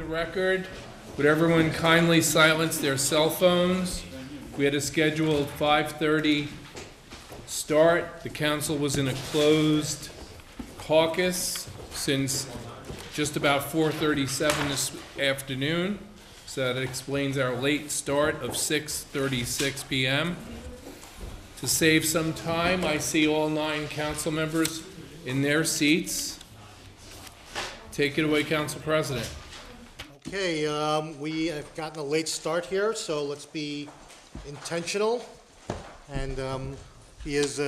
record. Would everyone kindly silence their cell phones? We had a scheduled 5:30 start. The council was in a closed caucus since just about 4:37 this afternoon. So that explains our late start of 6:36 p.m. To save some time, I see all 9 council members in their seats. Take it away, Council President. Okay, we have gotten a late start here, so let's be intentional and be as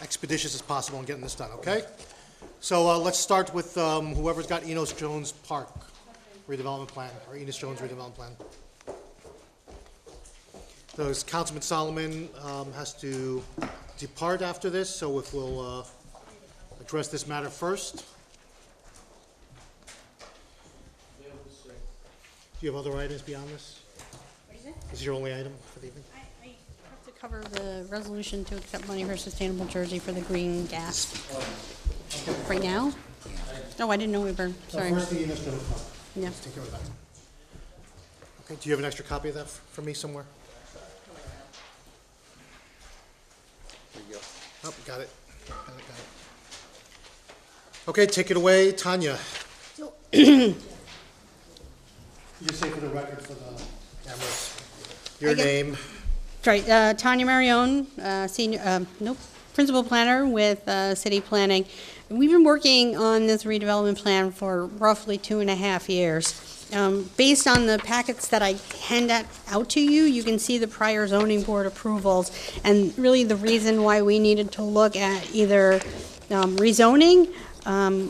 expeditious as possible in getting this done, okay? So let's start with whoever's got Enos Jones Park redevelopment plan, or Enos Jones redevelopment plan. So Councilman Solomon has to depart after this, so if we'll address this matter first. Do you have other items beyond this? What is it? This is your only item for the evening? I have to cover the resolution to accept money for sustainable Jersey for the green gas. Right now? Oh, I didn't know we were, sorry. First, the Enos Jones Park. Yeah. Let's take care of that. Okay, do you have an extra copy of that for me somewhere? There you go. Oh, got it. Got it. Okay, take it away, Tanya. You just say for the record for the cameras, your name. Right, Tanya Marione, principal planner with city planning. We've been working on this redevelopment plan for roughly 2.5 years. Based on the packets that I hand out to you, you can see the prior zoning board approvals, and really the reason why we needed to look at either rezoning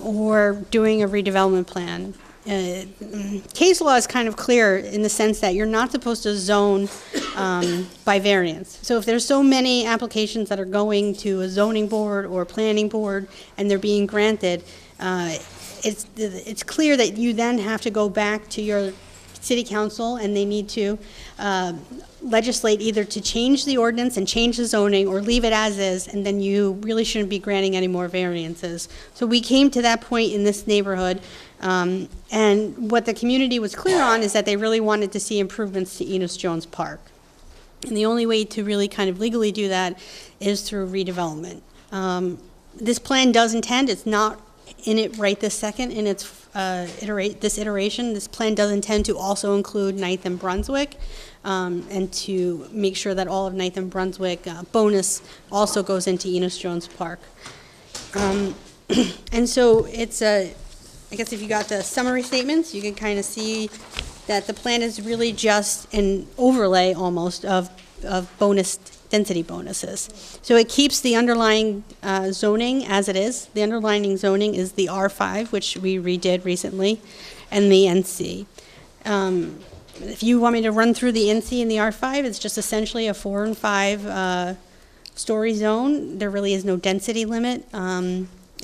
or doing a redevelopment plan. Case law is kind of clear in the sense that you're not supposed to zone by variance. So if there's so many applications that are going to a zoning board or planning board and they're being granted, it's clear that you then have to go back to your city council and they need to legislate either to change the ordinance and change the zoning or leave it as is, and then you really shouldn't be granting any more variances. So we came to that point in this neighborhood, and what the community was clear on is that they really wanted to see improvements to Enos Jones Park. And the only way to really kind of legally do that is through redevelopment. This plan does intend, it's not in it right this second in its iteration. This plan does intend to also include 9th and Brunswick, and to make sure that all of 9th and Brunswick bonus also goes into Enos Jones Park. And so it's I guess if you got the summary statements, you can kind of see that the plan is really just an overlay almost of density bonuses. So it keeps the underlying zoning as it is. The underlying zoning is the R5, which we redid recently, and the NC. If you want me to run through the NC and the R5, it's just essentially a 4 and 5 story zone. There really is no density limit.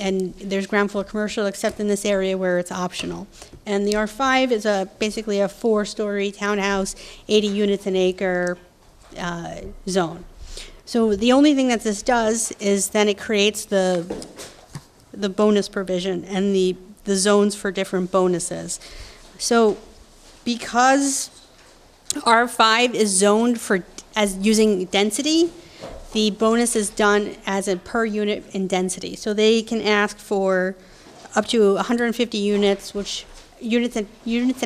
And there's ground floor commercial except in this area where it's optional. And the R5 is basically a 4-story townhouse, 80 units an acre zone. So the only thing that this does is then it creates the bonus provision and the zones for different bonuses. So because R5 is zoned as using density, the bonus is done as a per unit in density. So they can ask for up to 150 units, which units an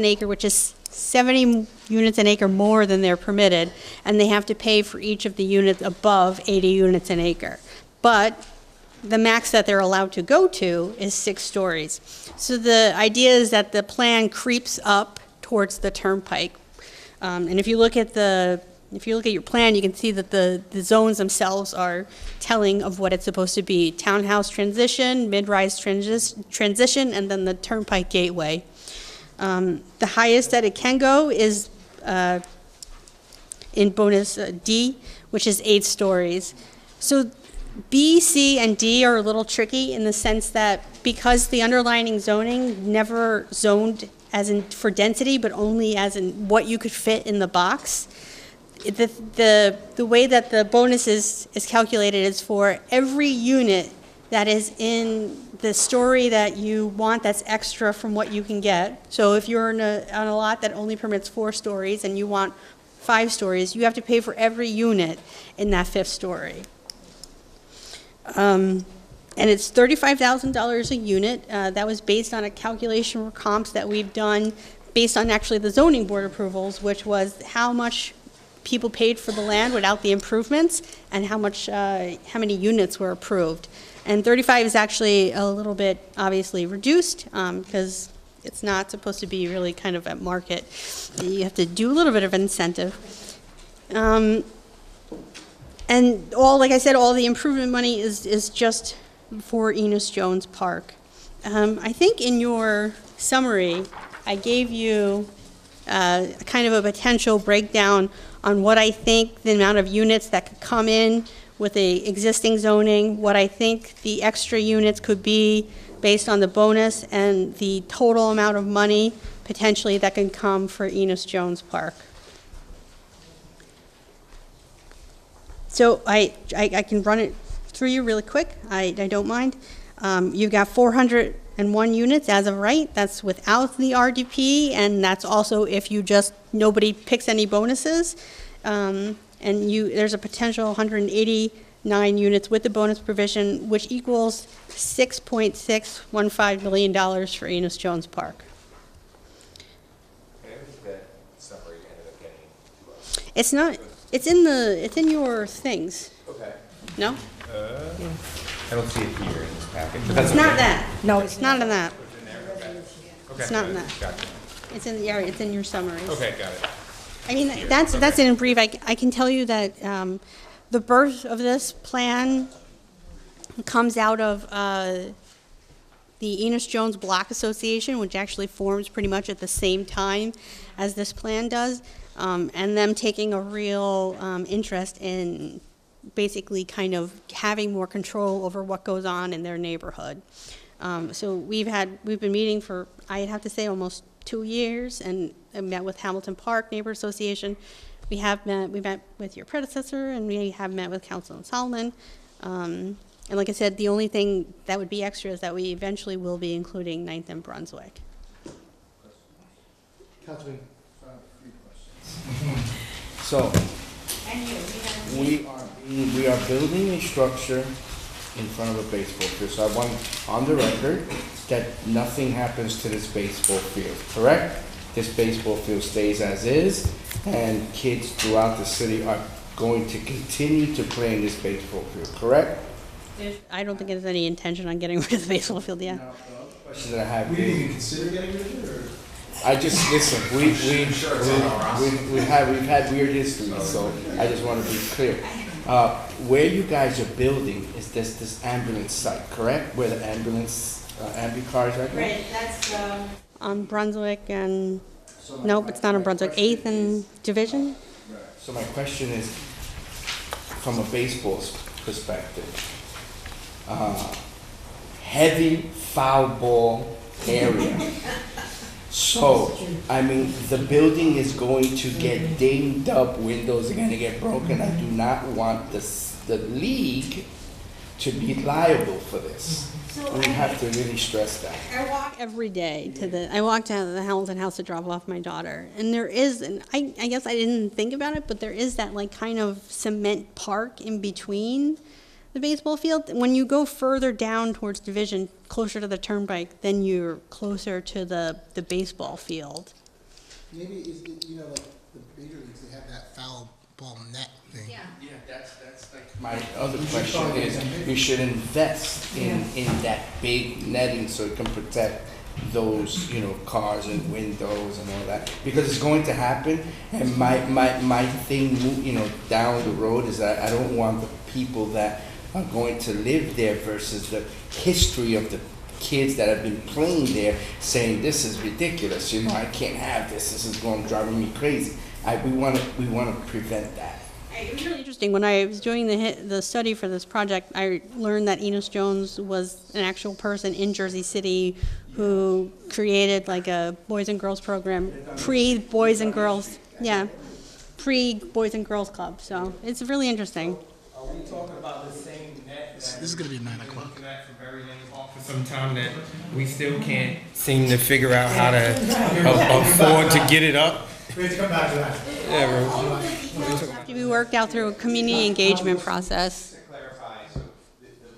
acre, which is 70 units an acre more than they're permitted, and they have to pay for each of the units above 80 units an acre. But the max that they're allowed to go to is 6 stories. So the idea is that the plan creeps up towards the turnpike. And if you look at your plan, you can see that the zones themselves are telling of what it's supposed to be. Townhouse transition, mid-rise transition, and then the turnpike gateway. The highest that it can go is in bonus D, which is 8 stories. So B, C, and D are a little tricky in the sense that because the underlying zoning never zoned as in for density, but only as in what you could fit in the box, the way that the bonus is calculated is for every unit that is in the story that you want that's extra from what you can get. So if you're on a lot that only permits 4 stories and you want 5 stories, you have to pay for every unit in that 5th story. And it's $35,000 a unit. That was based on a calculation for comps that we've done based on actually the zoning board approvals, which was how much people paid for the land without the improvements and how many units were approved. And 35 is actually a little bit obviously reduced because it's not supposed to be really kind of at market. You have to do a little bit of incentive. And like I said, all the improvement money is just for Enos Jones Park. I think in your summary, I gave you kind of a potential breakdown on what I think the amount of units that could come in with the existing zoning, what I think the extra units could be based on the bonus, and the total amount of money potentially that can come for Enos Jones Park. So I can run it through you really quick. I don't mind. You've got 401 units as of right. That's without the RDP, and that's also if you nobody picks any bonuses. And there's a potential 189 units with the bonus provision, which equals $6.615 million for Enos Jones Park. I think that summary ended up getting to us. It's not. It's in your things. Okay. No, I don't see it here in this packet, but that's it's not okay. that. No, It's not in that. Okay. It's not in that. Gotcha. It's in it's in your summaries. Okay, got it. I mean, that's it in brief. I can tell you that the birth of this plan comes out of the Enos Jones Block Association, which actually forms pretty much at the same time as this plan does, and them taking a real interest in basically kind of having more control over what goes on in their neighborhood. So we've been meeting for, I'd have to say, almost 2 years, and I met with Hamilton Park Neighbor Association. We met with your predecessor, and we have met with Councilman Solomon. And like I said, the only thing that would be extra is that we eventually will be including 9th and Brunswick. Councilman. So, we are building a structure in front of a baseball field. So I want on the record that nothing happens to this baseball field, correct? This baseball field stays as is, and kids throughout the city are going to continue to play in this baseball field, correct? I don't think there's any intention on getting rid of the baseball field yet. Now, the other question that I have We didn't is, even consider getting rid of it, or? I just, listen, we've had weird histories, so I just want to be clear. Where you guys are building is this ambulance site, correct? Where the ambulance cars are? Right, that's on Brunswick and, nope, it's not on Brunswick, 8th and Division. So my question is, from a baseball perspective, heavy foul ball area. So, I mean, the building is going to get dinged up, windows are gonna get broken. I do not want the league to be liable for this. We have to really stress that. I walk every day I walk down to the Hamilton House to drop off my daughter. And there is, and I guess I didn't think about it, but there is that like kind of cement park in between the baseball field. When you go further down towards Division, closer to the turnpike, then you're closer to the baseball field. Maybe is it, like the bigger leagues, they have that foul ball net thing. Yeah, that's like my other question is, you should invest in that big netting so it can protect those, cars and windows and all that, because it's going to happen. And my thing, down the road is that I don't want the people that are going to live there versus the history of the kids that have been playing there saying this is ridiculous, I can't have this. This is driving me crazy. We want to prevent that. It was really interesting. When I was doing the study for this project, I learned that Enos Jones was an actual person in Jersey City who created like a Boys and Girls program, pre-Boys and Girls Club. So it's really interesting. Are we talking about the same net This is gonna be 9 o'clock. Some time that we still can't seem to figure out how to afford to get it up. We have to come back to that. Yeah, bro. Have to be worked out through a community engagement process.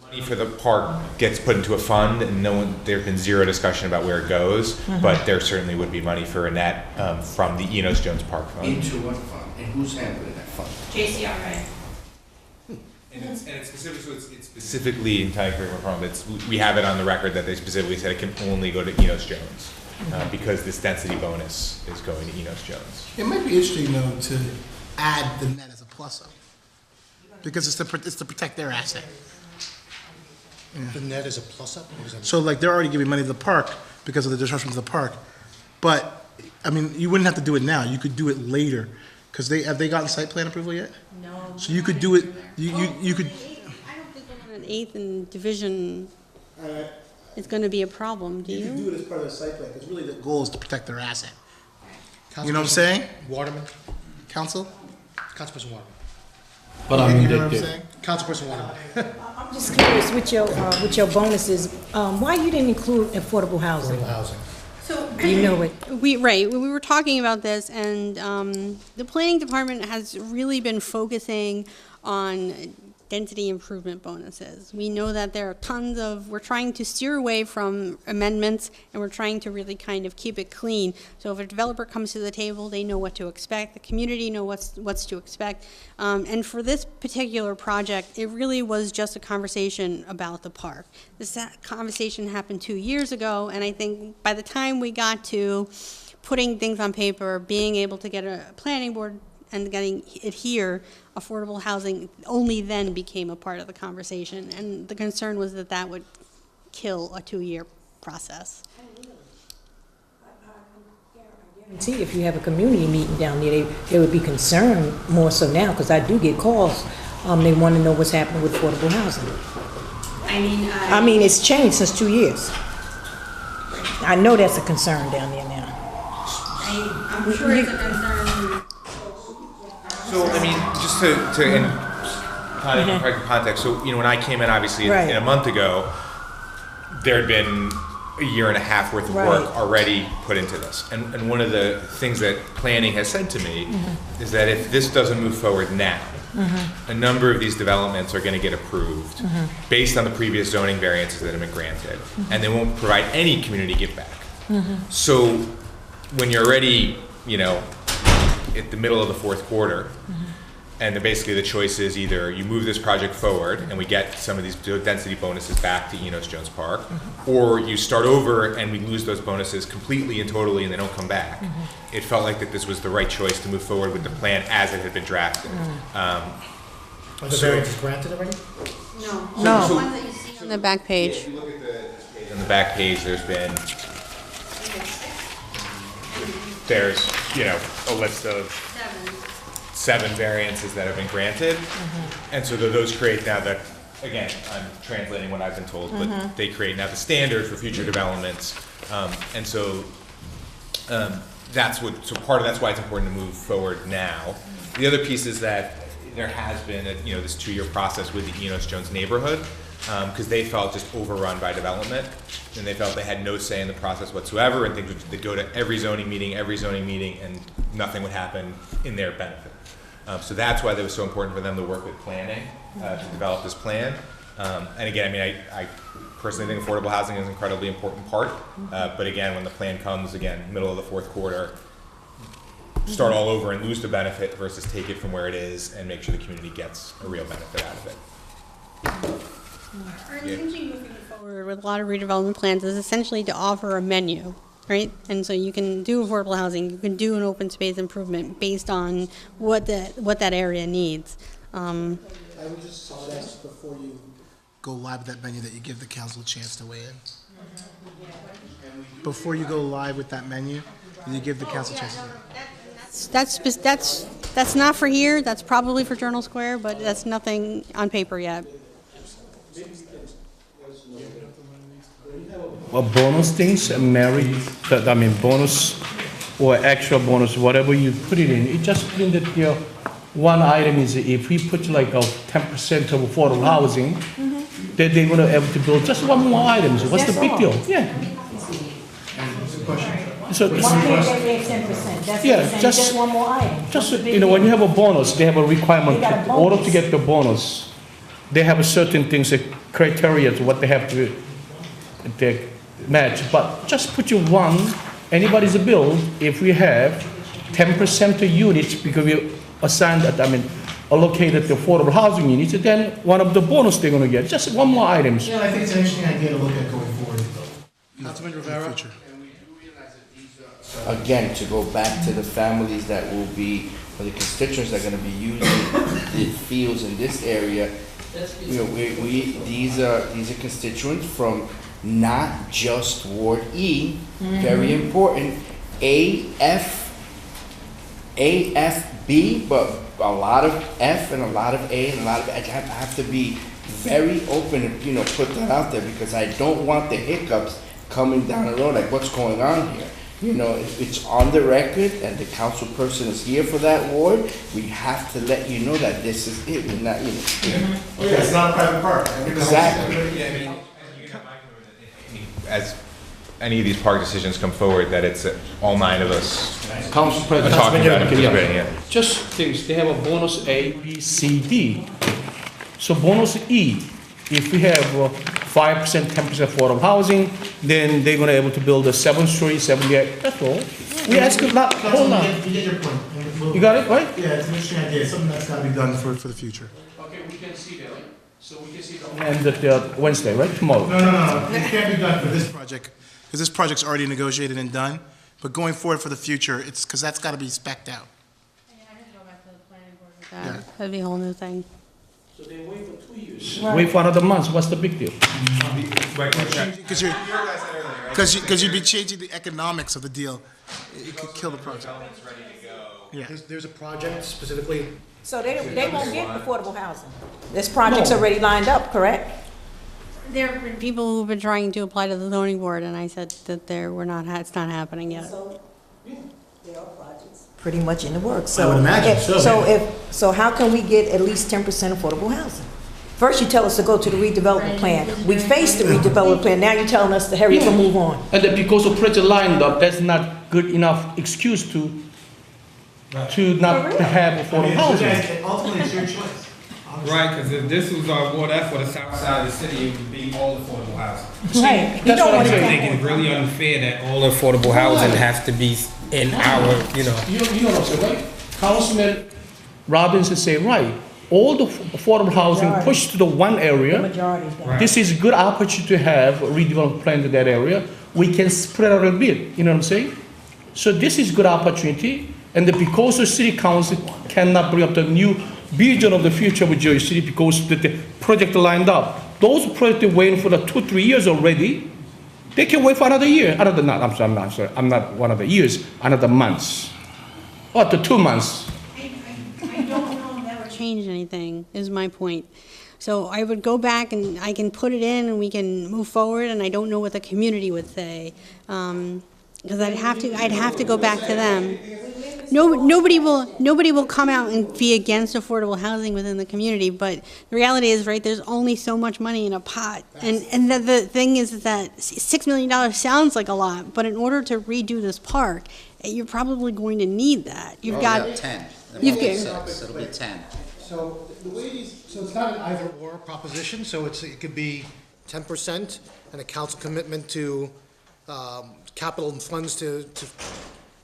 Money for the park gets put into a fund, and there's been zero discussion about where it goes, but there certainly would be money for a net from the Enos Jones Park Fund. Into what fund? And who's handling that fund? JCRA. And it's specific, so it's specifically, and Ty, correct me if I'm wrong, we have it on the record that they specifically said it can only go to Enos Jones, because this density bonus is going to Enos Jones. It might be interesting though to add the net as a plus up, because it's to protect their asset. The net is a plus up? What does that mean? So like they're already giving money to the park because of the disruption to the park, but I mean you wouldn't have to do it now. You could do it later, because have they gotten site plan approval yet? No. So you could do it. You could. I don't think an 8th and division is going to be a problem, do You could do you? it as part of the site plan, because really the goal is to protect their asset. You know what I'm saying? Waterman, Council? Councilperson Waterman. But I You mean, know what I'm saying? Councilperson Waterman. I'm just curious, with your bonuses, why you didn't include affordable housing? Affordable housing. You know it. We were talking about this, and the planning department has really been focusing on density improvement bonuses. We know that there are tons of, we're trying to steer away from amendments, and we're trying to really kind of keep it clean. So if a developer comes to the table, they know what to expect, the community know what's to expect. And for this particular project, it really was just a conversation about the park. This conversation happened 2 years ago, and I think by the time we got to putting things on paper, being able to get a planning board and getting it here, affordable housing only then became a part of the conversation. And the concern was that that would kill a 2-year process. See, if you have a community meeting down there, they would be concerned more so now, because I do get calls. They want to know what's happening with affordable housing. I mean, it's changed since 2 years. I know that's a concern down there now. I'm sure it's a concern. So, I mean, just to in kind of correct the context, so, when I came in, obviously, Right. in a month ago, there had been a year and a half worth of Right. work already put into this. And one of the things that planning has said to me is that if this doesn't move forward now, a number of these developments are gonna get approved based on the previous zoning variances that have been granted, and they won't provide any community give back. So, when you're already, at the middle of the fourth quarter, and basically the choice is either you move this project forward and we get some of these density bonuses back to Enos Jones Park, or you start over and we lose those bonuses completely and totally and they don't come back. It felt like that this was the right choice to move forward with the plan as it had been drafted. Are the variances granted already? No. No. The ones that you see on the back page. If you look at this page, on the back page, there's a list of 7 variances that have been granted. And so those create now again, I'm translating what I've been told, but they create now the standard for future developments. And so that's why it's important to move forward now. The other piece is that there has been this 2-year process with the Enos Jones neighborhood, because they felt just overrun by development, and they felt they had no say in the process whatsoever, and things would go to every zoning meeting, and nothing would happen in their benefit. So that's why it was so important for them to work with planning to develop this plan. And again, I personally think affordable housing is an incredibly important part. But again, when the plan comes, middle of the fourth quarter, start all over and lose the benefit versus take it from where it is and make sure the community gets a real benefit out of it. Our intention moving forward with a lot of redevelopment plans is essentially to offer a menu, right? And so you can do affordable housing, you can do an open space improvement based on what that area needs. I would just suggest before you go live with that menu that you give the council a chance to weigh in. Before you go live with that menu, you give the council a chance to weigh in. That's not for here, that's probably for Journal Square, but that's nothing on paper yet. bonus things, bonus or extra bonus, whatever you put it in, you just put in that one item is if we put like a 10% of affordable housing, that they're gonna able to build just one more items. What's the That's big all. deal? Yeah. So, Why can't they get 10%? That's Yeah, what I'm saying, just- just one more item. just, What's the big you know, when you deal? have a bonus, they have a requirement, They got a in order to bonus. get the bonus, they have a certain things, a criteria to what they have to they match. But just put you one, anybody's bill, if we have 10% of units, because we assigned that, allocated the affordable housing units, then one of the bonus they're gonna get, just one more items. Yeah, I think it's an interesting idea to look at going forward. Councilman In the Rivera? future. Again, to go back to the families that will be, or the constituents that are gonna be using the fields in this area, you know, these are constituents from not just Ward E, very important, A, F, B, but a lot of F and a lot of A and a lot of, I have to be very open and, you know, put that out there, because I don't want the hiccups coming down the road, like what's going on here. You know, it's on the record, and the council person is here for that ward. We have to let you know that this is it. We're not, you know. Yeah, it's not a private park. Exactly. As any of these park decisions come forward, that it's all 9 of us Council President. talking about it, Yeah. deliberating it. Just things, they have a bonus A, B, C, D. So bonus E, if we have 5%, 10% affordable housing, then they're gonna able to build a 7-story, 78, that's all. We ask a lot, hold on. We get your point. You got it, right? Yeah, it's an interesting idea, it's something that's gotta be done for the future. Okay, we can see that, right? So we can see that. And that, Wednesday, right, tomorrow? No, it can't be done for this project, because this project's already negotiated and done, but going forward for the future, it's, because that's gotta be spec'd out. Yeah. That'd be a whole new thing. So they wait for 2 years. Wait for another month, what's the big deal? Because you'd be changing the economics of the deal. It could kill the project. Yeah. There's a project specifically, So they won't get affordable housing. This project's already lined up, correct? There have been people who've been trying to apply to the zoning board, and I said that it's not happening yet. Pretty much in the works, so. I would imagine so. So how can we get at least 10% affordable housing? First you tell us to go to the redevelopment plan. We faced the redevelopment plan, now you're telling us to hurry up and move on. And then because the project lined up, that's not good enough excuse to not have affordable housing. Ultimately, it's your choice. Right, because if this was our ward F for the south side of the city, it would be all affordable housing. Right. That's what I'm I saying. think it's really unfair that all affordable housing has to be in our, You know what I'm saying, right? Councilman Robinson say, right, all the affordable housing Majority. pushed to the one The area. majority's done. This is a good opportunity to have a redevelopment plan to that area. We can spread out a bit, you know what I'm saying? So this is good opportunity, and because the city council cannot bring up the new vision of the future with Jersey City because the project lined up. Those projects are waiting for the 2-3 years already. They can wait for another year, I'm not one of the years, another months. Or the 2 months. I don't know if that would change anything, is my point. So I would go back and I can put it in and we can move forward, and I don't know what the community would say. Because I'd have to go back to them. Nobody will come out and be against affordable housing within the community, but the reality is, right, there's only so much money in a pot. And the thing is that $6 million sounds like a lot, but in order to redo this park, you're probably going to need that. You've got 10. You've got- 6, it'll be 10. so the way so it's not an either-or proposition, so it could be 10% and a council commitment to capital and funds to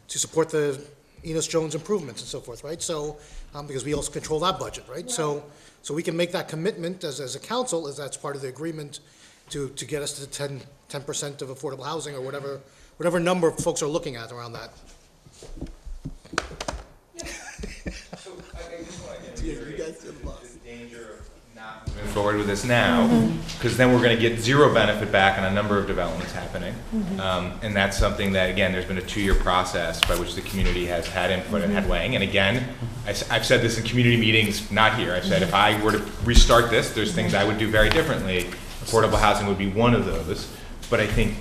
support the Enos Jones improvements and so forth, right? So, because we also control that budget, right? So we can make that commitment as a council, as that's part of the agreement to get us to 10% of affordable housing or whatever number folks are looking at around that. Moving forward with this now, because then we're going to get zero benefit back on a number of developments happening. And that's something that, again, there's been a 2-year process by which the community has had input and had weighing. And again, I've said this in community meetings, not here. I've said if I were to restart this, there's things I would do very differently. Affordable housing would be one of those. But I think,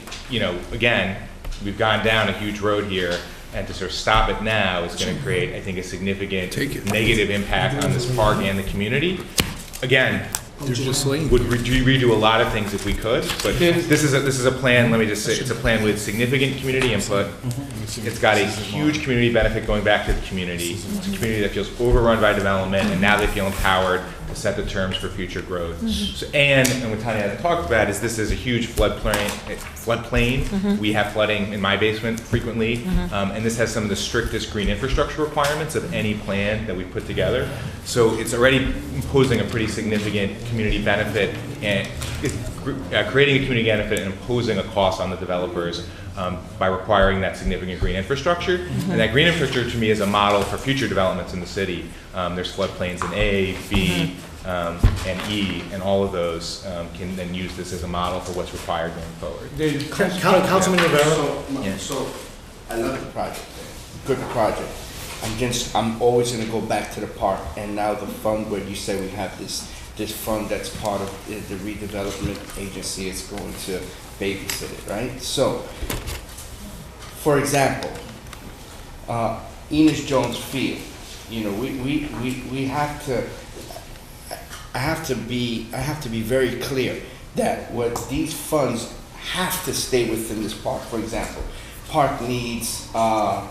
again, we've gone down a huge road here, and to sort of stop it now is going to create, I think, a significant negative impact on this park and the community. Again, They're just late. would redo a lot of things if we could, but this is a plan, let me just say, it's a plan with significant community input. It's got a huge community benefit going back to the community. It's a community that feels overrun by development, and now they feel empowered to set the terms for future growth. So, and what Tanya hasn't talked about is this is a huge floodplain. We have flooding in my basement frequently, and this has some of the strictest green infrastructure requirements of any plan that we put together. So it's already imposing a pretty significant community benefit and creating a community benefit and imposing a cost on the developers by requiring that significant green infrastructure. And that green infrastructure to me is a model for future developments in the city. There's floodplains in A, B, and E, and all of those can then use this as a model for what's required going forward. Councilman Rivera? So, I love the project, good project. I'm always gonna go back to the park, and now the fund where you say we have this fund that's part of the redevelopment agency is going to babysit it, right? So, for example, Enos Jones Field, you know, we have to, I have to be very clear that what these funds have to stay within this park. For example, park needs 4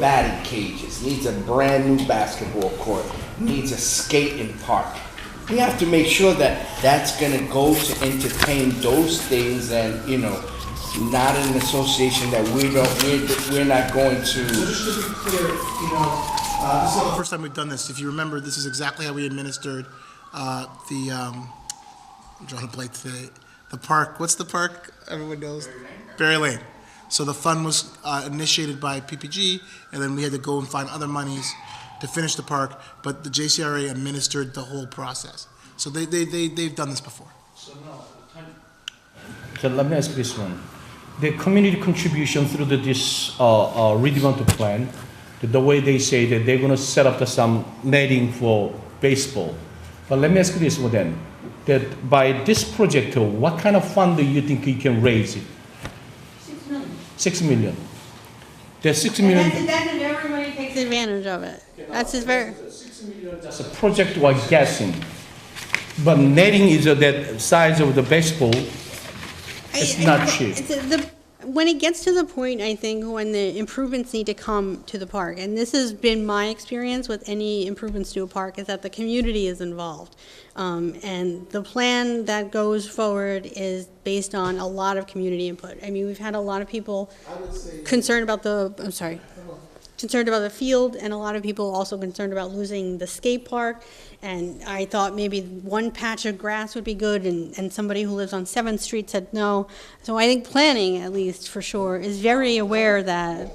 batting cages, needs a brand new basketball court, needs a skating park. We have to make sure that that's gonna go to entertain those things, and, you know, not an association that we're not going to. So just to be clear, you know, this is not the first time we've done this. If you remember, this is exactly how we administered I'm drawing a blank today. The park, what's the park? Everyone knows? Berry Lane. So the fund was initiated by PPG, and then we had to go and find other monies to finish the park, but the JCRA administered the whole process. So they've done this before. So let me ask this one. The community contribution through this redevelopment plan, the way they say that they're going to set up some netting for baseball. But let me ask you this one then, that by this project, what kind of fund do you think you can raise it? 6 million. 6 million. There's 6 million. That's if everybody takes advantage of it. That's just very. 6 million. That's a project we're guessing. But netting is that size of the baseball. It's not cheap. When it gets to the point, I think, when the improvements need to come to the park, and this has been my experience with any improvements to a park, is that the community is involved. And the plan that goes forward is based on a lot of community input. I mean, we've had a lot of people concerned about concerned about the field, and a lot of people also concerned about losing the skate park. And I thought maybe one patch of grass would be good, and somebody who lives on 7th Street said no. So I think planning, at least for sure, is very aware that.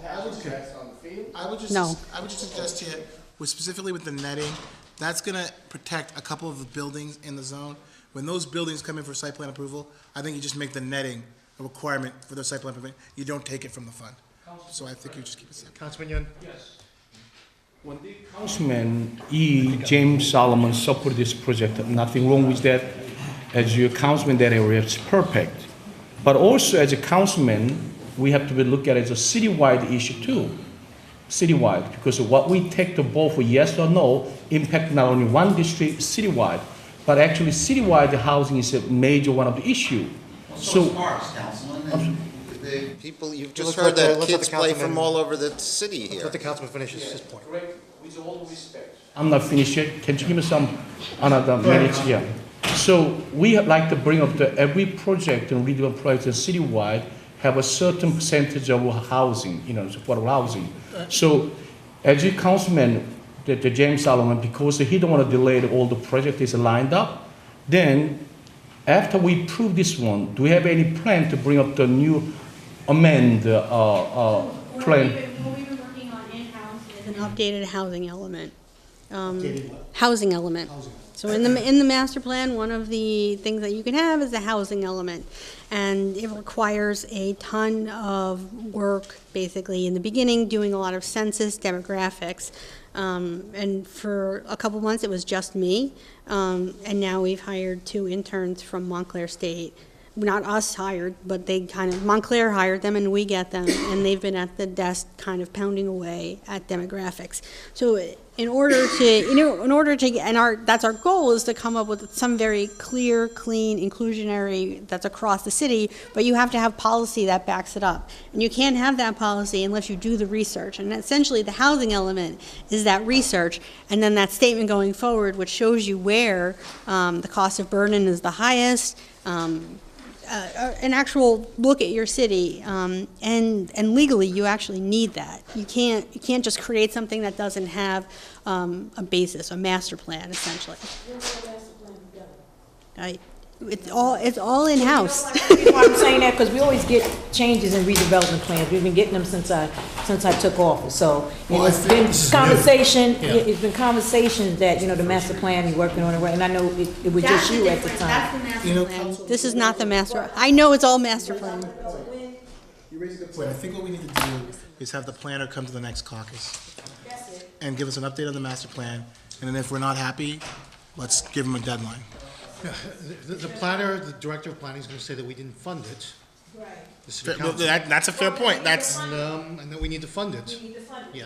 I would just suggest to you, specifically with the netting, that's gonna protect a couple of the buildings in the zone. When those buildings come in for site plan approval, I think you just make the netting a requirement for their site plan approval. You don't take it from the fund. So I think you just keep it simple. Councilman Yun? Yes. When the Councilman James Solomon supported this project, nothing wrong with that. As your councilman in that area, it's perfect. But also as a councilman, we have to look at it as a citywide issue too. Citywide, because what we take the vote for yes or no impact not only one district citywide, but actually citywide housing is a major one of the issue. So parks, Councilman, and the people, you've just heard that kids play from all over the city here. Let the councilman finish his point. With all respect. I'm not finished yet. Can you give me another minute? Yeah. So we like to bring up every project and redevelopment projects citywide have a certain percentage of housing, affordable housing. So as a councilman, the James Solomon, because he don't want to delay all the project is lined up, then after we approve this one, do we have any plan to bring up the new plan? What we've been working on in-house is an updated housing element. Housing element. So in the master plan, one of the things that you can have is a housing element. And it requires a ton of work, basically, in the beginning, doing a lot of census demographics. And for a couple months, it was just me. And now we've hired 2 interns from Montclair State. not us hired, but they kind of, Montclair hired them and we get them, and they've been at the desk kind of pounding away at demographics. So in order to, that's our goal, is to come up with some very clear, clean, inclusionary, that's across the city, but you have to have policy that backs it up. And you can't have that policy unless you do the research. And essentially the housing element is that research, and then that statement going forward, which shows you where the cost of burden is the highest, an actual look at your city, and legally you actually need that. You can't just create something that doesn't have a basis, a master plan, essentially. It's all in-house. I'm saying that because we always get changes in redevelopment plans. We've been getting them since I took office. So it's been conversation. It's been conversations that the master plan you're working on it, and I know it was just you at the time. That's the master plan. This is not the master. I know it's all master plan. You raise a good point. I think what we need to do is have the planner come to the next caucus and give us an update on the master plan, and then if we're not happy, let's give them a deadline. Yeah, the planner, the director of planning is going to say that we didn't fund it. Right. The city council. That's a fair point. That's And that we need to fund it. Yeah.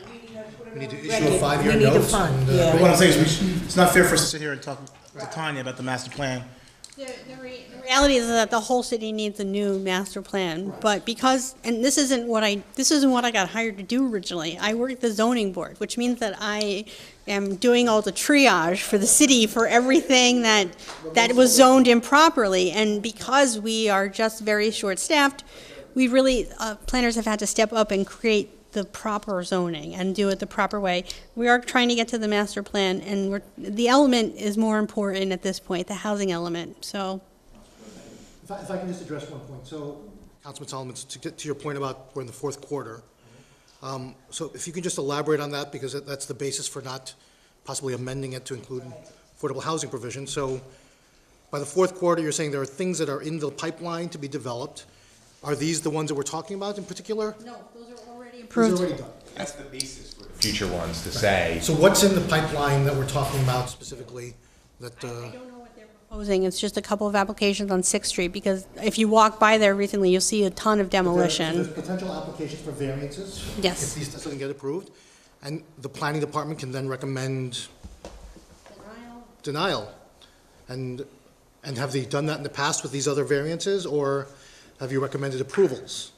We need to issue Record. a 5-year We need to note. fund, and, yeah. what I'm saying is it's not fair for us to sit here and talk to Tanya about the master plan. The reality is that the whole city needs a new master plan, but because, and this isn't what I got hired to do originally. I work at the zoning board, which means that I am doing all the triage for the city for everything that was zoned improperly, and because we are just very short-staffed, we really, planners have had to step up and create the proper zoning and do it the proper way. We are trying to get to the master plan, and the element is more important at this point, the housing element, so. If I can just address one point. So, Councilman Solomon, to get to your point about we're in the fourth quarter, so if you can just elaborate on that, because that's the basis for not possibly amending it to include affordable housing provision. So by the fourth quarter, you're saying there are things that are in the pipeline to be developed. Are these the ones that we're talking about in particular? No, those are already Those approved. are already done. That's the basis for the future ones to say. So what's in the pipeline that we're talking about specifically that, I don't know what they're proposing. It's just a couple of applications on 6th Street, because if you walk by there recently, you'll see a ton of demolition. There's potential applications for variances? Yes. If these doesn't get approved? And the planning department can then recommend denial? And have they done that in the past with these other variances, or have you recommended approvals?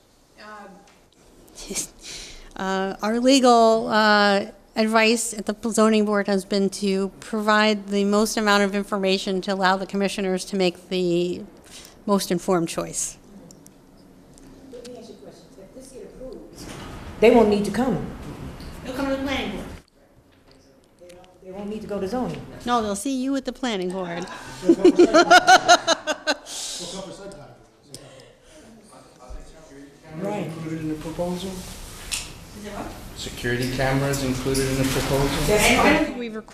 Our legal advice at the zoning board has been to provide the most amount of information to allow the commissioners to make the most informed choice. Let me ask you a question. If this get approved, they won't need to come. They'll come to the planning board. They won't need to go to zoning. No, they'll see you at the planning board. Right. Included in the proposal? Security cameras included in the proposal?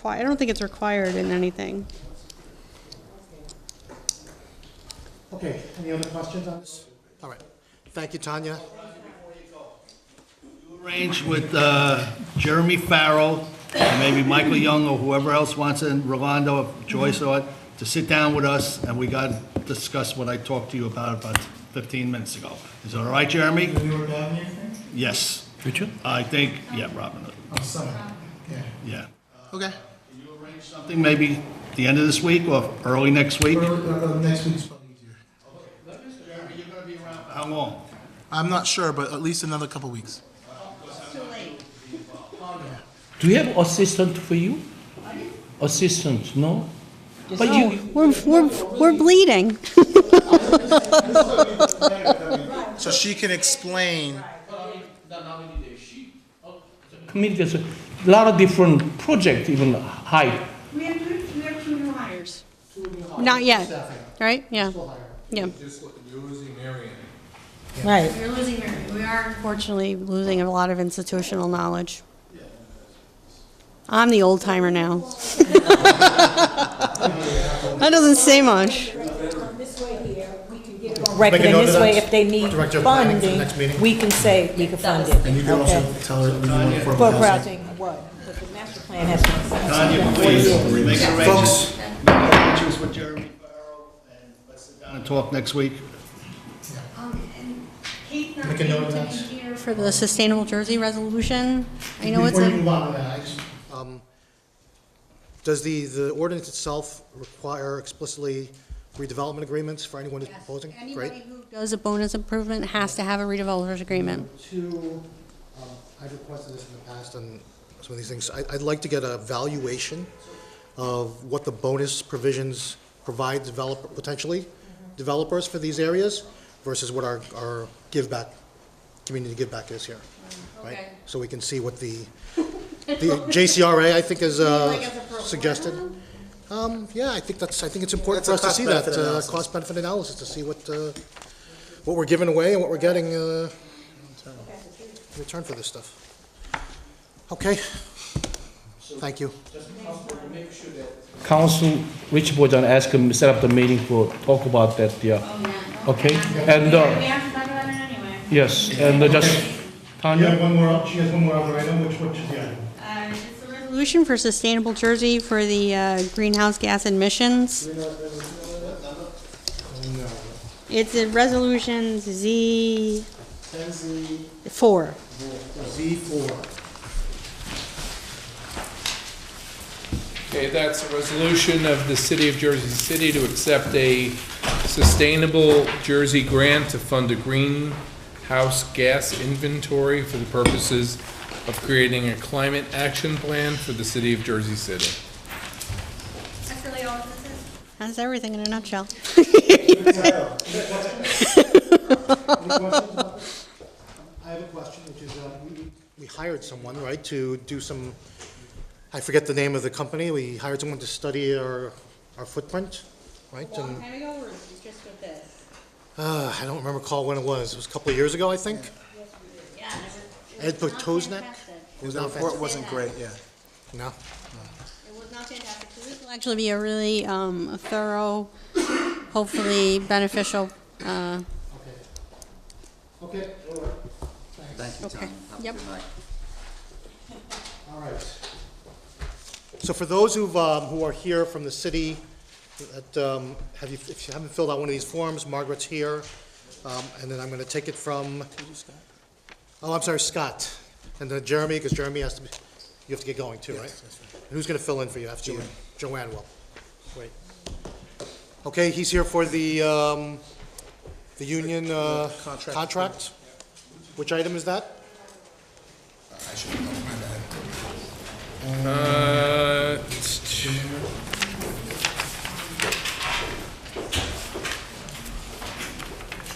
I don't think it's required in anything. Okay, any other questions on this? All right. Thank you, Tanya. Arrange with Jeremy Farrell, and maybe Michael Young, or whoever else wants it, Rolando, or Joyce, or to sit down with us, and we got to discuss what I talked to you about 15 minutes ago. Is it all right, Jeremy? You were down here? Yes. Richard? I think, yeah, Robin. On Sunday. Yeah. Yeah. Okay. Can you arrange something maybe the end of this week or early next week? Next week's probably easier. Jeremy, you're going to be around for how long? I'm not sure, but at least another couple weeks. Do you have assistant for you? Assistant, no? But No, we're bleeding. So she can explain. Committee, there's a lot of different projects, even high. We have 2 new hires. Not yet, right? Yeah. Yeah. You're losing Marion. Right. We're losing, we are unfortunately losing a lot of institutional knowledge. I'm the old timer now. That doesn't say much. Right, but Make a in note this of way, that. if they need Director of Planning for the funding, next meeting. we can say we can fund it. And you can also Okay. tell her we want For affordable housing. projecting, what? But the master plan has to. Tanya, please, make Folks, arrangements with Jeremy Farrell, and let's sit down and talk next week. Make a note of that. Here for the Sustainable Jersey Resolution, I know it's Before you a, move on to that, does the ordinance itself require explicitly redevelopment agreements for anyone who's proposing? anybody Great. who does a bonus improvement has to have a redeveloper's agreement. Two, I've requested this in the past on some of these things. I'd like to get a valuation of what the bonus provisions provide potentially developers for these areas versus what our community give back is here, right? Okay. So we can see what the JCRA, I think, has suggested. Yeah, I think it's important for us to see that cost-benefit analysis, to see what we're giving away and what we're getting in return for this stuff. Okay. Thank you. Council, Rich Bojan asked him to set up the meeting for talk about that, yeah. Okay, and, We have to talk about it anyway. yes, and just, You Tanya? have one more, she has one more other item, which is the item? It's a resolution for Sustainable Jersey for the greenhouse gas emissions. It's a resolution Z4. Z4. Okay, that's a resolution of the City of Jersey City to accept a Sustainable Jersey grant to fund a greenhouse gas inventory for the purposes of creating a climate action plan for the City of Jersey City. That's really all this is. That's everything in a nutshell. I have a question, which is, we hired someone, right, to do some, I forget the name of the company, we hired someone to study our footprint, right? And time ago, or it's just with this? I don't recall when it was a couple of years ago, I think? Yeah. Ed Potosnek? The report wasn't great, yeah. No? It was not fantastic. So this will actually be a really thorough, hopefully beneficial, Okay. Okay, all right. Thank you, okay. Tom. Have a Yep. good night. All right. So for those who are here from the city, that, if you haven't filled out one of these forms, Margaret's here. And then I'm going to take it from, oh, I'm sorry, Scott. And then Jeremy, because Jeremy has to, you have to get going too, right? And who's going to fill in for you after you? Joanne will. Great. Okay, he's here for the union contract. Which item is that?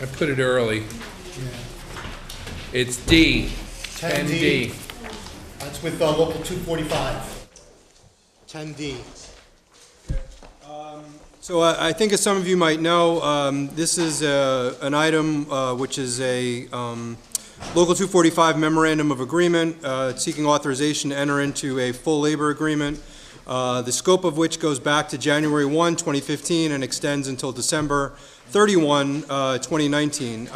I put it early. It's D, 10D. That's with local 245. 10D. So I think as some of you might know, this is an item which is a Local 245 Memorandum of Agreement seeking authorization to enter into a full labor agreement, the scope of which goes back to January 1, 2015 and extends until December 31, 2019.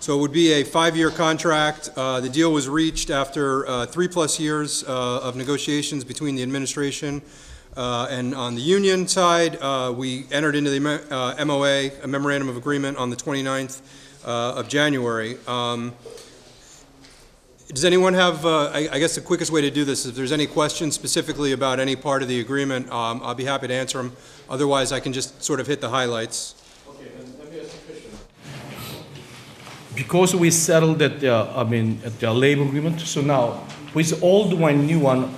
So it would be a 5-year contract. The deal was reached after 3+ years of negotiations between the administration and on the union side. We entered into the MOA, a Memorandum of Agreement, on the 29th of January. Does anyone have, I guess the quickest way to do this is if there's any questions specifically about any part of the agreement, I'll be happy to answer them. Otherwise, I can just sort of hit the highlights. Okay, then let me ask a question. Because we settled at the labor agreement, so now with old one, new one,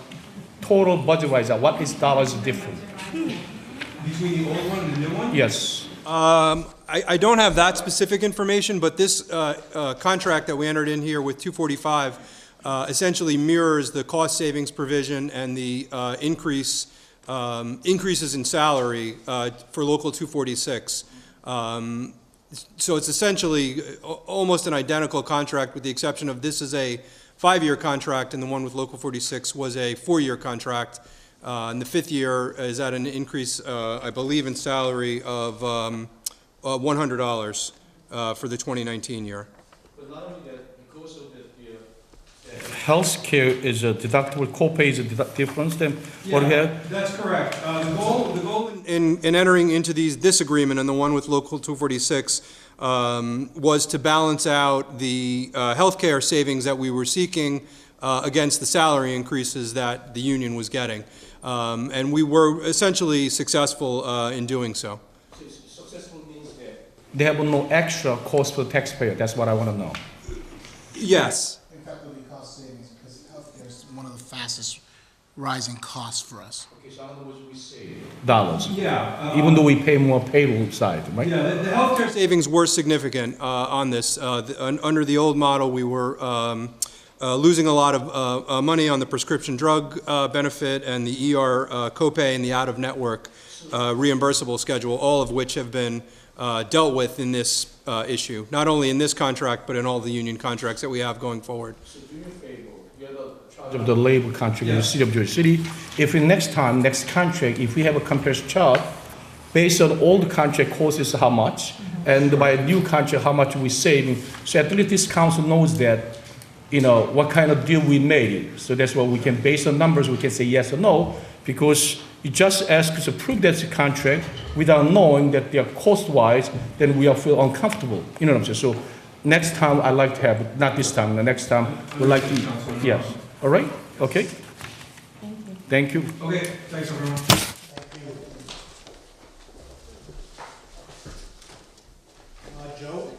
total budget-wise, what is dollars different? Between the old one and the new one? Yes. I don't have that specific information, but this contract that we entered in here with 245 essentially mirrors the cost savings provision and the increases in salary for Local 246. So it's essentially almost an identical contract, with the exception of this is a 5-year contract and the one with Local 46 was a 4-year contract. And the 5th year is at an increase, I believe, in salary of $100 for the 2019 year. But not only that, because of the health care is a deductible, copay is a difference than what we have? That's correct. The goal in entering into this agreement and the one with Local 246 was to balance out the healthcare savings that we were seeking against the salary increases that the union was getting. And we were essentially successful in doing so. Successful means that they have no extra cost for the taxpayer. That's what I want to know. Yes. In fact, it will be cost savings because healthcare is one of the fastest rising costs for us. Okay, so in other words, we save dollars. Yeah. Even though we pay more payroll side, right? Yeah, the healthcare savings were significant on this. Under the old model, we were losing a lot of money on the prescription drug benefit and the ER copay and the out-of-network reimbursable schedule, all of which have been dealt with in this issue, not only in this contract, but in all the union contracts that we have going forward. So do me a favor, you're the charge of the labor contract in the city of Jersey City. If in next contract, if we have a comparison chart, based on old contract cost is how much, and by a new contract, how much we saving, so at least this council knows that, you know, what kind of deal we made. So that's what we can, based on numbers, we can say yes or no, because you just ask us to prove that's a contract without knowing that they are cost-wise, then we feel uncomfortable. You know what I'm saying? So next time, I'd like to have, not this time, the next time, we'd like to, yes. All right? Okay? Thank you. Okay, thanks everyone. Joe?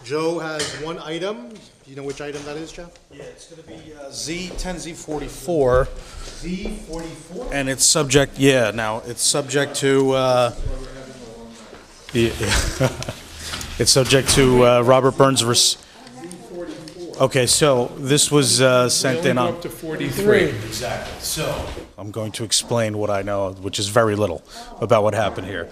Joe has one item. Do you know which item that is, Jeff? Yeah, it's going to be Z10Z44. Z44? And it's subject, yeah, now, it's subject to, it's subject to Robert Burns' Okay, so this was sent in on... Up to 43. Exactly. So I'm going to explain what I know, which is very little, about what happened here.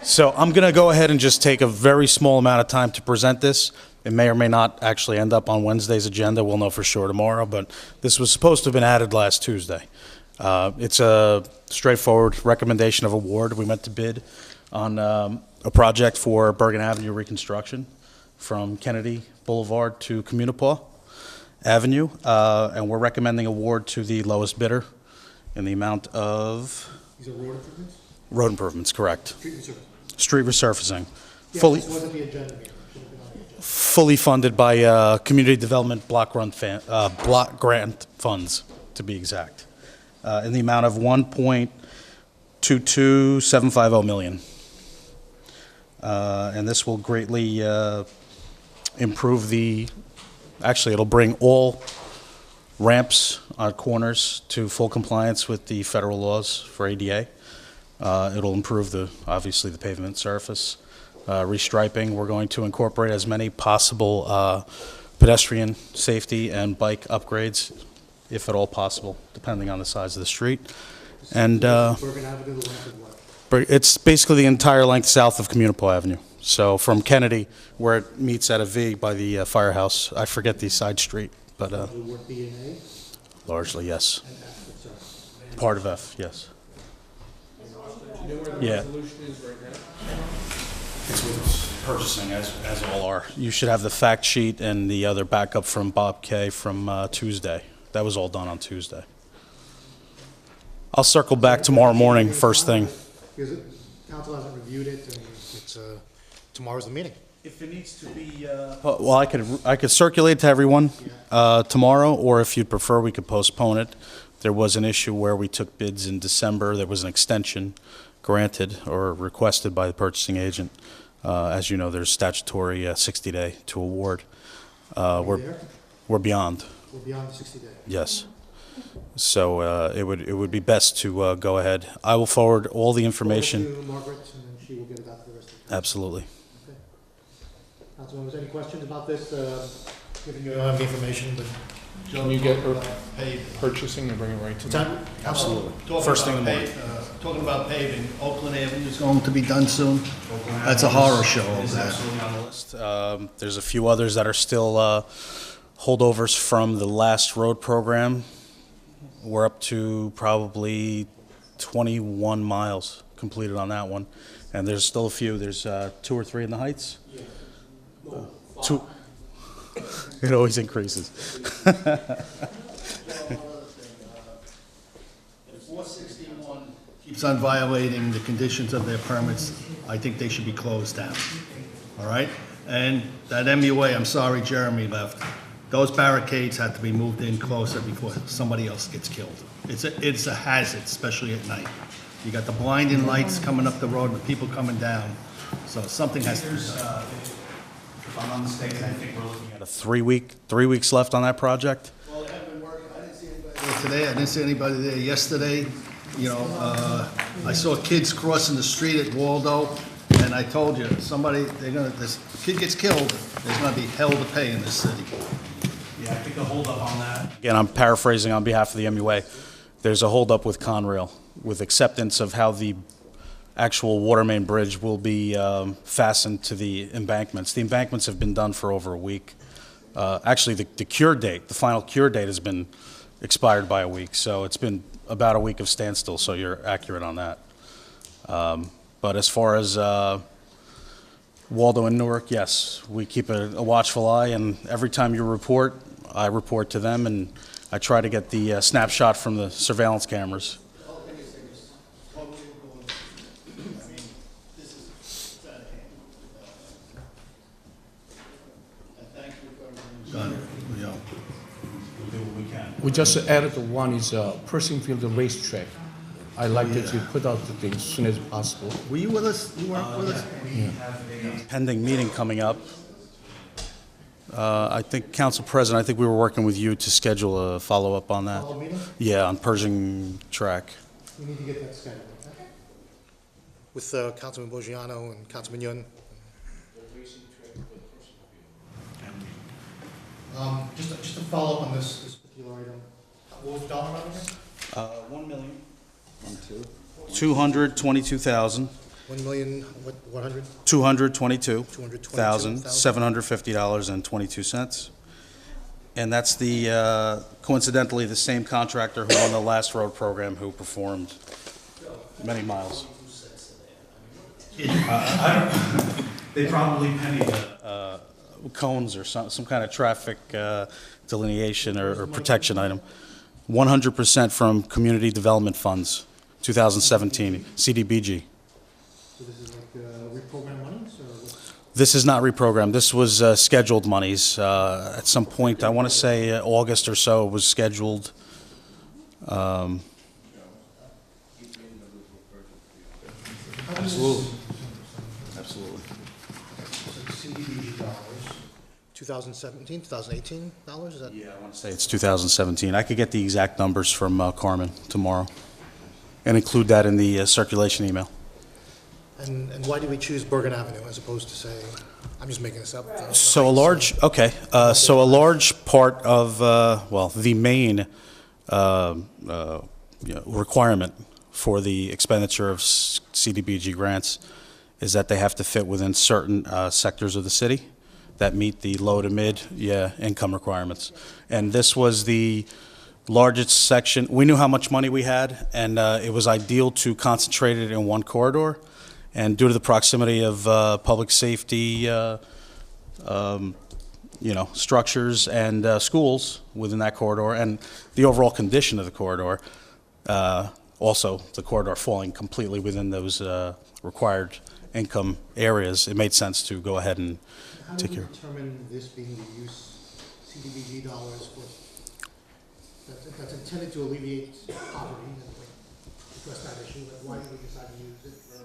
So I'm going to go ahead and just take a very small amount of time to present this. It may or may not actually end up on Wednesday's agenda. We'll know for sure tomorrow, but this was supposed to have been added last Tuesday. It's a straightforward recommendation of award. We meant to bid on a project for Bergen Avenue reconstruction from Kennedy Boulevard to Communipaw Avenue, and we're recommending award to the lowest bidder in the amount of... These are road improvements? Road improvements, correct. Street resurfacing. Street resurfacing. Yeah, Fully, this wasn't the agenda meeting. Should have been on the agenda. fully funded by Community Development Block Grant Funds, to be exact, in the amount of $1.22750 million. And this will greatly improve actually it'll bring all ramps on corners to full compliance with the federal laws for ADA. It'll improve obviously the pavement surface. Restriping, we're going to incorporate as many possible pedestrian safety and bike upgrades, if at all possible, depending on the size of the street. And Bergen Avenue, the length of what? it's basically the entire length south of Communipaw Avenue. So from Kennedy, where it meets at a V by the firehouse, I forget the side street, but The word B and A largely, yes. and F, it's Part of F, yes. Do you know where the Yeah. resolution is right now? It's with purchasing, as all are. You should have the fact sheet and the other backup from Bob K. from Tuesday. That was all done on Tuesday. I'll circle back tomorrow morning, first thing. Because council hasn't reviewed it, and it's, tomorrow's the meeting. If it needs to be, well, I could circulate to everyone tomorrow, or if you'd prefer, we could postpone it. There was an issue where we took bids in December. There was an extension granted or requested by the purchasing agent. As you know, there's statutory 60-day to award. We're beyond. We're beyond the 60 days. Yes. So it would be best to go ahead. I will forward all the information. To Margaret, and then she will get it out to the rest of the. Absolutely. Okay. Councilmembers, any questions about this? Given you the information, but. Can you get purchasing and bring it right to me? Absolutely. Talking First thing in the about morning. Talking about paving, Oakland Avenue is going to be done soon. That's a horror show over It's there. absolutely on the list. There's a few others that are still holdovers from the last road program. We're up to probably 21 miles completed on that one. And there's still a few. There's 2 or 3 in the Heights. Two. It always increases. 461 keeps on violating the conditions of their permits. I think they should be closed down, all right? And that MUA, I'm sorry Jeremy left, those barricades had to be moved in closer before somebody else gets killed. It's a hazard, especially at night. You got the blinding lights coming up the road and the people coming down, so something has to be done. If I'm not mistaken, I think we're looking at a 3 weeks left on that project. Well, they haven't been working, I didn't see anybody there today, I didn't see anybody there yesterday. You know, I saw kids crossing the street at Waldo, and I told you, this kid gets killed, there's gonna be hell to pay in this city. Yeah, I think the holdup on that. Again, I'm paraphrasing on behalf of the MUA. There's a holdup with Conrail, with acceptance of how the actual water main bridge will be fastened to the embankments. The embankments have been done for over a week. Actually, the cure date, the final cure date has been expired by a week, so it's been about a week of standstill, so you're accurate on that. But as far as Waldo and Newark, yes, we keep a watchful eye, and every time you report, I report to them, and I try to get the snapshot from the surveillance cameras. We just added one is Pershing Field racetrack. I like that you put out the things as soon as possible. Were you with us? You weren't with us? Pending meeting coming up. I think, Council President, I think we were working with you to schedule a follow-up on that. Follow meeting? Yeah, on Pershing track. We need to get that scheduled, okay? With Councilman Boggiano and Councilman Yun. Just to follow up on this particular item, what was the dollar amount again? 222,000. 1,100,000? $222,750.22. And that's the, coincidentally, the same contractor who won the last road program who performed many miles. They probably pennied cones or some kind of traffic delineation or protection item. 100% from Community Development Funds, 2017, CDBG. So this is like reprogram monies, or what's? This is not reprogrammed. This was scheduled monies. At some point, I want to say August or so, it was scheduled. Absolutely. Absolutely. CDBG dollars, 2017, 2018 dollars, is that? Yeah, I want to say it's 2017. I could get the exact numbers from Carmen tomorrow and include that in the circulation email. And why did we choose Bergen Avenue as opposed to, say, I'm just making this up. So a large, okay, so a large part of, well, the main requirement for the expenditure of CDBG grants is that they have to fit within certain sectors of the city that meet the low to mid, income requirements. And this was the largest section. We knew how much money we had, and it was ideal to concentrate it in one corridor. And due to the proximity of public safety, structures and schools within that corridor, and the overall condition of the corridor, also the corridor falling completely within those required income areas, it made sense to go ahead and take care. How do we determine this being the use, CDBG dollars, that's intended to alleviate poverty and address that issue, but why did we decide to use it for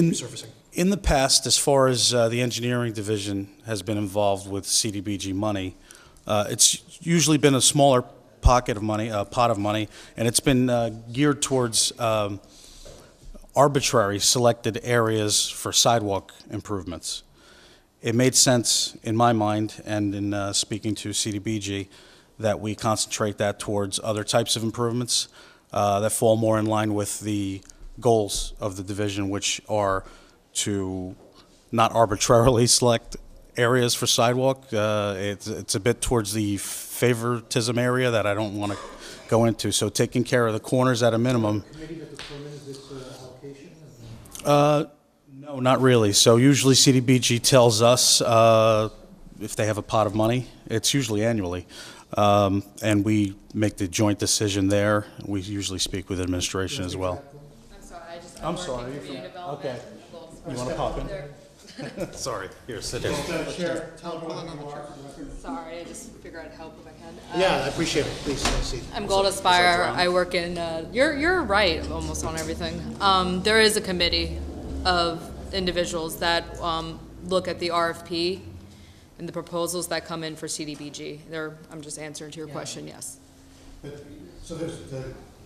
resurfacing? In the past, as far as the engineering division has been involved with CDBG money, it's usually been a smaller pot of money, and it's been geared towards arbitrary selected areas for sidewalk improvements. It made sense in my mind and in speaking to CDBG that we concentrate that towards other types of improvements that fall more in line with the goals of the division, which are to not arbitrarily select areas for sidewalk. It's a bit towards the favoritism area that I don't want to go into. So taking care of the corners at a minimum. Committee that determines this allocation? No, not really. So usually CDBG tells us if they have a pot of money. It's usually annually. And we make the joint decision there. We usually speak with administration as well. I'm sorry, I'm sorry. Okay. You want to pop in? Sorry, here, sit down. Chair, tell everyone who you are for the record. Sorry, I just figured I'd help if I can. Yeah, I appreciate it. Please, have a seat. I'm Gold Aspire. I work in, you're right almost on everything. There is a committee of individuals that look at the RFP and the proposals that come in for CDBG. I'm just answering to your question, yes. So there's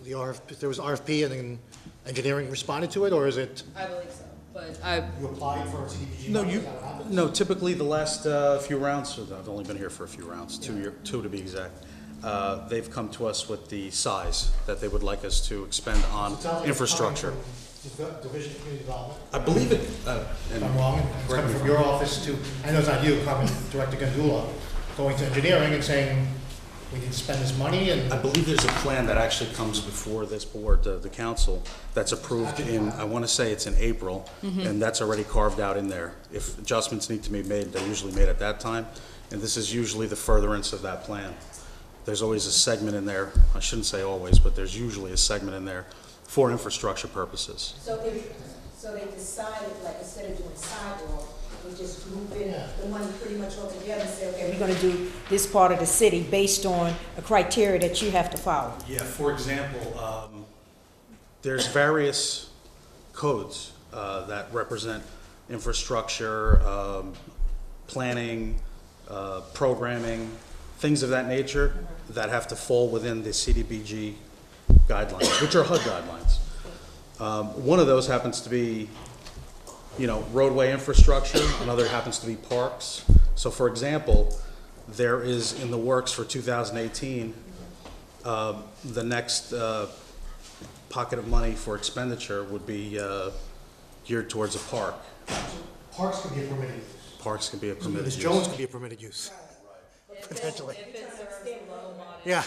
the RFP, there was RFP and then engineering responded to it, or is it? I believe so, but You applied for a CDBG? No, money? you, Is that what happened? no, typically the last few rounds, so I've only been here for a few rounds, two to be exact. They've come to us with the size that they would like us to expend on It sounds like it's infrastructure. coming from Division of Community Development. I believe it, If and I'm wrong, it's correct coming me from if your I'm- office to, I know it's not you, coming Director Gandula, going to engineering and saying, we need to spend this money, and I believe there's a plan that actually comes before this board, the council, that's approved in, I want to say it's in April, and that's already carved out in there. If adjustments need to be made, they're usually made at that time, and this is usually the furtherance of that plan. There's always a segment in there, I shouldn't say always, but there's usually a segment in there for infrastructure purposes. So they decided, like, instead of doing sidewalk, we just group in the money pretty much all together and say, okay, we're gonna do this part of the city based on a criteria that you have to follow. Yeah, for example, there's various codes that represent infrastructure, planning, programming, things of that nature that have to fall within the CDBG guidelines, which are HUD guidelines. One of those happens to be, roadway infrastructure. Another happens to be parks. So for example, there is in the works for 2018, the next pocket of money for expenditure would be geared towards a park. parks could be a permitted use. Parks could be a permitted Ms. use. Jones could be a permitted use. Potentially. Yeah.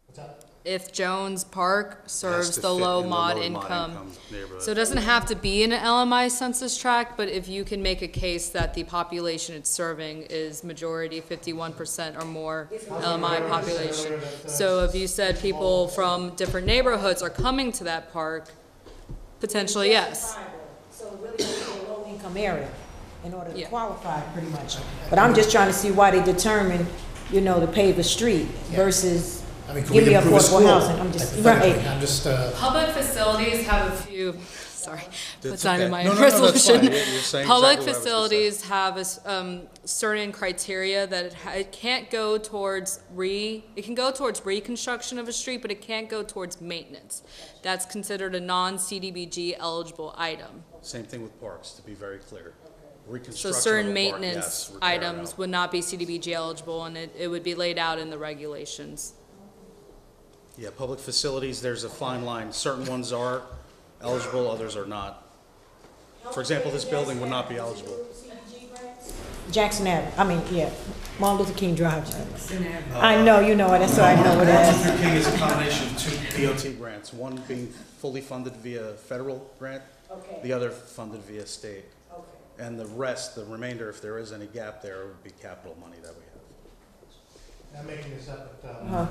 What's that? if Jones Park serves to the fit low in the mod low income. neighborhood. So it doesn't have to be an LMI census tract, but if you can make a case that the population it's serving is majority, 51% or more LMI population. So if you said people from different neighborhoods are coming to that park, potentially yes. So it really has to be a low-income area in order to Yeah. qualify, pretty much. But I'm just trying to see why they determine, you know, to pave a street versus I mean, could give we me improve a affordable school? housing. I'm just, Hypothetically, right. I'm just, Public facilities have a few, sorry, That's that's not in okay. my No, no, no, that's fine. resolution. You're saying Public exactly what I was gonna facilities have a certain criteria that it can't go towards it can go towards reconstruction of a street, but it can't go towards maintenance. That's considered a non-CDBG eligible item. Same thing with parks, to be very clear. So Reconstruction of a certain park, maintenance yes, repair items out. would not be CDBG eligible, and it would be laid out in the regulations. Yeah, public facilities, there's a fine line. Certain ones are eligible, others are not. For example, this building would not be eligible. Jackson Avenue, I mean, yeah, Martin Luther King Drive. I know, you know it, that's why I know it Martin is. Luther King is a combination of two DOT grants, one being fully funded via federal grant, Okay. the other funded via state. Okay. And the rest, the remainder, if there is any gap there, would be capital money that we have. I'm making this up, but,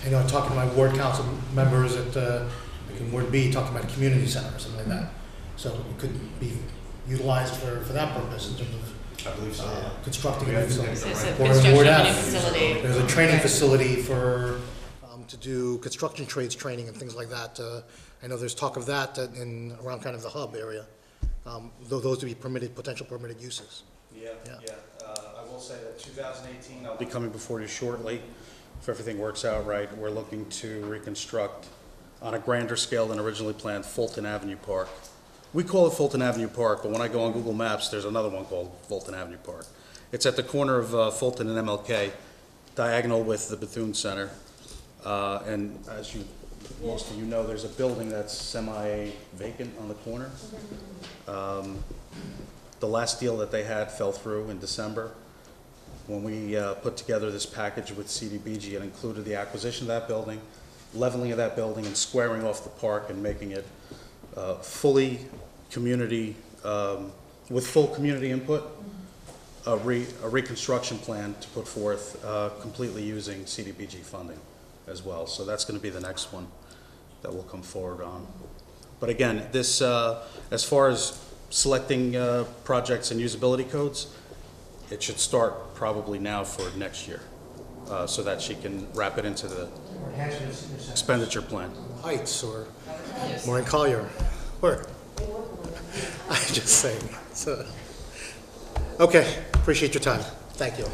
you know, talking to my ward council members at, like in Ward B, talking about a community center or something like that. So it could be utilized for that purpose in terms of I believe so, yeah. constructing We a have to facility. take the right- Or in construction Ward of a new F, facility. there's a training facility for, to do construction trades training and things like that. I know there's talk of that in, around kind of the hub area. Those to be permitted, potential permitted uses. Yeah, Yeah. yeah. I will say that 2018, I'll be coming before you shortly. If everything works out right, we're looking to reconstruct on a grander scale than originally planned Fulton Avenue Park. We call it Fulton Avenue Park, but when I go on Google Maps, there's another one called Fulton Avenue Park. It's at the corner of Fulton and MLK, diagonal with the Bethune Center. And as most of you know, there's a building that's semi-vacant on the corner. The last deal that they had fell through in December. When we put together this package with CDBG, it included the acquisition of that building, leveling of that building, and squaring off the park and making it fully community, with full community input, a reconstruction plan to put forth completely using CDBG funding as well. So that's going to be the next one that we'll come forward on. But again, this, as far as selecting projects and usability codes, it should start probably now for next year, so that she can wrap it into the expenditure plan. Heights or Maureen Collier, or, I'm just saying, so, okay, appreciate your time, thank you.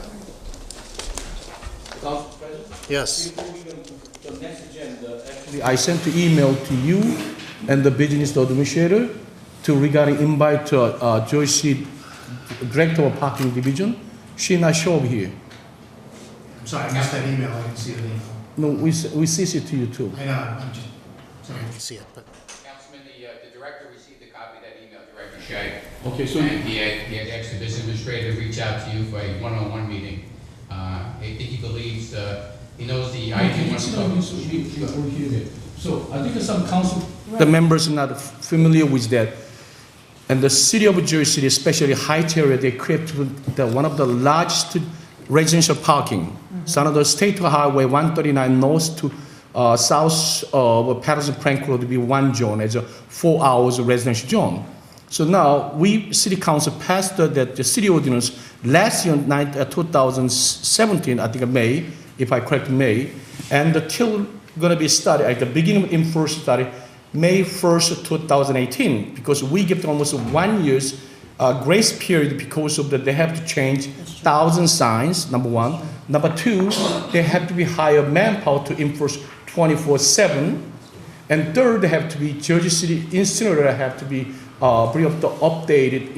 Council President? Yes. Before we go to the next agenda, actually, I sent an email to you and the business administrator to regarding invite Joyce, Director of Parking Division. She not show up here. I'm sorry, I missed that email, I didn't see the email. No, we CC it to you too. I know, I'm just, sorry, I didn't see it, but. Councilman, the director received a copy of that email, Director Shea. Okay, so. And he had asked the business administrator to reach out to you for a one-on-one meeting. I think he believes, he knows the IT wants to. So I think some council, the members are not familiar with that. And the city of Jersey City, especially Heights area, they created one of the largest residential parking. So on the State Highway 139 north to south of Patterson Plank Road to be one zone as a 4 hours residential zone. So now we city council passed the city ordinance last year, 2017, I think May, if I correct May, and till going to be started at the beginning in first study, May 1st, 2018, because we give them almost 1 year's grace period because of that they have to change 1,000 signs, number one. Number two, they have to be hire manpower to enforce 24/7. And third, they have to be Jersey City incinerator have to be bring up the updated,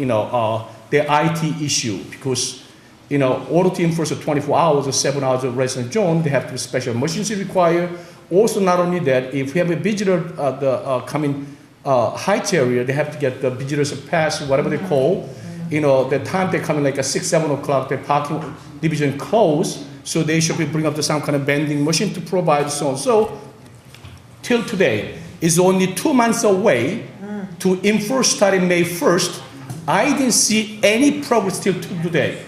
their IT issue because, order to enforce a 24 hours or 7 hours of resident zone, they have to be special machines required. Also, not only that, if we have a visitor coming Heights area, they have to get the visitors pass, whatever they call. The time they come in like at 6, 7 o'clock, the parking division closed, so they should be bring up some kind of vending machine to provide so on. So, till today, is only 2 months away to enforce starting May 1st. I didn't see any progress till today.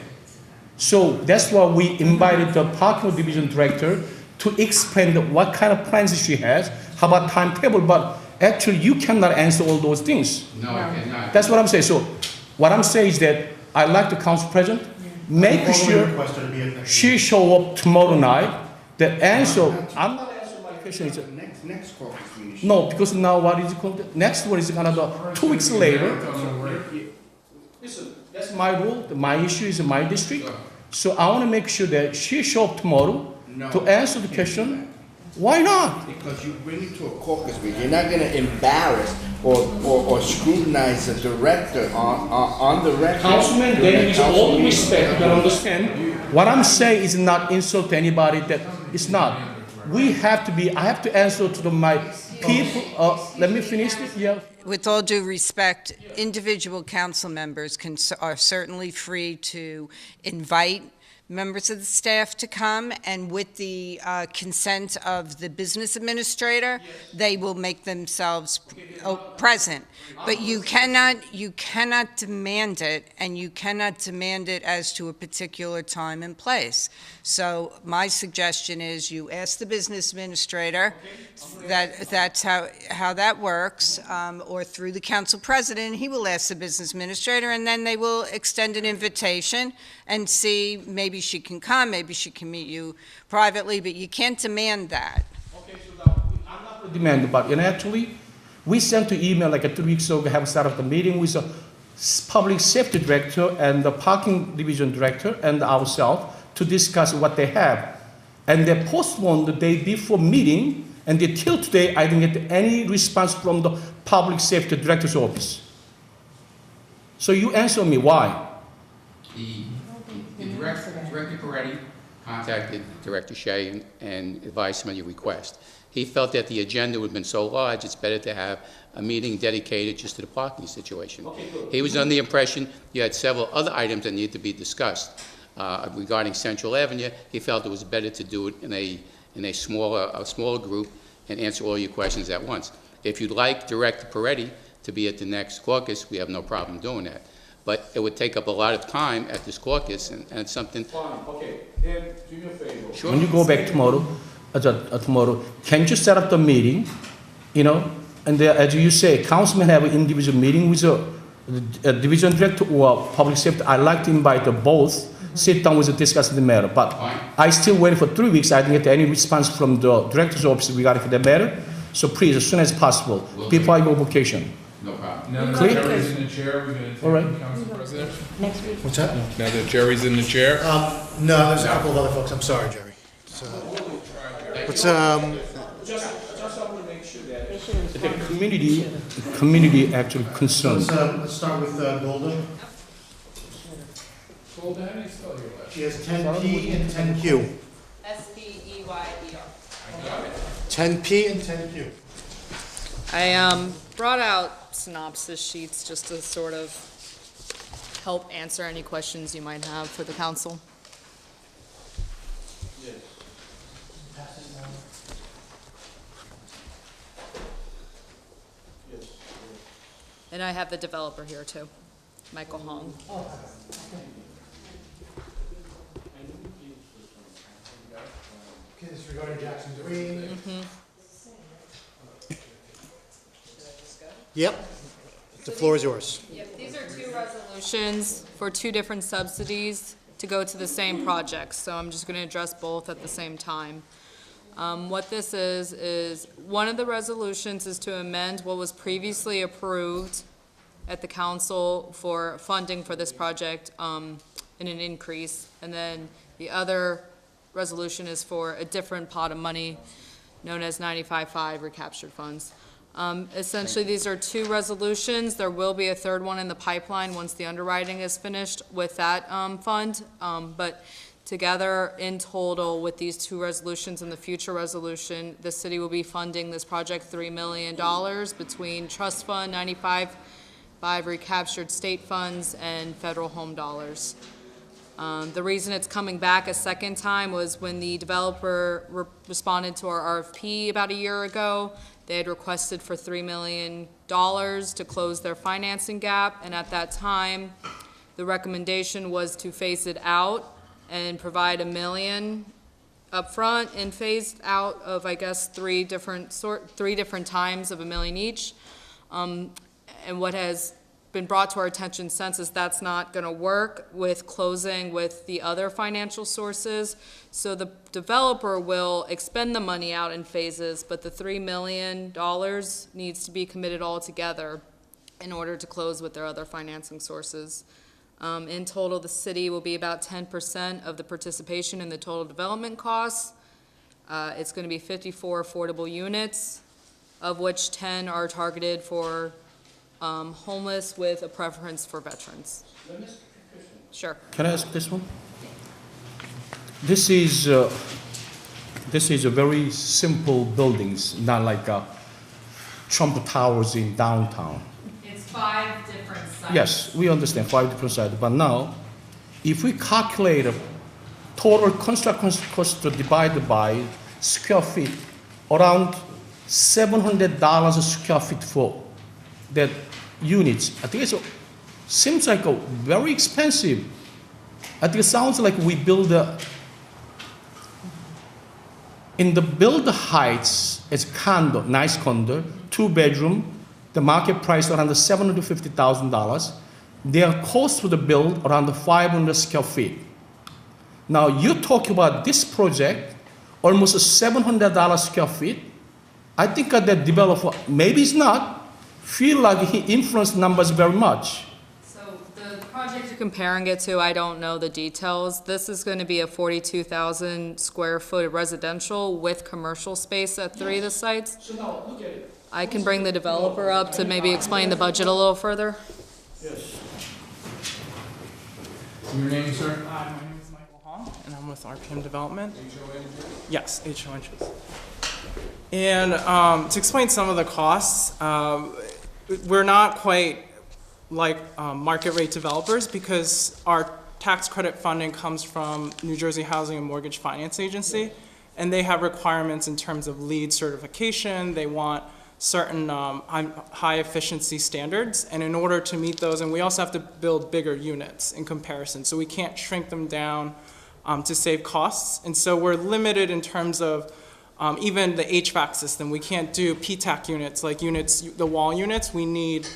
So that's why we invited the parking division director to explain what kind of plans she has, how about timetable, but actually you cannot answer all those things. No, I cannot. That's what I'm saying. So what I'm saying is that I'd like the council president, make sure she show up tomorrow night. The answer, I'm not answering my question. Is Next caucus meeting. no, because now what is it called? Next one is another 2 weeks later. Listen, that's my rule. My issue is in my district. So I want to make sure that she show up tomorrow to answer the question. Why not? Because you bring it to a caucus meeting, you're not gonna embarrass or scrutinize the director on the record. Councilman, there is all respect, you can understand. What I'm saying is not insult to anybody, that it's not. We have to be, I have to answer to my people, let me finish this, yeah. With all due respect, individual council members are certainly free to invite members of the staff to come, and with the consent of the business administrator, they will make themselves present. But you cannot demand it, and you cannot demand it as to a particular time and place. So my suggestion is you ask the business administrator, that's how that works, or through the council president, he will ask the business administrator, and then they will extend an invitation and see, maybe she can come, maybe she can meet you privately, but you can't demand that. Okay, so now, I'm not going to demand, but actually, we sent an email like 3 weeks ago, have started the meeting with the public safety director and the parking division director and ourselves to discuss what they have. And they postponed the day before meeting, and until today, I didn't get any response from the public safety director's office. So you answer me, why? The Director Peretti contacted Director Shea and advised him on your request. He felt that the agenda would have been so large, it's better to have a meeting dedicated just to the parking situation. He was under the impression you had several other items that needed to be discussed. Regarding Central Avenue, he felt it was better to do it in a smaller group and answer all your questions at once. If you'd like Director Peretti to be at the next caucus, we have no problem doing that. But it would take up a lot of time at this caucus, and it's something. Fine, okay. Then do me a favor. Sure. When you go back tomorrow, can you set up the meeting, And as you say, councilmen have an individual meeting with a division director or public safety. I like to invite both, sit down with discuss the matter. But I still waiting for 3 weeks. I didn't get any response from the director's office regarding the matter. So please, as soon as possible, people are on vacation. No problem. Now that Clear? Jerry's in the chair, we're going to All right. take Council President. Next week. What's that? Now that Jerry's in the chair. No, there's a couple of other folks. I'm sorry, Jerry. So, what's, The community actually concerned. let's start with Golda. Golda, how do you spell your last? She has 10P and 10Q. SPEYER. 10P and 10Q. I brought out synopsis sheets just to sort of help answer any questions you might have for the council. And I have the developer here too, Michael Hong. Okay, this is regarding Jackson Green. Yep. The floor is yours. Yep, these are two resolutions for two different subsidies to go to the same projects, so I'm just going to address both at the same time. What this is one of the resolutions is to amend what was previously approved at the council for funding for this project in an increase, and then the other resolution is for a different pot of money known as 95.5 recaptured funds. Essentially, these are two resolutions. There will be a third one in the pipeline once the underwriting is finished with that fund. But together, in total, with these two resolutions and the future resolution, the city will be funding this project $3 million between trust fund, 95.5 recaptured state funds, and federal home dollars. The reason it's coming back a second time was when the developer responded to our RFP about a year ago. They had requested for $3 million to close their financing gap, and at that time, the recommendation was to phase it out and provide $1 million upfront and phased out of, I guess, three different times of $1 million each. And what has been brought to our attention since is that's not going to work with closing with the other financial sources. So the developer will expend the money out in phases, but the $3 million needs to be committed all together in order to close with their other financing sources. In total, the city will be about 10% of the participation in the total development costs. It's going to be 54 affordable units, of which 10 are targeted for homeless with a preference for veterans. Sure. Can I ask this one? This is a very simple buildings, not like Trump Towers in downtown. It's 5 different sites. Yes, we understand 5 different sites, but now, if we calculate a total construction cost divided by square feet, around $700 a square feet for that units, I think it seems like a very expensive. I think it sounds like we build in the build heights, it's condo, nice condo, 2-bedroom, the market price around $750,000. Their cost for the build around 500 square feet. Now you talk about this project, almost $700 square feet. I think that the developer, maybe it's not, feel like he influenced numbers very much. So the project you're comparing it to, I don't know the details. This is going to be a 42,000 square foot residential with commercial space at 3 of the sites. So now look at it. I can bring the developer up to maybe explain the budget a little further. Yes. Your name, sir? My name is Michael Hong, and I'm with RPM Development. Yes, HO inches. And to explain some of the costs, we're not quite like market rate developers because our tax credit funding comes from New Jersey Housing and Mortgage Finance Agency, and they have requirements in terms of LEED certification. They want certain high efficiency standards, and in order to meet those, and we also have to build bigger units in comparison, so we can't shrink them down to save costs. And so we're limited in terms of Even the HVAC system, we can't do PTAC units, like units, the wall units. We need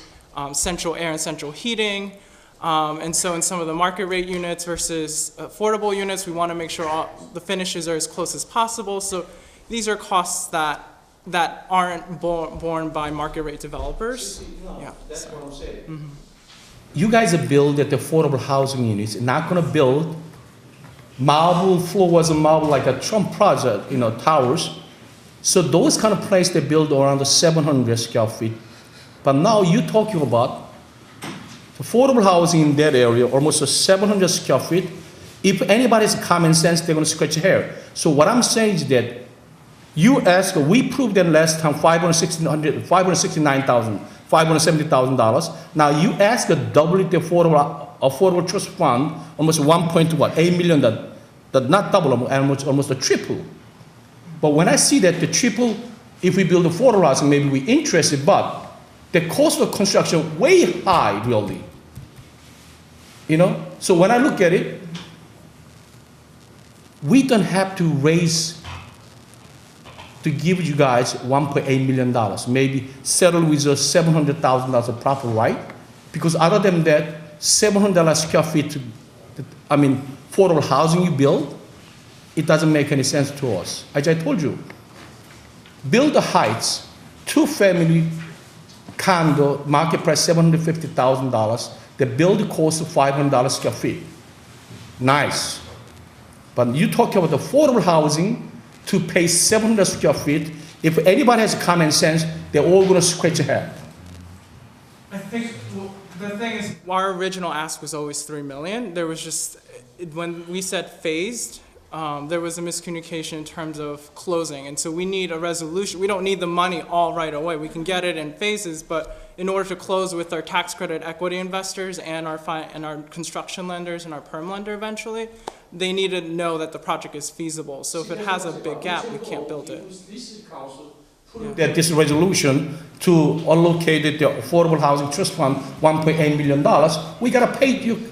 central air and central heating. And so in some of the market rate units versus affordable units, we want to make sure all the finishes are as close as possible. So these are costs that aren't borne by market rate developers. Yeah, that's what I'm saying. You guys build at the affordable housing units, not going to build marble floors and marble like a Trump project, towers. So those kind of places they build around the 700 square feet. But now you're talking about affordable housing in that area, almost 700 square feet. If anybody's common sense, they're going to scratch their hair. So what I'm saying is that you ask, we proved that last time $570,000. Now you ask a double the affordable trust fund, almost 1.8 million, that not double, almost a triple. But when I see that the triple, if we build affordable housing, maybe we're interested, but the cost of construction way high, really. So when I look at it, we don't have to raise to give you guys $1.8 million, maybe settle with a $700,000 of profit, right? Because other than that, $700 square feet, affordable housing you build, it doesn't make any sense to us. As I told you, build the Heights, 2-family condo, market price $750,000. The build cost $500 square feet. Nice. But you talk about affordable housing to pay 700 square feet. If anybody has common sense, they're all going to scratch their head. I think the thing is, our original ask was always $3 million. There was just, when we said phased, there was a miscommunication in terms of closing. And so we need a resolution. We don't need the money all right away. We can get it in phases, but in order to close with our tax credit equity investors and our construction lenders and our perm lender eventually, they need to know that the project is feasible. So if it has a big gap, we can't build it. That this resolution to allocate the Affordable Housing Trust Fund $1.8 million, we got to pay you.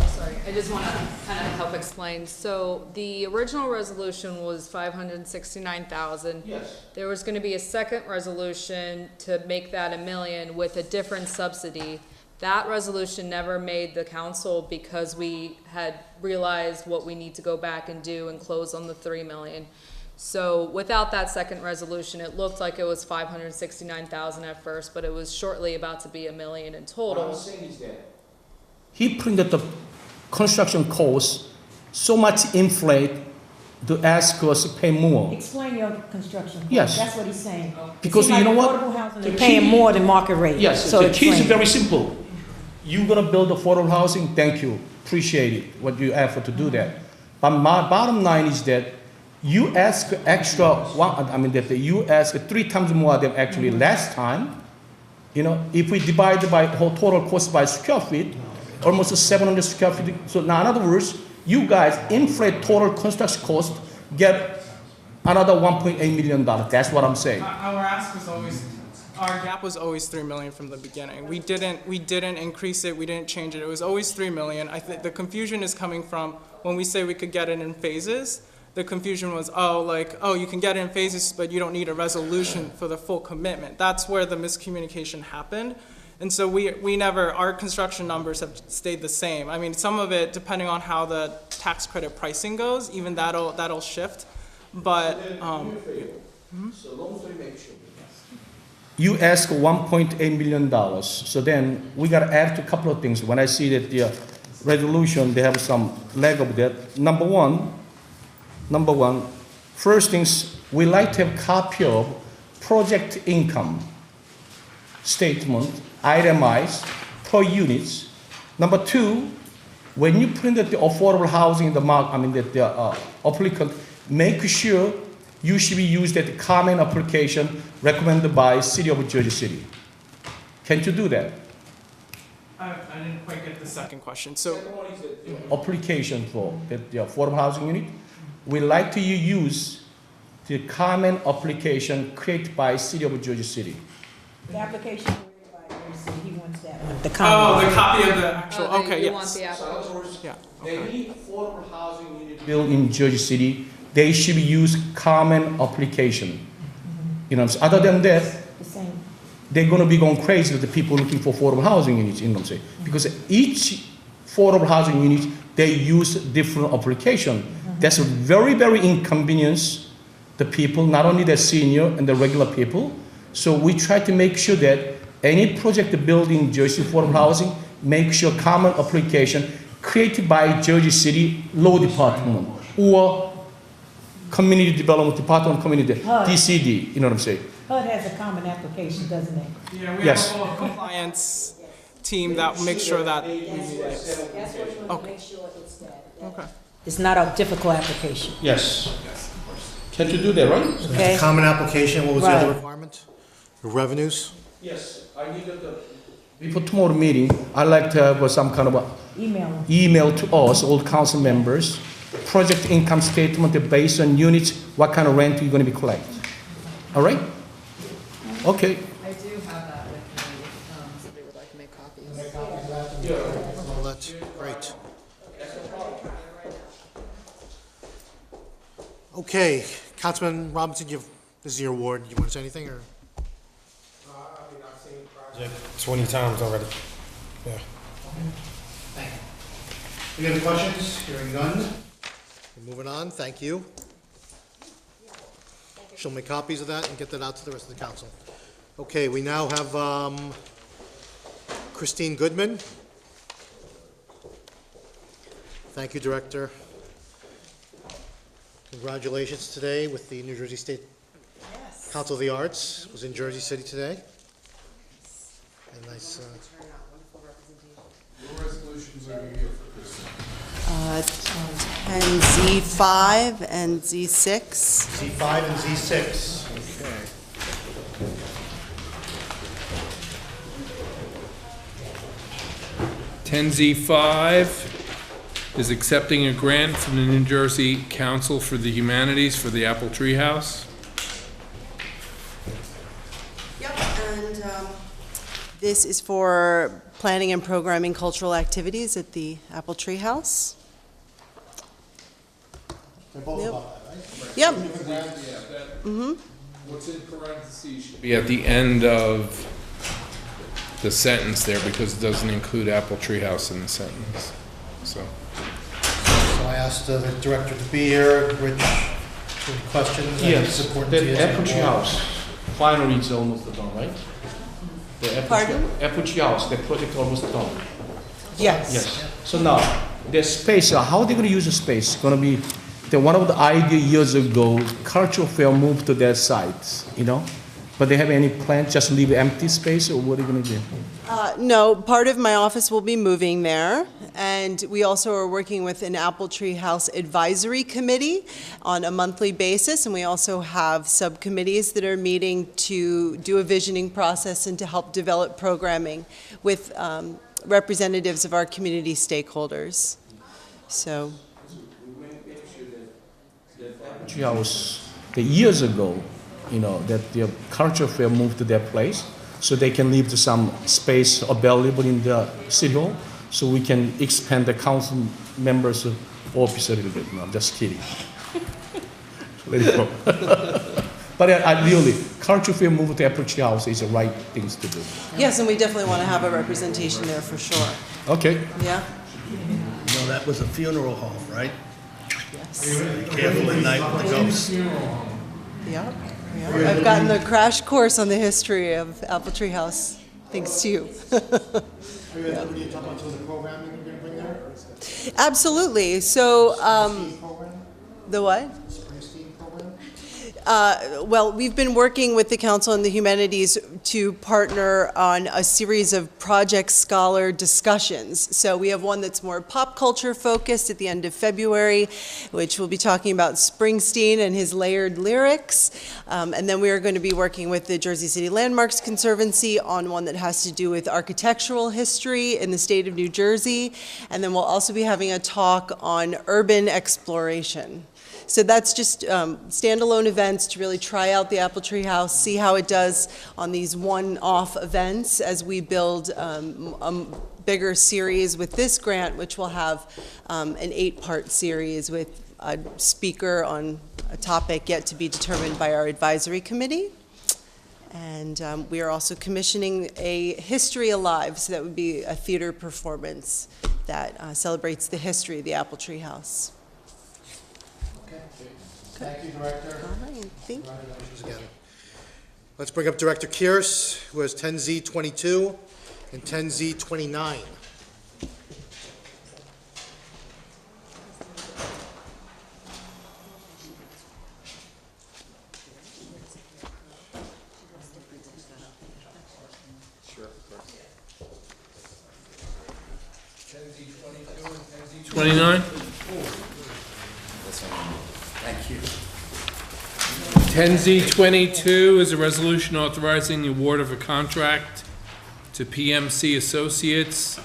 Sorry, I just want to kind of help explain. So the original resolution was $569,000. Yes. There was going to be a second resolution to make that $1 million with a different subsidy. That resolution never made the council because we had realized what we need to go back and do and close on the $3 million. So without that second resolution, it looked like it was $569,000 at first, but it was shortly about to be $1 million in total. What I'm saying is that he printed the construction cost so much inflate to ask us to pay more. Explain your construction cost. Yes. That's what he's saying. Because you know what? Affordable housing, they're paying more than market rate. Yes, So the key is explain. very simple. You're going to build affordable housing, thank you, appreciate it, what you effort to do that. But my bottom line is that you ask extra, you ask 3 times more than actually last time. If we divide by whole total cost by square feet, almost 700 square feet. So now in other words, you guys inflate total construction cost, get another $1.8 million. That's what I'm saying. Our ask was always, our gap was always $3 million from the beginning. We didn't increase it, we didn't change it. It was always $3 million. I think the confusion is coming from when we say we could get it in phases. The confusion was, you can get it in phases, but you don't need a resolution for the full commitment. That's where the miscommunication happened. And so we never, our construction numbers have stayed the same. I mean, some of it, depending on how the tax credit pricing goes, even that'll shift. But, you ask $1.8 million. So then we got to add a couple of things. When I see that the resolution, they have some leg of that. Number one, first things, we like to have a copy of project income statement, itemized per units. Number two, when you print the affordable housing in the applicant, make sure you should be used at the common application recommended by City of Jersey City. Can't you do that? I didn't quite get the second question. So, application for the affordable housing unit, we like to use the common application created by City of Jersey City. The application created by Jersey City, he wants that one. The the copy of the actual, okay, You yes. want the application. Any affordable housing unit built in Jersey City, they should use common application. You know what I'm saying? Other than that, they're going to be going crazy with the people looking for affordable housing units, you know what I'm saying? Because each affordable housing unit, they use different application. That's very, very inconvenience the people, not only the senior and the regular people. So we try to make sure that any project built in Jersey affordable housing, make sure common application created by Jersey City Law Department or Community Development Department, Community, DCD, you know what I'm saying? HUD has a common application, doesn't it? Yeah, we Yes. have a whole compliance team that makes sure that. Okay. Okay. It's not a difficult application. Yes. Can't you do that, right? Okay. Common application, what was the other Right. requirement? The revenues? Yes, I needed before tomorrow meeting, I'd like to have some kind of a Email. email to us, all council members, project income statement based on units, what kind of rent you're going to be collecting. All right? Okay. I do have that with me, somebody would like to make copies. Well, that's great. Okay, Councilman Robinson, this is your ward. You want to say anything, or? Yeah, 20 times already. Yeah. Any other questions? Hearing none. We're moving on. Thank you. She'll make copies of that and get that out to the rest of the council. Okay, we now have Christine Goodman. Thank you, Director. Congratulations today with the New Jersey State Council of the Arts. Was in Jersey City today. A nice. What resolutions are you here for, Kristen? 10Z5 and Z6. Z5 and Z6. Okay. Z5 is accepting a grant from the New Jersey Council for the Humanities for the Apple Tree House. Yep, and this is for planning and programming cultural activities at the Apple Tree House. They're both Yep. about that, right? Yep. Mm-hmm. What's in parentheses should be at the end of the sentence there, because it doesn't include Apple Tree House in the sentence, so. So I asked the director to be here. Rich, any questions? I think Yes, it's important that to you. Apple Tree House, finally it's almost done, right? The Apple Tree House, the project almost done. Yes. Yes. So now, the space, how are they going to use the space? Going to be, one of the idea years ago, cultural fair moved to their site, you know? But they have any plan, just leave empty space, or what are you going to do? No, part of my office will be moving there, and we also are working with an Apple Tree House Advisory Committee on a monthly basis, and we also have subcommittees that are meeting to do a visioning process and to help develop programming with representatives of our community stakeholders. So. Tree House, the years ago, you know, that the culture fair moved to their place, so they can leave some space available in the city hall, so we can expand the council members' office a little bit. No, just kidding. Let it go. But I really, culture fair moved to Apple Tree House is the right things to do. Yes, and we definitely want to have a representation there for sure. Okay. Yeah. No, that was a funeral home, right? Yes. Be careful at night with the ghosts. Yep. Yeah. I've gotten a crash course on the history of Apple Tree House, thanks to you. Are you at liberty to talk about some of the programming we're going to bring there? Absolutely. So, the what? Well, we've been working with the Council on the Humanities to partner on a series of project scholar discussions. So we have one that's more pop culture focused at the end of February, which will be talking about Springsteen and his layered lyrics. And then we are going to be working with the Jersey City Landmarks Conservancy on one that has to do with architectural history in the state of New Jersey. And then we'll also be having a talk on urban exploration. So that's just standalone events to really try out the Apple Tree House, see how it does on these one-off events as we build a bigger series with this grant, which will have an 8-part series with a speaker on a topic yet to be determined by our advisory committee. And we are also commissioning a History Alive, so that would be a theater performance that celebrates the history of the Apple Tree House. Okay. Thank you, Director. All right, thank you. Congratulations again. Let's bring up Director Kears, who has 10Z22 and 10Z29. Sure. 29? Thank you. 10Z22 is a resolution authorizing the award of a contract to PMC Associates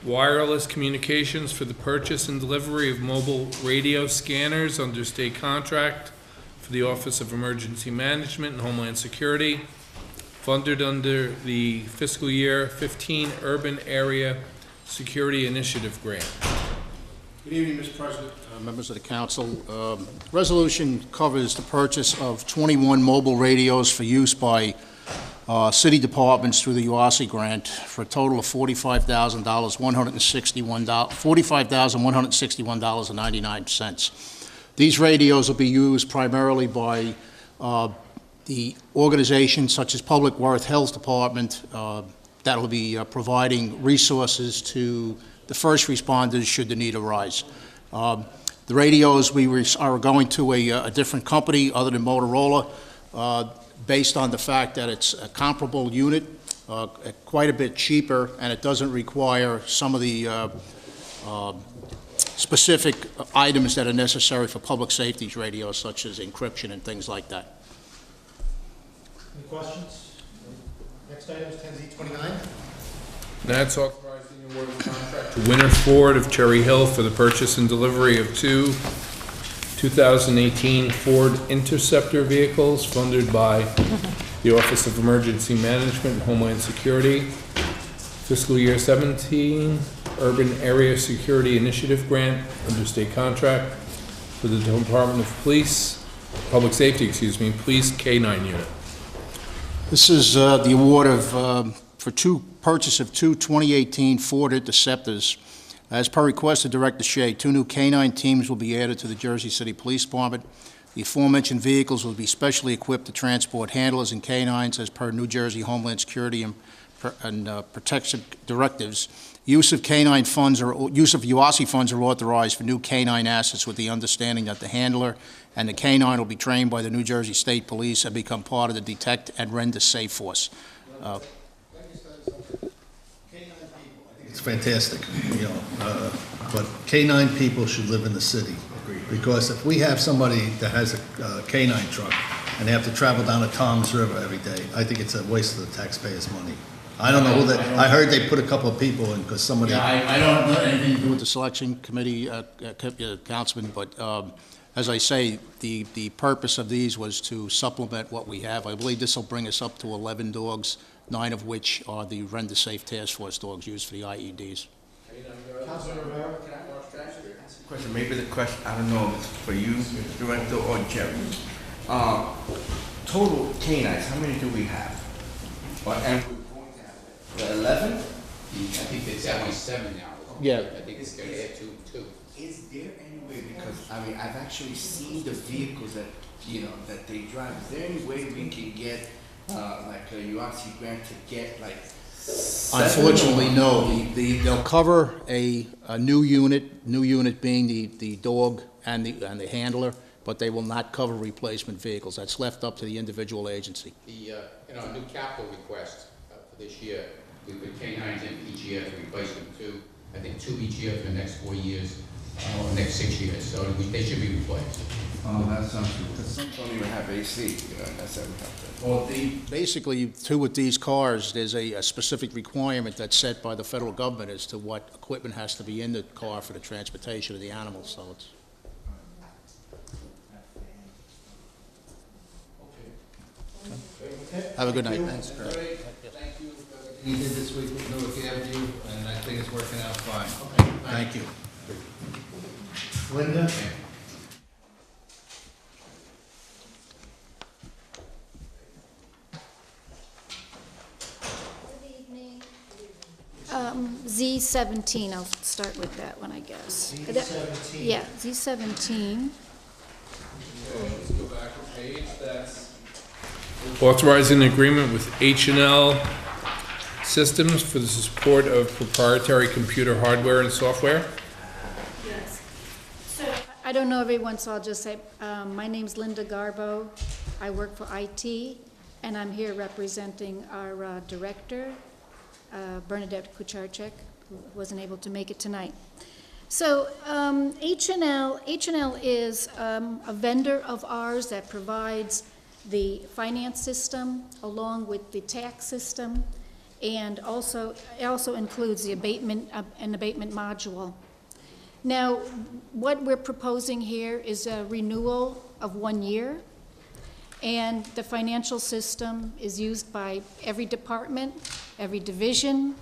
Wireless Communications for the purchase and delivery of mobile radio scanners under state contract for the Office of Emergency Management and Homeland Security, funded under the fiscal year 15 Urban Area Security Initiative Grant. Good evening, Mr. President, members of the council. Resolution covers the purchase of 21 mobile radios for use by city departments through the UASI grant for a total of $45,161.99. These radios will be used primarily by the organizations such as Public Worth Health Department that will be providing resources to the first responders should the need arise. The radios, we are going to a different company other than Motorola, based on the fact that it's a comparable unit, quite a bit cheaper, and it doesn't require some of the specific items that are necessary for public safety radios, such as encryption and things like that. Any questions? Next item is 10Z29. That's authorizing the award of contract to Winter Ford of Cherry Hill for the purchase and delivery of two 2018 Ford Interceptor vehicles funded by the Office of Emergency Management and Homeland Security. Fiscal year 17 Urban Area Security Initiative Grant under state contract for the Department of Public Safety, Police K-9 unit. This is the award of for purchase of two 2018 Ford Interceptors. As per request of Director Shea, 2 new K-9 teams will be added to the Jersey City Police Department. The aforementioned vehicles will be specially equipped to transport handlers and K-9s as per New Jersey Homeland Security and protection directives. Use of K-9 funds or use of UASI funds are authorized for new K-9 assets with the understanding that the handler and the K-9 will be trained by the New Jersey State Police and become part of the Detect and Render Safe Force. It's fantastic, but K-9 people should live in the city. Because if we have somebody that has a K-9 truck and they have to travel down the Toms River every day, I think it's a waste of the taxpayers' money. I don't know who that, I heard they put a couple of people in because somebody. Yeah, I don't know anything to do with the selection committee, Councilman, but as I say, the purpose of these was to supplement what we have. I believe this will bring us up to 11 dogs, 9 of which are the Render Safe Task Force dogs used for the IEDs. Councilman Rivera? Question, maybe the question, I don't know if it's for you, Director, or Jerry. Total canines, how many do we have? And we're going to have 11? I think it's only 7 now. Yeah. I think it's going to add two. Is there any way, because, I've actually seen the vehicles that, that they drive. Is there any way we can get, like a UASI grant to get, like, Unfortunately, no. They'll cover a new unit being the dog and the handler, but they will not cover replacement vehicles. That's left up to the individual agency. The, new capital request for this year, we put K-9s in each year to replace them I think 2 each year for the next 4 years, or next 6 years, so they should be replaced. Oh, that sounds good, because some don't even have AC, that's everything. Well, basically, too, with these cars, there's a specific requirement that's set by the federal government as to what equipment has to be in the car for the transportation of the animals, so it's... Have a good night. Thanks, Kurt. Thank you. He did this week with Newark Avenue, and I think it's working out fine. Thank you. Linda? Z17, I'll start with that one, I guess. Z17. Yeah, Z17. Let's go back a page. That's authorizing an agreement with H&L Systems for the support of proprietary computer hardware and software. Yes. So I don't know everyone, so I'll just say, my name's Linda Garbo. I work for IT, and I'm here representing our director, Bernadette Kucharczyk, who wasn't able to make it tonight. So H&L is a vendor of ours that provides the finance system along with the tax system, and it also includes the abatement module. Now, what we're proposing here is a renewal of 1 year, and the financial system is used by every department, every division,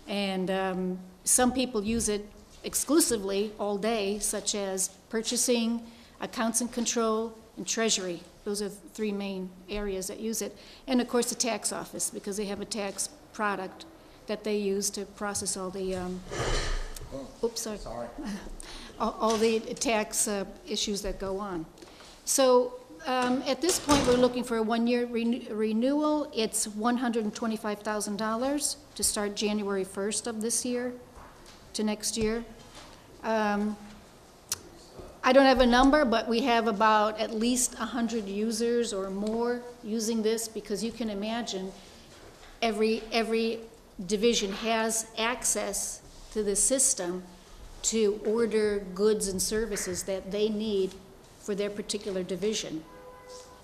and some people use it exclusively all day, such as purchasing, accounts and control, and treasury. Those are the three main areas that use it. And of course the tax office, because they have a tax product that they use to process all the, all the tax issues that go on. So at this point, we're looking for a 1 year renewal. It's $125,000 to start January 1st of this year to next year. I don't have a number, but we have about at least 100 users or more using this, because you can imagine every division has access to this system to order goods and services that they need for their particular division.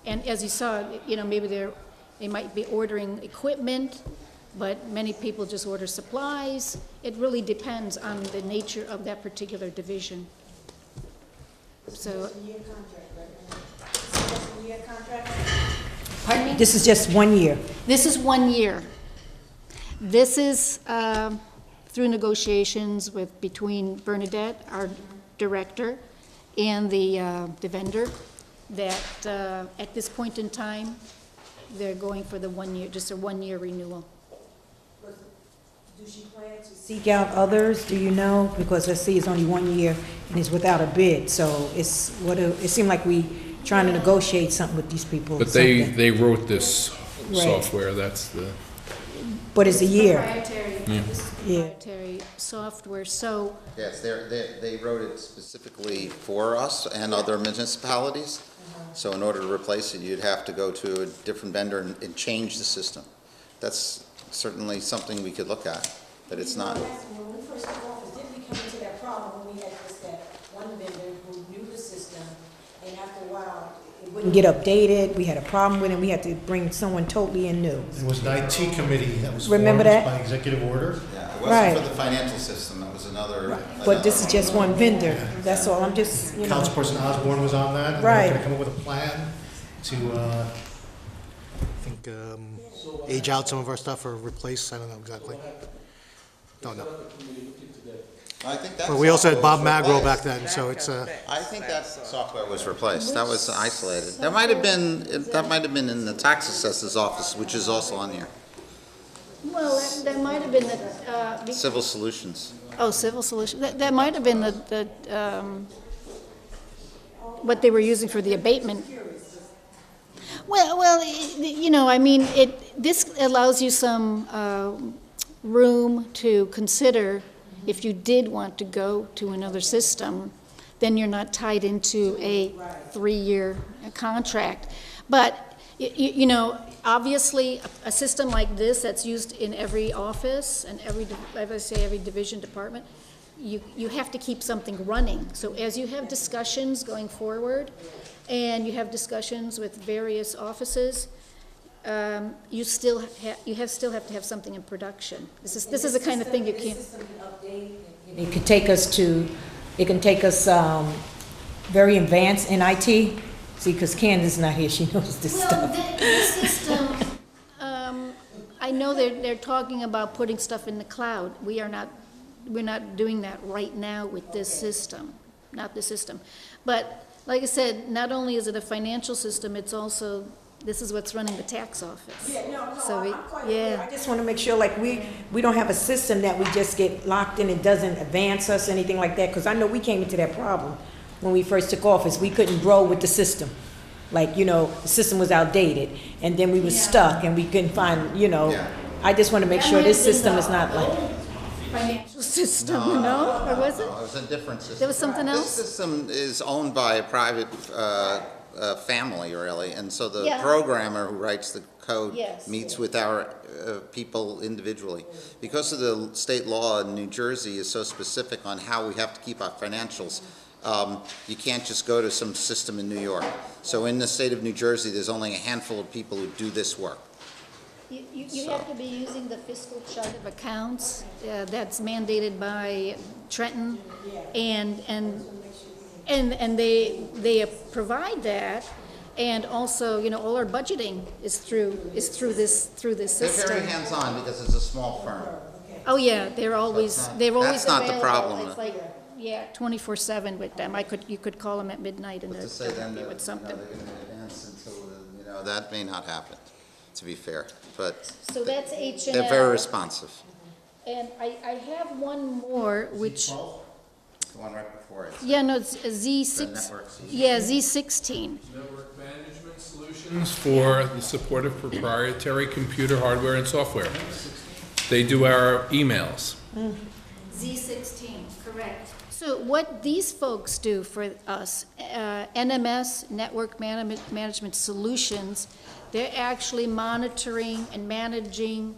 And as you saw, maybe they might be ordering equipment, but many people just order supplies. It really depends on the nature of that particular division. So, pardon me? This is just 1 year. This is 1 year. This is through negotiations between Bernadette, our director, and the vendor, that at this point in time, they're going for the 1 year, just a 1 year renewal. Do she plan to seek out others, do you know? Because I see it's only 1 year and it's without a bid, so it seemed like we trying to negotiate something with these people. But they wrote this software, that's the... But it's a year. Proprietary software, so... Yes, they wrote it specifically for us and other municipalities. So in order to replace it, you'd have to go to a different vendor and change the system. That's certainly something we could look at, but it's not. When we first took office, didn't we come into that problem when we had that one vendor who knew the system, and after a while, it wouldn't get updated, we had a problem with it, we had to bring someone totally in new. There was an IT committee that was Remember formed that? by executive order. Yeah, it wasn't for the financial system, it was another. But this is just one vendor, that's all, I'm just, Councilperson Osborne was on that. And Right. They were gonna come up with a plan to, I think, age out some of our stuff or replace, I don't know exactly. Don't know. I think that But we also had Bob software was Magro replaced. back then, so it's, I think that software was replaced, that was isolated. That might have been in the tax assessor's office, which is also on here. Well, that might have been the... Civil Solutions. Oh, Civil Solutions. That might have been what they were using for the abatement. Well, I mean, this allows you some room to consider if you did want to go to another system, then you're not tied into a 3-year contract. But, obviously, a system like this that's used in every office and every division department, you have to keep something running. So as you have discussions going forward, and you have discussions with various offices, you still have to have something in production. This is the kind of thing you can't. It can take us very advanced in IT. See, because Candace's not here, she knows this stuff. This system, I know they're talking about putting stuff in the cloud. We're not doing that right now with this system, not this system. But like I said, not only is it a financial system, it's also this is what's running the tax office. Yeah, no, So we- I'm quite yeah. aware. I just want to make sure, like, we don't have a system that we just get locked in and doesn't advance us, anything like that, because I know we came into that problem when we first took office. We couldn't grow with the system. Like, the system was outdated, and then we were stuck, and we couldn't find, I just want to make sure this system is not like. Financial system, no? Or was it? No, it was a different system. There was something else? This system is owned by a private family, really, and so the Yeah. programmer who writes the code Yes. meets with our people individually. Because of the state law in New Jersey is so specific on how we have to keep our financials, you can't just go to some system in New York. So in the state of New Jersey, there's only a handful of people who do this work. You have to be using the fiscal chart of accounts that's mandated by Trenton, and they provide that, and also, all our budgeting is through this They're system. very hands-on because it's a small firm. Oh, yeah, they're always available. That's not the problem. It's like, 24/7 with them. You could call them at midnight and To say they'll then help you that, with something. they're going to advance until, that may not happen, to be fair, but So that's H&L. they're very responsive. And I have one more, which, The one right before it. yeah, no, it's a The Z6, network. yeah, Z16. Network management solutions for the support of proprietary computer hardware and software. They do our emails. Z16, correct. So what these folks do for us, NMS, Network Management Solutions, they're actually monitoring and managing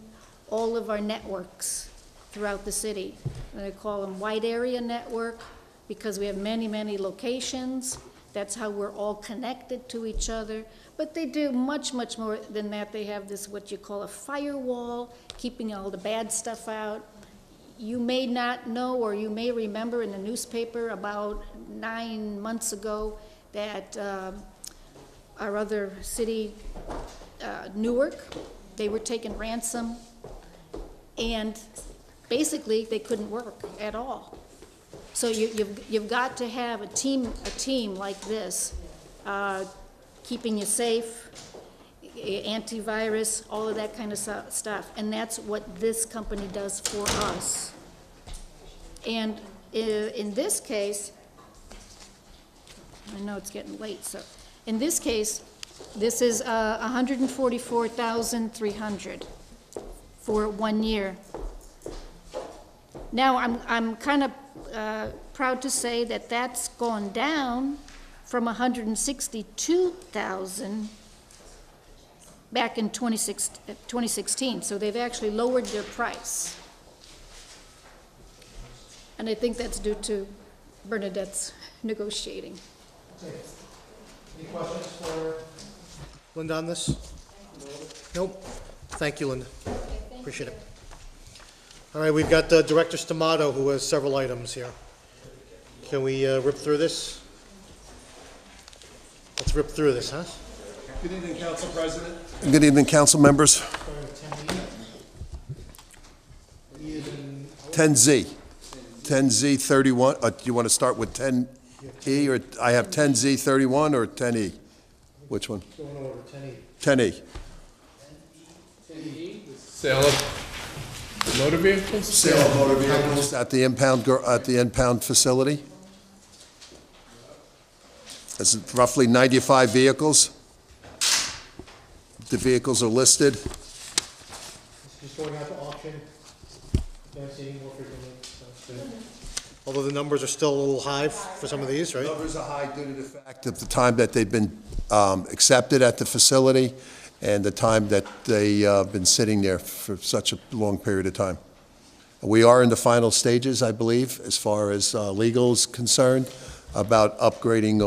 all of our networks throughout the city. And they call them wide area network because we have many, many locations. That's how we're all connected to each other. But they do much, much more than that. They have this, what you call a firewall, keeping all the bad stuff out. You may not know, or you may remember in the newspaper about 9 months ago that our other city, Newark, they were taken ransom, and basically they couldn't work at all. So you've got to have a team like this, keeping you safe, antivirus, all of that kind of stuff. And that's what this company does for us. And in this case, I know it's getting late, so in this case, this is $144,300 for 1 year. Now, I'm kind of proud to say that that's gone down from $162,000 back in 2016, so they've actually lowered their price. And I think that's due to Bernadette's negotiating. Any questions for Linda on this? Nope. Thank you, Linda. Appreciate it. All right, we've got Director Stamato, who has several items here. Can we rip through this? Let's rip through this, huh? Good evening, Council President. Good evening, council members. 10Z. 10Z 31. Do you want to start with 10E, or I have 10Z 31 or 10E? Which one? Go in order, 10E. Sale of motor vehicles? Sale of motor vehicles at the impound facility. That's roughly 95 vehicles. The vehicles are listed. Just going out to auction. Don't see any more frequently, so it's good. Although the numbers are still a little high for some of these, right? Numbers are high due to the fact of the time that they've been accepted at the facility and the time that they've been sitting there for such a long period of time. We are in the final stages, I believe, as far as legal is concerned, about upgrading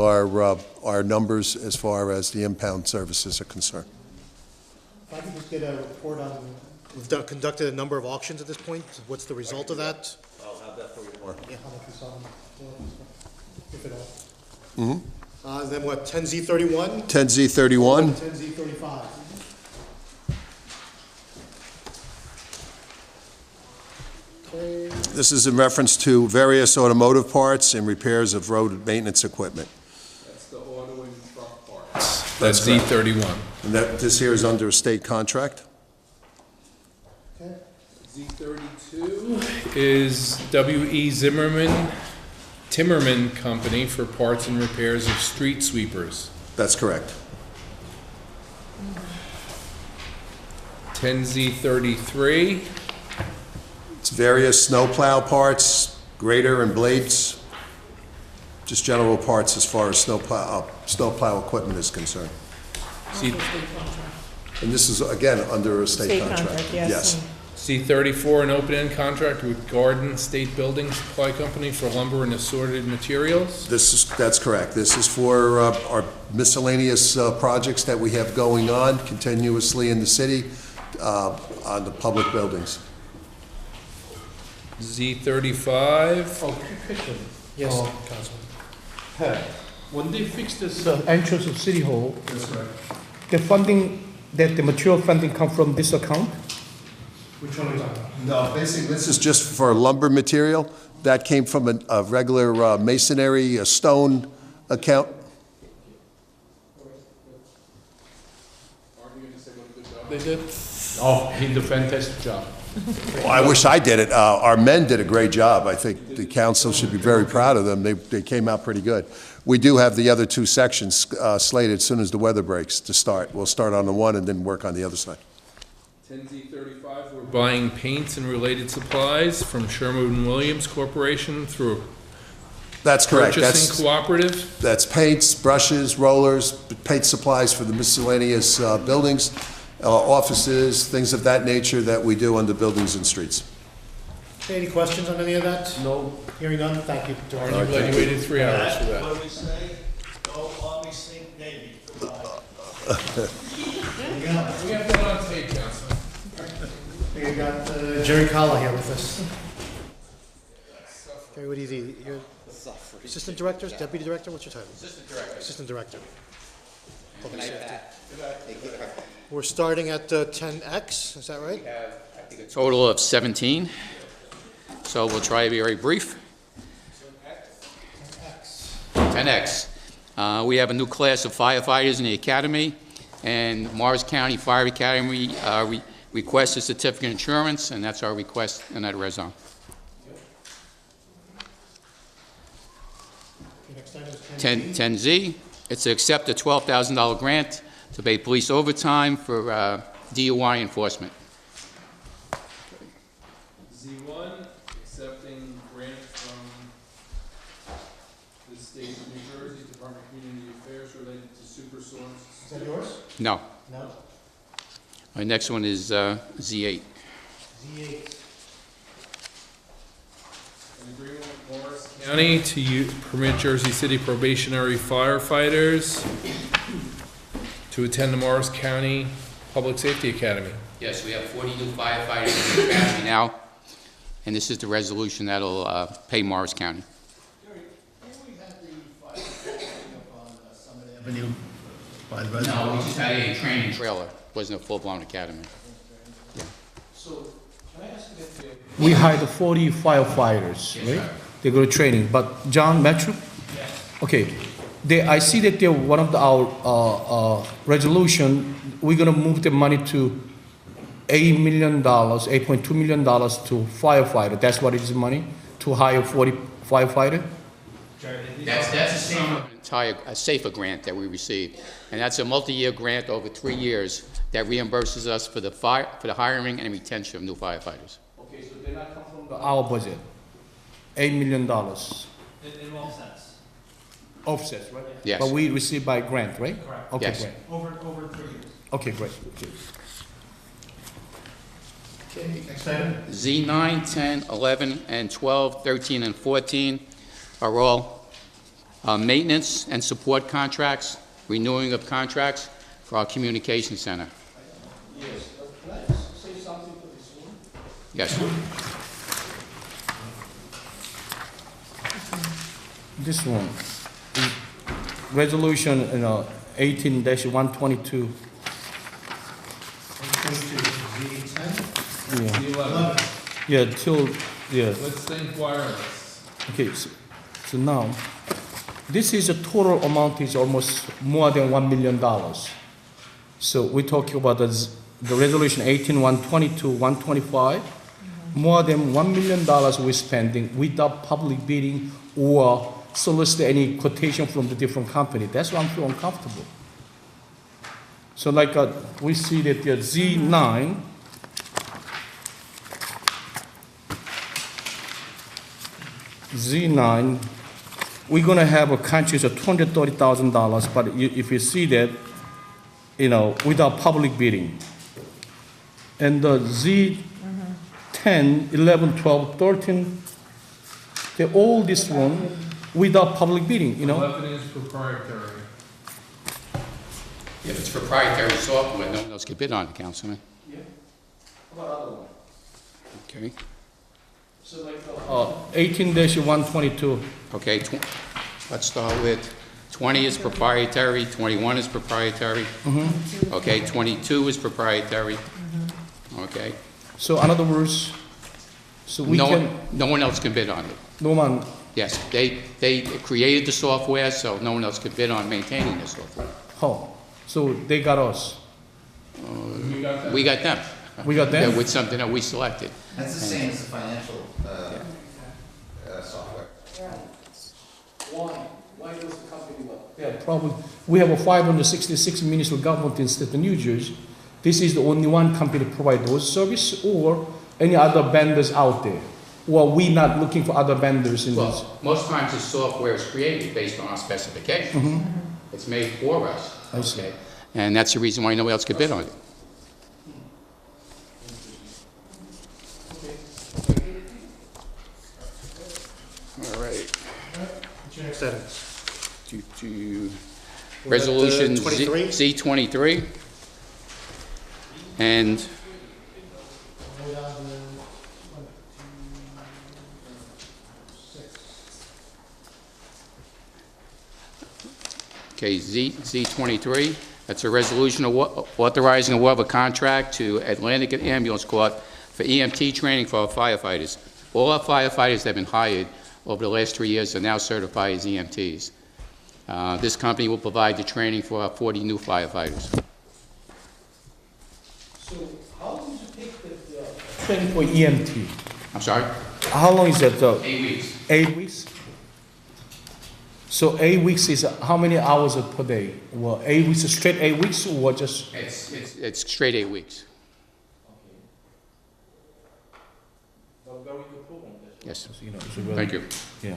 our numbers as far as the impound services are concerned. If I could just get a report on, we've conducted a number of auctions at this point. What's the result of that? I'll have that for you tomorrow. Yeah, how much we saw them, if at all. Mm-hmm. Then what, 10Z31? 10Z31. 10Z35. Okay. This is in reference to various automotive parts and repairs of road maintenance equipment. That's the auto and truck parts. That's That's correct. Z31. And that, this here is under a state contract? Z32 is W.E. Timmerman Company for parts and repairs of street sweepers. That's correct. 10Z33, It's various snowplow parts, grader and blades, just general parts as far as snowplow equipment is concerned. Z- And this is, again, under a state contract. Yes. C34, an open-end contract with Garden State Building Supply Company for lumber and assorted materials. That's correct. This is for our miscellaneous projects that we have going on continuously in the city on the public buildings. Z35, Oh, quick question. Yes, Oh. Councilman. When they fix this entrance of City Hall, the funding, the material funding come from this account? Which one is that? No, basically, this is just for lumber material. That came from a regular masonry, a stone account. they did? Oh, he did a fantastic job. Well, I wish I did it. Our men did a great job. I think the council should be very proud of them. They came out pretty good. We do have the other two sections slated as soon as the weather breaks to start. We'll start on the one and then work on the other side. 10Z35, we're buying paints and related supplies from Sherwin-Williams Corporation through That's correct. purchasing cooperative. That's paints, brushes, rollers, paint supplies for the miscellaneous buildings, offices, things of that nature that we do under buildings and streets. Okay, any questions on any of that? No. Hearing none, thank you, Director. Aren't you glad you waited 3 hours for that? What do we say? Go Army, sink Navy. We got that on tape, Councilman. We got Jerry Kala here with us. Okay, what is he? You're Assistant Director, Deputy Director, what's your title? Assistant Director. Assistant Director. Public Good night, Safety. Pat. We're starting at 10X, is that right? We have, I think, a total of 17, so we'll try to be very brief. 10X. We have a new class of firefighters in the academy, and Morris County Fire Academy requests a certificate of insurance, and that's our request in that red zone. Next item is 10Z, it's to accept a $12,000 grant to pay police overtime for DUI enforcement. Z1, accepting grant from the state of New Jersey Department of Community Affairs related to super storms. Is that yours? No. No. Our next one is Z8. Z8. An agreement with Morris County to permit Jersey City probationary firefighters to attend the Morris County Public Safety Academy. Yes, we have 40 new firefighters in the academy now, and this is the resolution that'll pay Morris County. Avenue by the No, we reservoir. just had a training trailer, wasn't a full-blown academy. We hired 40 firefighters, right? They go to training, but John Metro? Okay, I see that they're one of our resolution, we're gonna move the money to $8 million, $8.2 million to firefighter. That's what it is money, to hire 40 firefighter? That's a SAFER grant that we received, and that's a multi-year grant over 3 years that reimburses us for the hiring and retention of new firefighters. Okay, so they're not come from our budget, $8 million. In offsets. Offsets, right? Yes. But we receive by grant, right? Correct. Okay, Yes. great. Over 3 years. Okay, great. Okay. Okay, next item. Z9, 10, 11, and 12, 13, and 14 are all maintenance and support contracts, renewing of contracts for our communication center. Yes, can I say something for this one? Yes. This one, resolution, 18-122. Yeah. Z11, Yeah, till, yeah. Let's think wireless. Okay, so now, This is a total amount is almost more than $1 million. So we're talking about the resolution 18, 122, 125, more than $1 million we're spending without public bidding or solicit any quotation from the different company. That's why I'm feel uncomfortable. So like we see that the Z9, we're gonna have a contract of $230,000, but if you see that, without public bidding. And the Z10, 11, 12, 13, they're all this one without public bidding, 11 is proprietary. If it's proprietary software, no one else can bid on it, Councilman. Yeah. How about other one? Okay. So like 18-122. Okay, let's start with 20 is proprietary, 21 is proprietary. Okay, 22 is proprietary. Okay. So in other words, no one else can bid on it. No one. Yes, they created the software, so no one else can bid on maintaining the software. Oh, so they got us. We got them. We got them? Yeah, with something that we selected. That's the same as the financial software. Why does the company work? Yeah, probably. We have a 566 municipal government in state of New Jersey. This is the only one company provide those service, or any other vendors out there? Or we not looking for other vendors in this? Most times the software is created based on our specifications. It's made for us. I see. Okay? And that's the reason why nobody else could bid on it. All right. What's your next item? Resolution 23? Z23. And okay, Z23. That's a resolution authorizing award of a contract to Atlantic Ambulance Corps for EMT training for our firefighters. All our firefighters that have been hired over the last 3 years are now certified as EMTs. This company will provide the training for our 40 new firefighters. So how long does it take the training for EMT? I'm sorry? How long is that? 8 weeks. 8 weeks? So 8 weeks is how many hours per day? Well, 8 weeks, straight 8 weeks, or just? It's straight 8 weeks. Yes. Thank you. Yeah.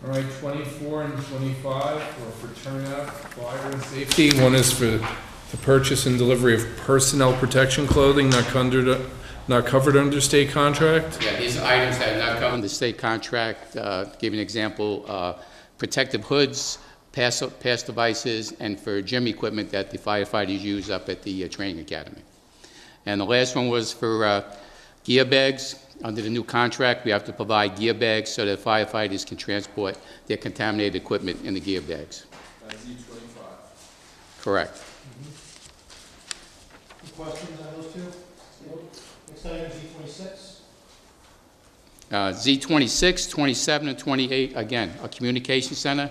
All right, 24 and 25 are for turnout, fire and safety. One is for the purchase and delivery of personnel protection clothing not covered under state contract. Yeah, these are items that are not covered under state contract. Give you an example, protective hoods, pass devices, and for gym equipment that the firefighters use up at the training academy. And the last one was for gear bags. Under the new contract, we have to provide gear bags so that firefighters can transport their contaminated equipment in the gear bags. Z25. Correct. Any questions on those two? Next item, Z26. Z26, 27, and 28, again, a communication center.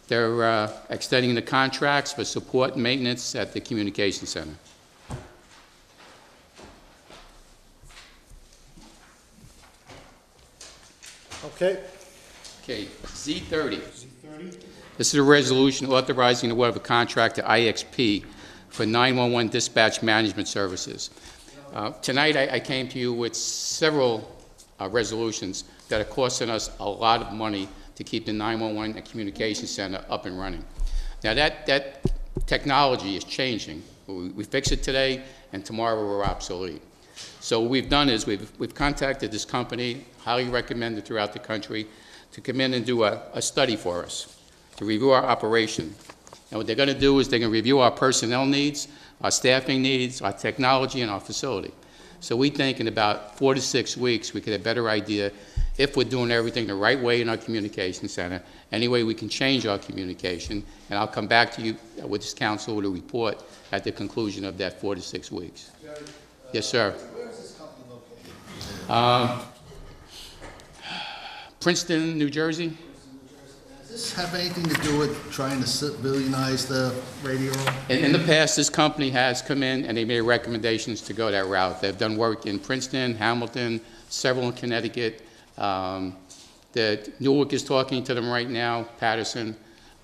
They're extending the contracts for support and maintenance at the communication center. Okay. Okay, Z30. This is a resolution authorizing the award of a contract to IXP for 911 dispatch management services. Tonight, I came to you with several resolutions that are costing us a lot of money to keep the 911 and communication center up and running. Now, that technology is changing. We fix it today, and tomorrow we're obsolete. So what we've done is we've contacted this company, highly recommended throughout the country, to come in and do a study for us, to review our operation. And what they're going to do is they're going to review our personnel needs, our staffing needs, our technology, and our facility. So we think in about 4 to 6 weeks we could have a better idea if we're doing everything the right way in our communication center, any way we can change our communication, and I'll come back to you with this council with a report at the conclusion of that 4 to 6 weeks. Yes, sir. Where is this company located? Princeton, New Jersey. Is this have anything to do with trying to civilianize the radio room? In the past, this company has come in and they made recommendations to go that route. They've done work in Princeton, Hamilton, several in Connecticut. Newark is talking to them right now, Patterson,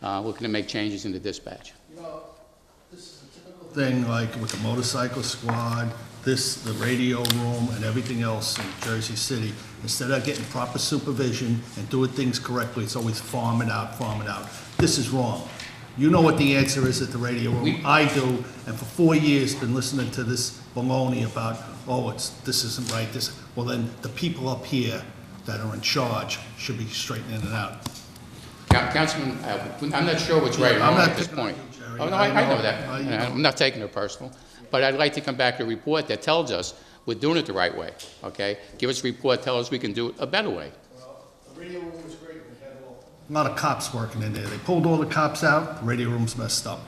looking to make changes in the dispatch. You know, this is a typical thing like with the motorcycle squad, the radio room and everything else in Jersey City. Instead of getting proper supervision and doing things correctly, it's always farm it out, farm it out. This is wrong. You know what the answer is at the radio room. I do, and for 4 years been listening to this baloney about, oh, this isn't right, this. Well, then the people up here that are in charge should be straightening it out. Councilman, I'm not sure what's right or wrong at this point. Oh, no, I know that. I'm not taking it personal. But I'd like to come back to a report that tells us we're doing it the right way, okay? Give us a report, tell us we can do it a better way. Well, the radio room was great. We had a lot of cops working in there. They pulled all the cops out, the radio room's messed up.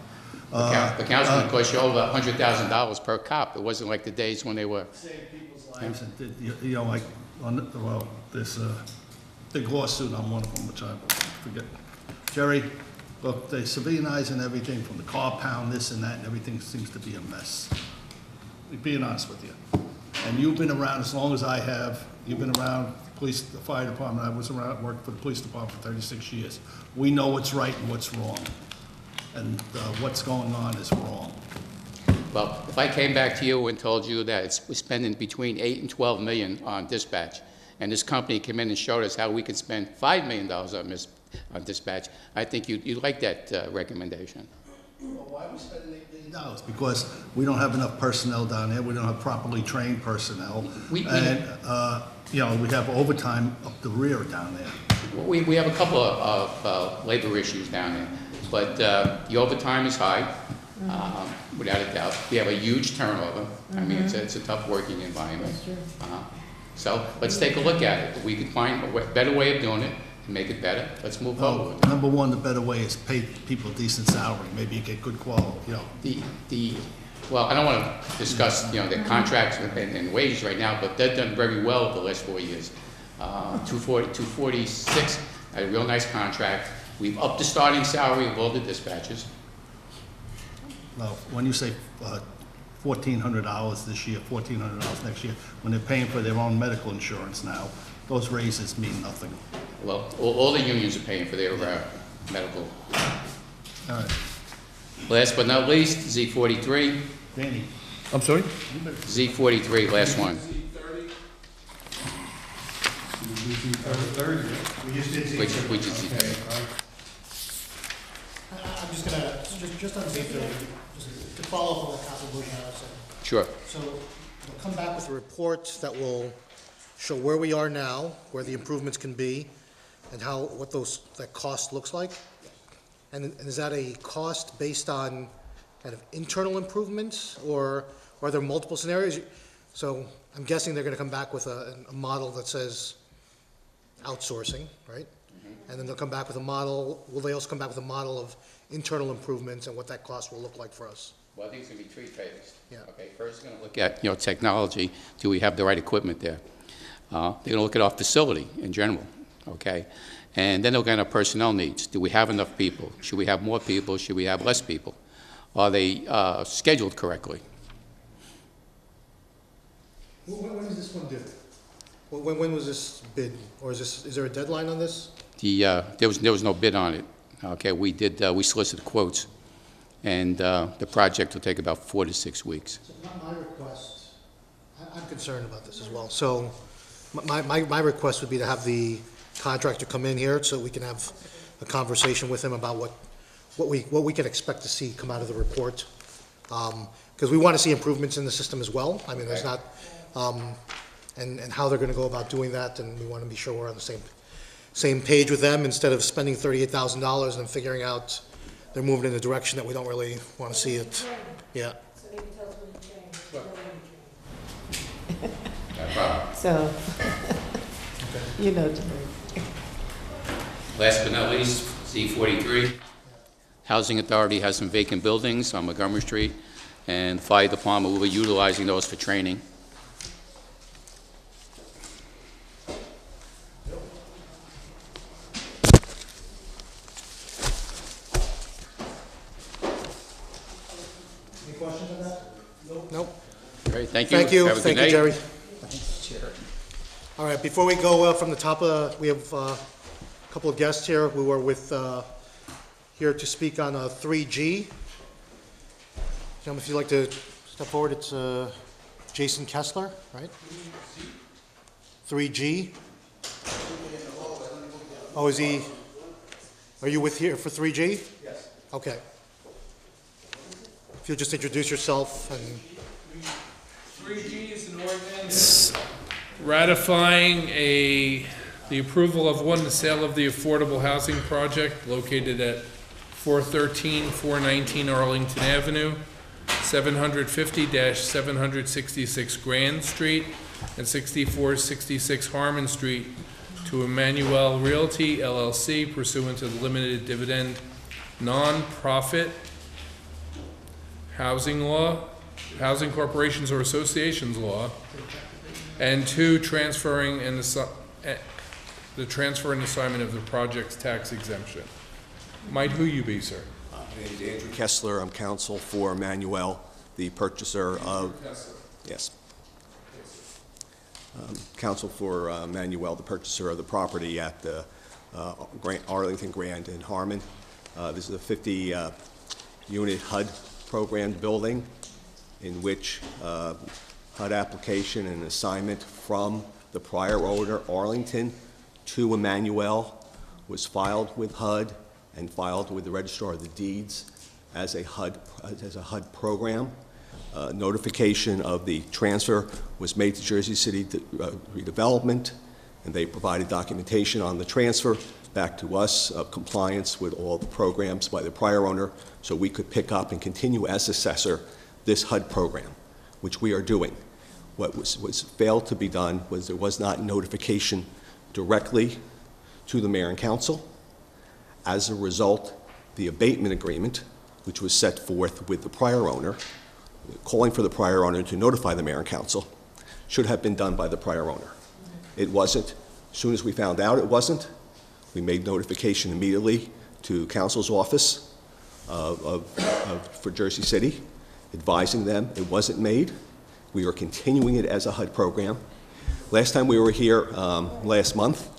The councilman cost you over $100,000 per cop. It wasn't like the days when they were... Saved people's lives and did, you know, like, well, this big lawsuit on one of them, which I forget. Jerry, look, they civilianizing everything from the car pound, this and that, and everything seems to be a mess. Being honest with you. And you've been around as long as I have. You've been around the fire department. I was around, worked for the police department for 36 years. We know what's right and what's wrong. And what's going on is wrong. Well, if I came back to you and told you that we're spending between $8 and $12 million on dispatch, and this company came in and showed us how we could spend $5 million on dispatch, I think you'd like that recommendation. Well, why are we spending $8 million? Because we don't have enough personnel down there. We don't have properly trained personnel. And, you know, we have overtime up the rear down there. We have a couple of labor issues down there, but the overtime is high, without a doubt. We have a huge turnover. I mean, it's a tough working environment. So let's take a look at it. If we can find a better way of doing it and make it better, let's move forward. Number one, the better way is pay people a decent salary. Maybe you get good quality, you know. Well, I don't want to discuss, you know, the contracts and wages right now, but they've done very well the last 4 years. 246, a real nice contract. We've upped the starting salary of all the dispatchers. Well, when you say $1,400 this year, $1,400 next year, when they're paying for their own medical insurance now, those raises mean nothing. Well, all the unions are paying for their medical. All right. Last but not least, Z43. Danny. I'm sorry? Z43, last one. Which is Z30. I'm just gonna, just on Z30, just to follow up on what Councilor Bouchard said. Sure. So we'll come back with a report that will show where we are now, where the improvements can be, and what that cost looks like. And is that a cost based on kind of internal improvements, or are there multiple scenarios? So I'm guessing they're gonna come back with a model that says outsourcing, right? And then they'll come back with a model, will they also come back with a model of internal improvements and what that cost will look like for us? Well, I think it's going to be three-phased. Yeah. Okay, first we're going to look at, you know, technology. Do we have the right equipment there? They're going to look at our facility in general, okay? And then they'll look at our personnel needs. Do we have enough people? Should we have more people? Should we have less people? Are they scheduled correctly? When is this one due? When was this bid, or is there a deadline on this? There was no bid on it. Okay, we solicited quotes, and the project will take about 4 to 6 weeks. So my request, I'm concerned about this as well. So my request would be to have the contractor come in here so we can have a conversation with him about what we can expect to see come out of the report. Because we want to see improvements in the system as well. I mean, there's not, and how they're going to go about doing that, and we want to be sure we're on the same page with them, instead of spending $38,000 and figuring out they're moving in a direction that we don't really want to see it. Yeah. No problem. So, you know. Last but not least, Z43. Housing Authority has some vacant buildings on Montgomery Street, and the Fire Department will be utilizing those for training. Thank you. Thank you, Have a good thank you, night. Jerry. All right, before we go from the top of, we have a couple of guests here who are here to speak on 3G. Gentlemen, if you'd like to step forward, it's Jason Kessler, right? 3G. Oh, is he, are you here for 3G? Yes. Okay. If you'll just introduce yourself and... 3G is an ordinance ratifying the approval of the sale of the affordable housing project located at 413, 419 Arlington Avenue, 750-766 Grand Street, and 6466 Harmon Street to Emmanuel Realty LLC pursuant to the limited dividend non-profit housing law, housing corporations or associations law, and 2, transferring and the transfer and assignment of the project's tax exemption. Might who you be, sir? My name is Andrew Kessler. I'm counsel for Emmanuel, the purchaser of... Yes. Counsel for Emmanuel, the purchaser of the property at the Arlington Grand in Harmon. This is a 50-unit HUD programmed building in which HUD application and assignment from the prior owner, Arlington, to Emmanuel was filed with HUD and filed with the Registrar of the Deeds as a HUD program. Notification of the transfer was made to Jersey City Redevelopment, and they provided documentation on the transfer back to us of compliance with all the programs by the prior owner, so we could pick up and continue as assessor this HUD program, which we are doing. What was failed to be done was there was not notification directly to the mayor and council. As a result, the abatement agreement, which was set forth with the prior owner, calling for the prior owner to notify the mayor and council, should have been done by the prior owner. It wasn't. As soon as we found out it wasn't, we made notification immediately to council's office for Jersey City, advising them it wasn't made. We are continuing it as a HUD program. Last time we were here, last month,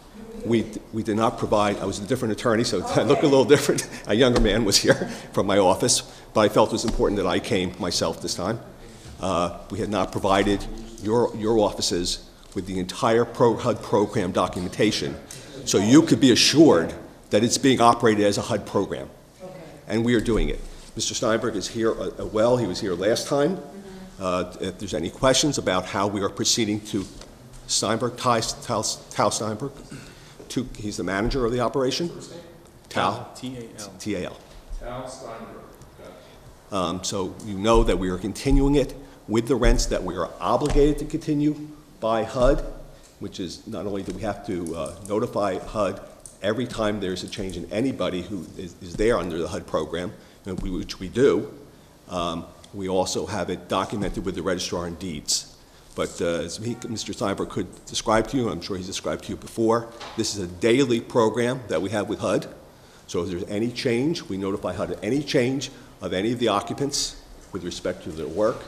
we did not provide, I was a different attorney, so I look a little different. A younger man was here from my office, but I felt it was important that I came myself this time. We had not provided your offices with the entire HUD program documentation, so you could be assured that it's being operated as a HUD program. And we are doing it. Mr. Steinberg is here well. He was here last time. If there's any questions about how we are proceeding to Steinberg, Tal Steinberg, he's the manager of the operation. Tal. T-A-L. T-A-L. Tal Steinberg. So you know that we are continuing it with the rents that we are obligated to continue by HUD, which is not only do we have to notify HUD every time there's a change in anybody who is there under the HUD program, which we do, we also have it documented with the Registrar of Deeds. But as Mr. Steinberg could describe to you, I'm sure he's described to you before, this is a daily program that we have with HUD. So if there's any change, we notify HUD of any change of any of the occupants with respect to their work,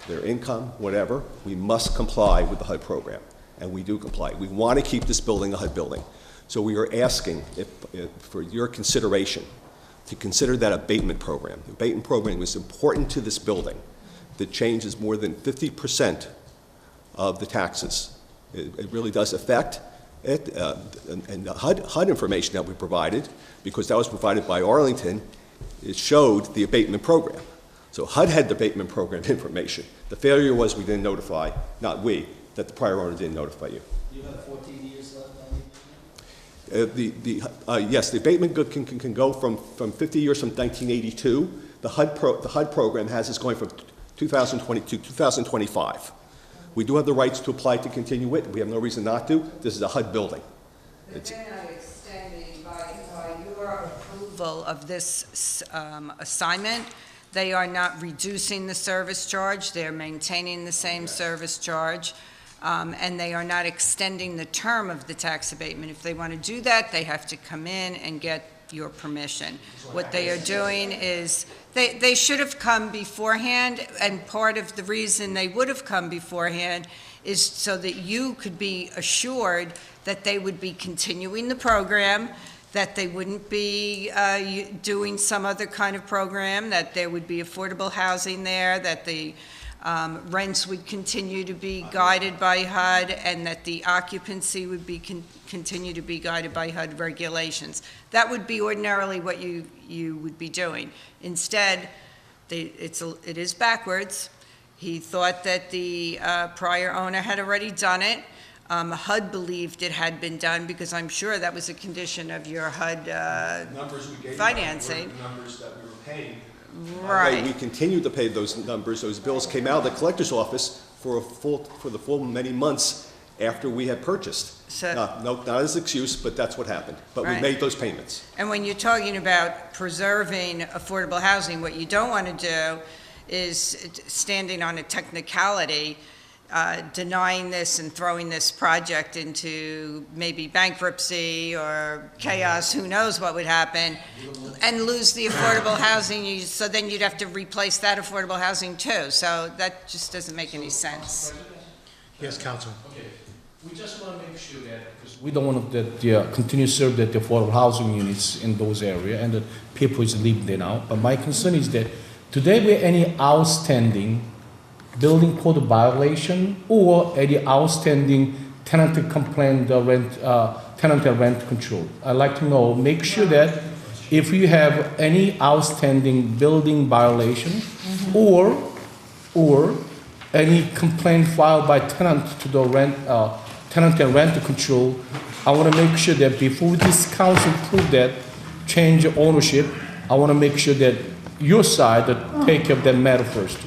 their income, whatever. We must comply with the HUD program, and we do comply. We want to keep this building a HUD building. So we are asking for your consideration to consider that abatement program. The abatement program is important to this building. That changes more than 50% of the taxes. It really does affect it. And the HUD information that we provided, because that was provided by Arlington, it showed the abatement program. So HUD had the abatement program information. The failure was we didn't notify, not we, that the prior owner didn't notify you. You have 14 years left on Yes, the abatement can go from 50 years from 1982. The HUD program has us going from 2020 to 2025. We do have the rights to apply to continue it. We have no reason not to. This is a HUD building. But they're not extending by your approval of this assignment. They are not reducing the service charge. They're maintaining the same service charge. And they are not extending the term of the tax abatement. If they want to do that, they have to come in and get your permission. What they are doing is, they should have come beforehand, and part of the reason they would have come beforehand is so that you could be assured that they would be continuing the program, that they wouldn't be doing some other kind of program, that there would be affordable housing there, that the rents would continue to be guided by HUD, and that the occupancy would be continue to be guided by HUD regulations. That would be ordinarily what you would be doing. Instead, it is backwards. He thought that the prior owner had already done it. HUD believed it had been done, because I'm sure that was a condition of your HUD Numbers we gave financing. were the numbers that we were paying. Right. We continued to pay those numbers. Those bills came out of the collector's office for the full many months after we had purchased. So- No, not as an excuse, but that's what happened. But we Right. made those payments. And when you're talking about preserving affordable housing, what you don't want to do is, standing on a technicality, denying this and throwing this project into maybe bankruptcy or chaos, who knows what would happen, and lose the affordable housing, so then you'd have to replace that affordable housing too. So that just doesn't make any sense. Yes, Councilman. Okay, we just want to make sure that, because we don't want to continue to serve the affordable housing units in those areas, and the people is living there now. But my concern is that, today we any outstanding building code violation or any outstanding tenant complaint tenant rent control? I'd like to know, make sure that if you have any outstanding building violation or any complaint filed by tenant to the tenant and rent control, I want to make sure that before this council approve that change of ownership, I want to make sure that your side that take care of that matter first.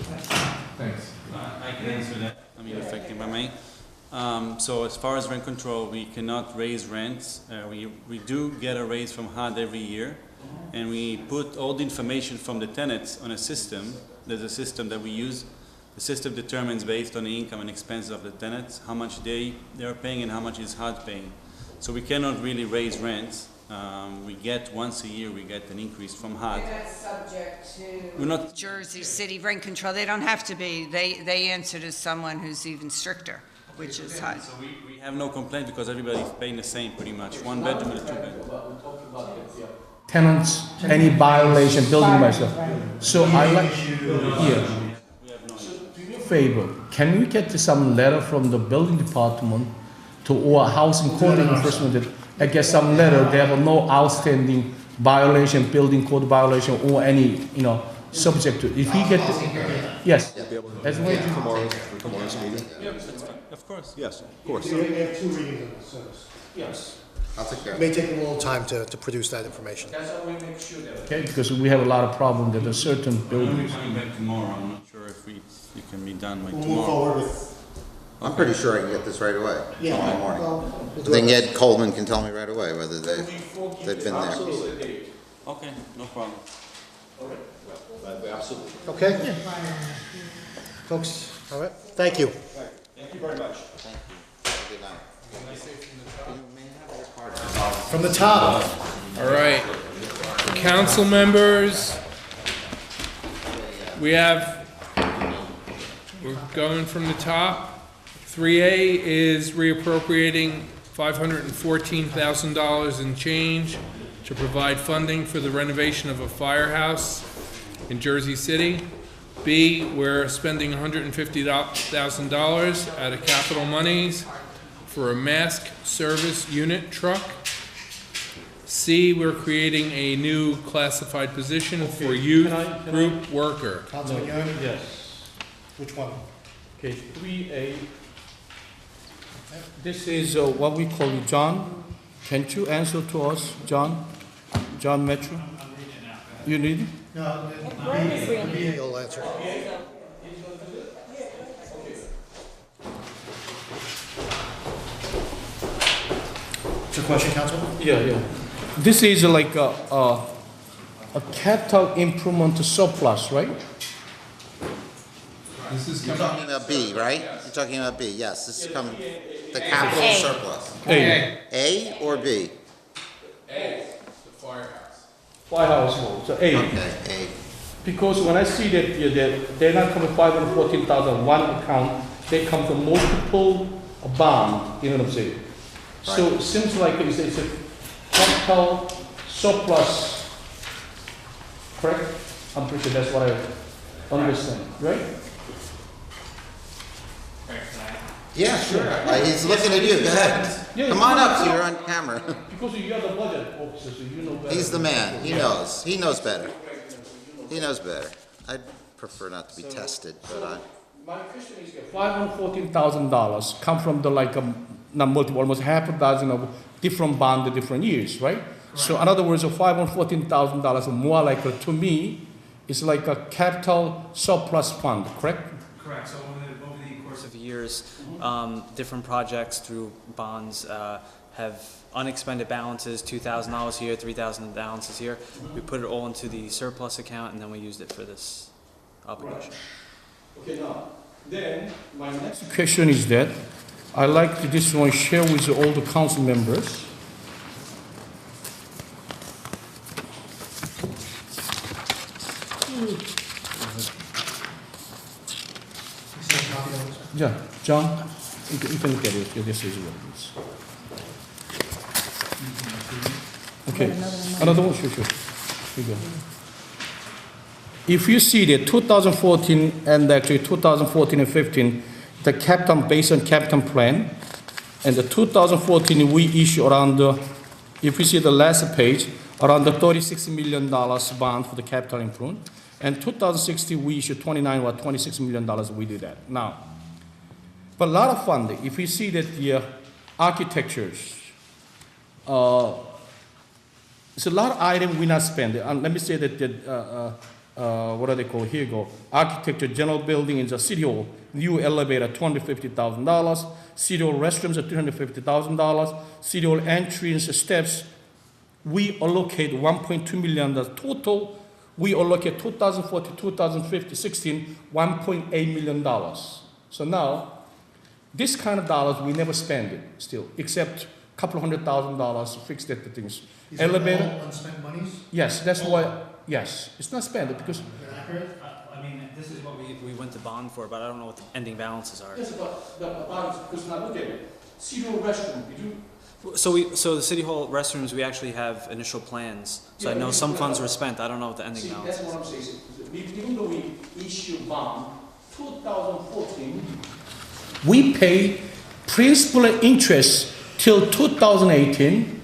Thanks. I can answer that. If I may. So as far as rent control, we cannot raise rents. We do get a raise from HUD every year, and we put all the information from the tenants on a system. There's a system that we use. The system determines, based on the income and expenses of the tenants, how much they are paying and how much is HUD paying. So we cannot really raise rents. We get once a year, we get an increase from HUD. They're not subject to We're not- Jersey City rent control. They don't have to be. They answer to someone who's even stricter, which is HUD. So we have no complaint because everybody's paying the same pretty much. One bedroom and a two bedroom. Tenants, any violation, building myself. So I like, yeah. Do me a favor, can we get some letter from the building department to our housing code enforcement that I get some letter, they have no outstanding violation, building code violation, or any, subject to, if we get, yes. As well as Tomorrow's meeting? Yeah, that's fine. Of course. Yes, of course. We have 2 readings of this, so Yes. I'll take care it of may it. take a little time to produce that information. That's how we make sure that. Okay, because we have a lot of problem that a certain I'm buildings. coming back tomorrow. I'm not sure if it can be done by We'll move tomorrow. forward with, I'm pretty sure I can get this right away, Yeah. tomorrow morning. well, we'll do Then it. Ed Coleman can tell me right away whether they've been there. Okay, no problem. Absolutely. Okay? Folks, all right, thank you. Thank you very much. Good night. From the top. All right. Council members, we're going from the top. 3A is reappropriating $514,000 in change to provide funding for the renovation of a firehouse in Jersey City. B, we're spending $150,000 out of capital monies for a mask service unit truck. C, we're creating a new classified position for youth group worker. Councilman Young? Yes. Which one? Okay, 3A. This is what we call it, John. Can you answer to us, John? John Metro? You need it? No, you'll answer. What's your question, Councilman? Yeah. This is like a capital improvement surplus, right? You're talking about B, right? You're talking about B, yes, this is coming, the capital surplus. A. A or B? A, the firehouse. 5 households, so 8. Okay, 8. Because when I see that they're not coming 514,000 one account, they come from multiple bond, you know what I'm saying? So it seems like it's a capital surplus, correct? I'm pretty sure that's what I understand, right? Yeah, sure. He's looking at you. Go ahead. Yeah, Come on up, so you're on camera. Because you're the budget officer, so you know better. He's the man. He knows. He knows better. He knows better. I'd prefer not to be tested, but I... My question is, $514,000 come from the not multiple, almost half a dozen of different bonds, different years, right? So in other words, $514,000 more like to me is like a capital surplus fund, correct? Correct. So over the course of years, different projects through bonds have unexpended balances, $2,000 here, $3,000 balances here. We put it all into the surplus account, and then we used it for this obligation. Okay, now, then my next question is that I like to this one share with all the council members. Yeah, John, you can look at it. This is what it is. Okay, another one, sure. Here you go. If you see the 2014 and actually 2014 and 15, the capital based on capital plan, and the 2014 we issue around the, if you see the last page, around the $36 million bond for the capital improvement, and 2016 we issued $26 million. We did that now. But a lot of funding. If you see that the architectures, it's a lot of items we not spending. Let me say that what are they called? Here you go. Architecture, general building in the city hall, new elevator, $250,000. City hall restrooms at $350,000. City hall entrance steps. We allocate $1.2 million total. We allocate 2014, 2015, 16, $1.8 million. So now, this kind of dollars we never spend it still, except a couple $100,000 fixed at the things. Is Elevator. it all unspent monies? Yes, that's why. Yes, it's not spent because. I mean, this is what we went to bond for, but I don't know what the ending balances are. Yes, but the balance, because now look at it. City hall restroom, did you? So the city hall restrooms, we actually have initial plans. So I know some funds were spent. I don't know what the ending balance is. That's what I'm saying. Even though we issue bond, 2014, we pay principal and interest till 2018.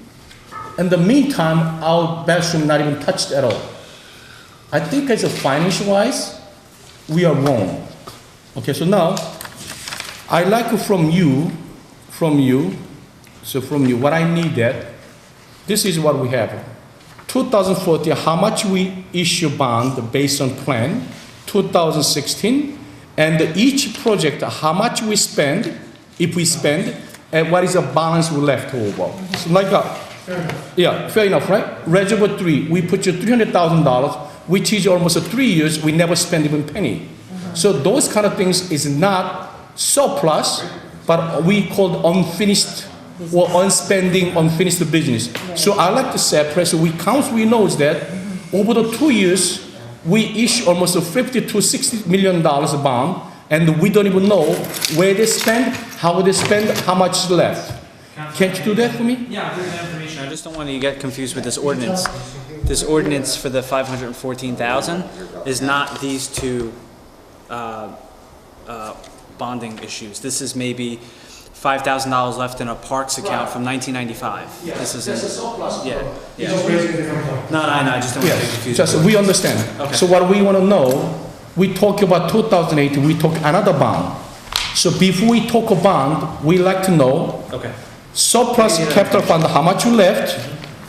In the meantime, our bathroom not even touched at all. I think as a financial-wise, we are wrong. Okay, so now, I like from you, what I need that, this is what we have. 2014, how much we issue bond based on plan, 2016, and each project, how much we spend, if we spend, and what is the balance we left over. So like Fair enough. yeah, fair enough, right? Reservoir 3, we put you $300,000, which is almost 3 years, we never spend even penny. So those kind of things is not surplus, but we call unfinished or unfinished business. So I like to separate, so we knows that over the 2 years, we issue almost $50 to $60 million bond, and we don't even know where they spend, how they spend, how much is left. Can't you do that for me? Yeah, there's information. I just don't want you to get confused with this ordinance. This ordinance for the 514,000 is not these two bonding issues. This is maybe $5,000 left in a parks account from 1995. Yeah, this is that's a surplus. yeah. No, I just don't want to get confused. Just we understand. Okay. So what we want to know, we talk about 2008, we talk another bond. So before we talk a bond, we like to know Okay. surplus capital fund, how much you left,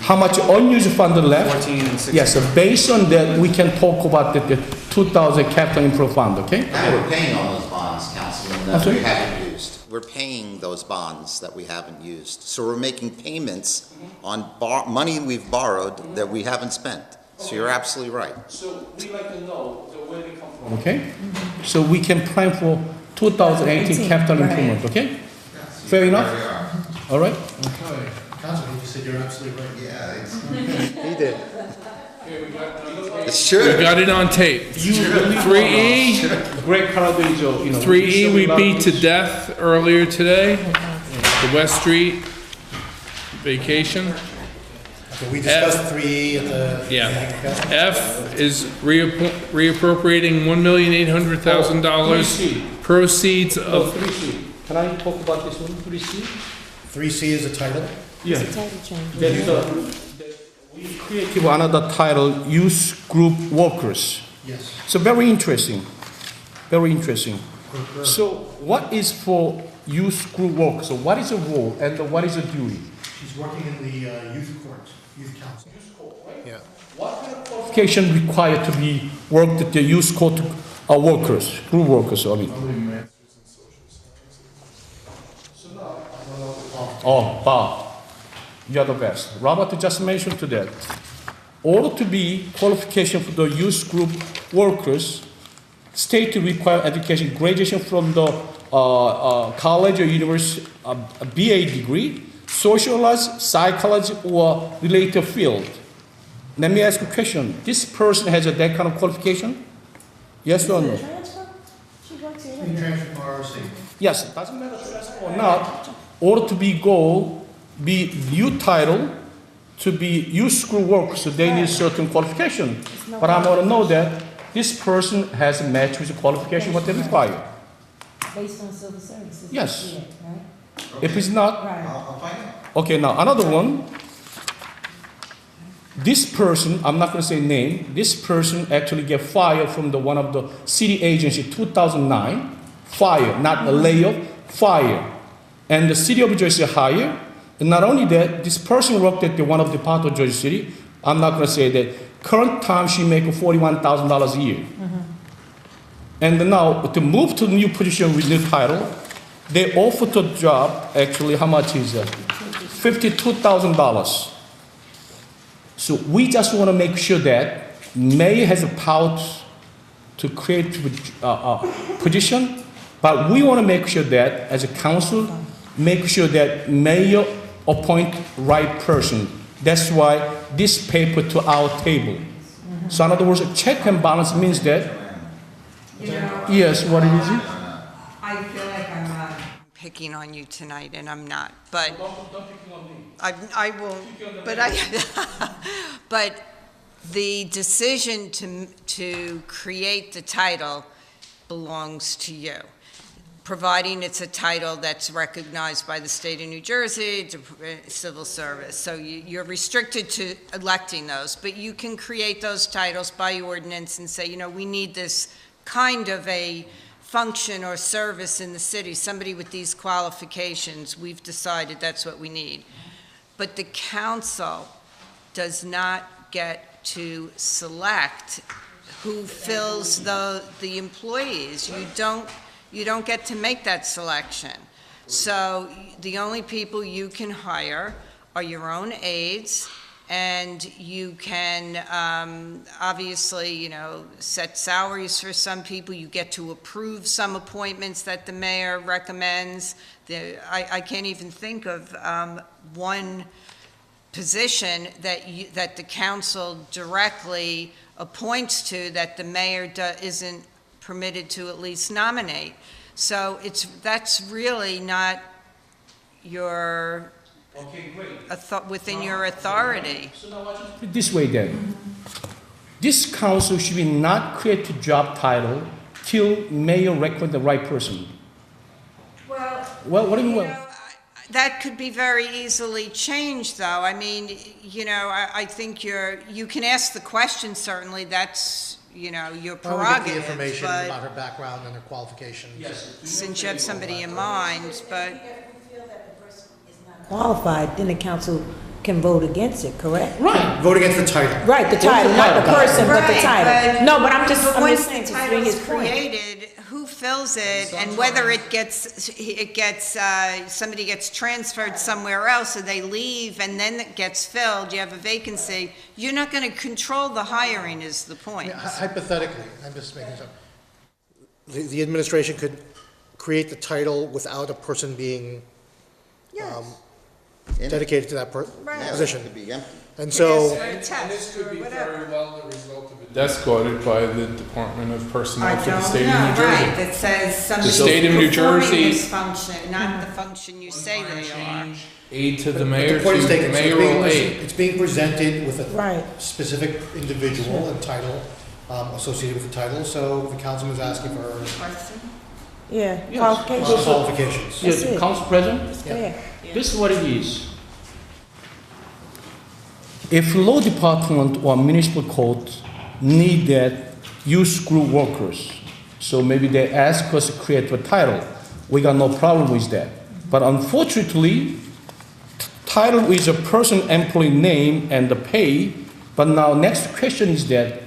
how much unused fund left. 14 and 16. Yes, so based on that, we can talk about the 2000 capital improvement fund, okay? And we're paying on those bonds, Councilman, I'm that sorry? we haven't used. We're paying those bonds that we haven't used. So we're making payments on money we've borrowed that we haven't spent. So you're absolutely right. So we like to know where they come from. Okay? So we can plan for 2018 capital improvement, okay? Fair enough? All right? Okay. Councilman, you said you're absolutely right. Yeah. He did. It's true. We got it on tape. 3E, Great Colorado is, 3E we beat to death earlier today. The West Street vacation. Okay, we discussed 3E at the. Yeah. F is reappropriating $1,800,000 proceeds of. 3C. Can I talk about this one, 3C? 3C is the title? Yeah. It's a title change. We created another title, Youth Group Workers. Yes. So very interesting, very interesting. So what is for youth group workers? So what is the role and what is the duty? She's working in the youth court, youth council. Yeah. What kind of qualification required to be worked at the youth court workers, group workers, I mean? Oh, Bob, you're the best. Robert just mentioned to that. Order to be qualification for the youth group workers, state require education, graduation from the college or university, a BA degree, sociology, psychology, or related field. Let me ask you a question. This person has that kind of qualification? Yes or no? She works here. In transfer from ROC. Yes, it doesn't matter transfer or not. Or to be new title, to be youth school worker, so they need certain qualification. But I want to know that this person has a match with the qualification what they require. Based on civil services. Yes. Yeah, right? If it's not, Right. I'll find out. okay. Now another one. This person, I'm not going to say name. This person actually get fired from one of the city agency 2009. Fire, not a layoff, fire. And the city of Jersey hired. And not only that, this person worked at one of the part of Jersey City. I'm not going to say that. Current time, she make $41,000 a year. And now, to move to the new position with new title, they offered the job, actually, how much is it? $52,000. So we just want to make sure that mayor has a power to create a position, but we want to make sure that, as a council, make sure that mayor appoint right person. That's why this paper to our table. So in other words, a check and balance means that, yes, what it is? I feel like I'm picking on you tonight, and I'm not, but I will, but but the decision to create the title belongs to you, providing it's a title that's recognized by the state of New Jersey, civil service. So you're restricted to electing those, but you can create those titles by ordinance and say, we need this kind of a function or service in the city, somebody with these qualifications, we've decided that's what we need. But the council does not get to select who fills the employees. You don't get to make that selection. So the only people you can hire are your own aides, and you can obviously, set salaries for some people. You get to approve some appointments that the mayor recommends. I can't even think of one position that the council directly appoints to that the mayor isn't permitted to at least nominate. So that's really not your within your authority. So now watch it this way then. This council should be not create a job title till mayor recommend the right person. Well, what do you mean? That could be very easily changed, though. I mean, I think you can ask the question, certainly, that's, your prerogative. Well, we get the information but about her background and her qualifications. Yes. Since you have somebody in mind, but. Qualified, then the council can vote against it, correct? Right. Vote against the title. Right, the title, not the person, but the Right, title. No, but I'm just once saying, the to bring his title's point. created, who fills it, and whether it gets, somebody gets transferred somewhere else, or they leave, and then it gets filled, you have a vacancy, you're not gonna control the hiring is the point. Hypothetically, I'm just making this up. The administration could create the title without a person being dedicated to that Yeah, position. it could be empty. And so, And this could be very well the result of a desk audit by the Department of Personnel for the state of New Jersey. Right, that says The state of New Jersey, this function, not the function you say they are. aid to the the mayor, point is to taken. So mayoral aid. it's being presented with a Right. specific individual and title associated with the title, so the councilman is asking for Yeah, Yes. qualifications. qualifications. That's Yes, it. Council President? Yeah. This is what it is. If law department or municipal court need that youth group workers, so maybe they ask us to create a title, we got no problem with that. But unfortunately, title is a person employee name and the pay, but now next question is that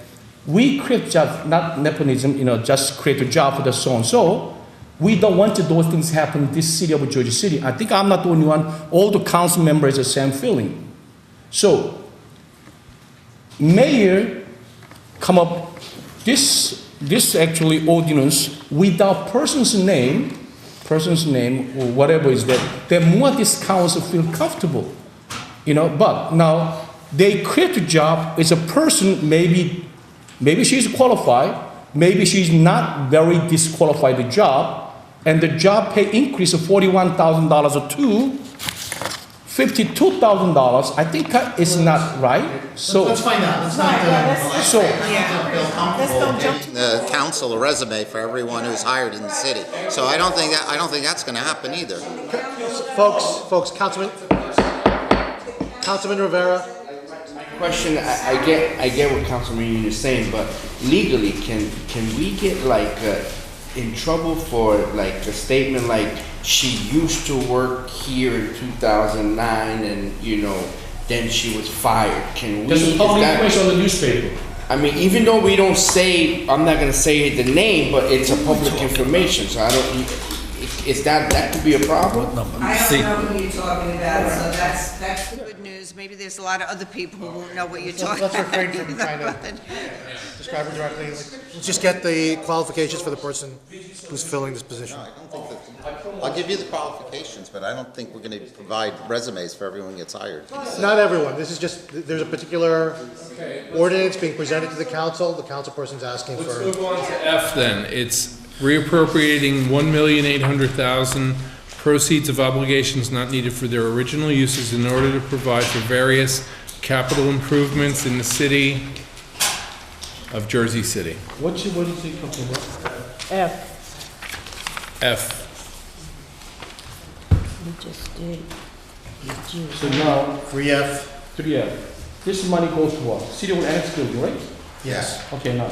we create job, not nepotism, just create a job for the so-and-so. We don't want those things happen in this city of Jersey City. I think I'm not the only one. All the council members have the same feeling. So, mayor come up this actually ordinance without person's name or whatever is that, then more this council feel comfortable. But now they create a job as a person, maybe she's qualified, maybe she's not very disqualified the job, and the job pay increase of $41,000 to $52,000. I think it's not right. So Let's find out. Let's not, so The council a resume for everyone who's hired in the city. So I don't think that's gonna happen either. folks, Councilman Rivera. Question, I get what Councilman Union is saying, but legally, can we get in trouble for a statement like she used to work here in 2009 and then she was fired? Can we? there's public information on the newspaper. I mean, even though we don't say, I'm not gonna say the name, but it's a public information, so I don't. Is that could be a problem? I don't know who you're talking about, so that's the good news. Maybe there's a lot of other people who won't know what you're talking Let's about. refrain from trying to describe it directly. Let's just get the qualifications for the person who's filling this position. I'll give you the qualifications, but I don't think we're gonna provide resumes for everyone who gets hired. Not everyone. This is just, there's a particular ordinance being presented to the council person's asking Let's for. move on to F then. It's reappropriating $1,800,000 proceeds of obligations not needed for their original uses in order to provide for various capital improvements in the city of Jersey City. What is he talking about? F. We just did. So now 3F. 3F. This money goes to what? City of Annex building, right? Yes. Okay, now.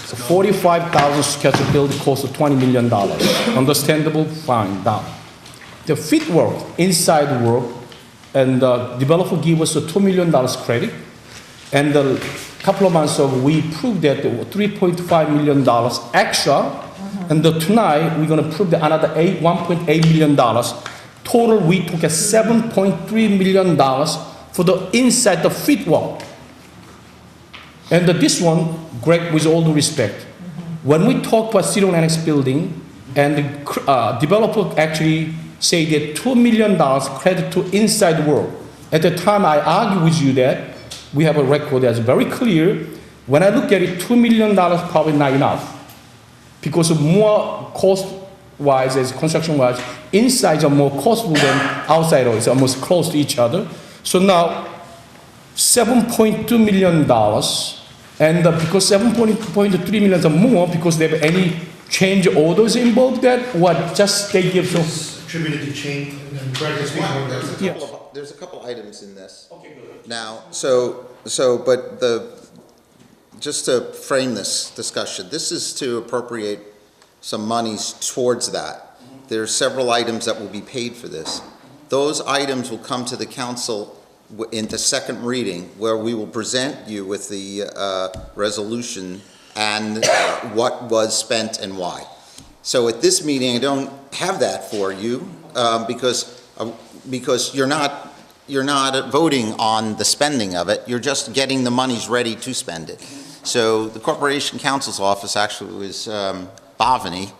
So 45,000 square foot building costs $20 million. Understandable? Fine, down. The fit work, inside work, and the developer give us a $2 million credit. And a couple of months ago, we proved that $3.5 million extra. And tonight, we're going to prove that another $1.8 million. Total, we took a $7.3 million for the inside the fit wall. And this one, Greg, with all due respect, when we talk about City Annex building, and the developer actually say that $2 million credit to inside work. At the time, I argue with you that we have a record that's very clear. When I look at it, $2 million probably not enough, because of more cost-wise, as construction-wise, insides are more costly than outside. It's almost close to each other. So now, $7.2 million, and because $7.3 million are more, because they have any change orders involved, that what just they give so. Attributed to change and Greg is speaking. There's a couple items in this. Okay, good. Now, but just to frame this discussion, this is to appropriate some monies towards that. There are several items that will be paid for this. Those items will come to the council in the second reading, where we will present you with the resolution and what was spent and why. So at this meeting, I don't have that for you because you're not voting on the spending of it. You're just getting the monies ready to spend it. So the Corporation Counsel's office actually was Bovany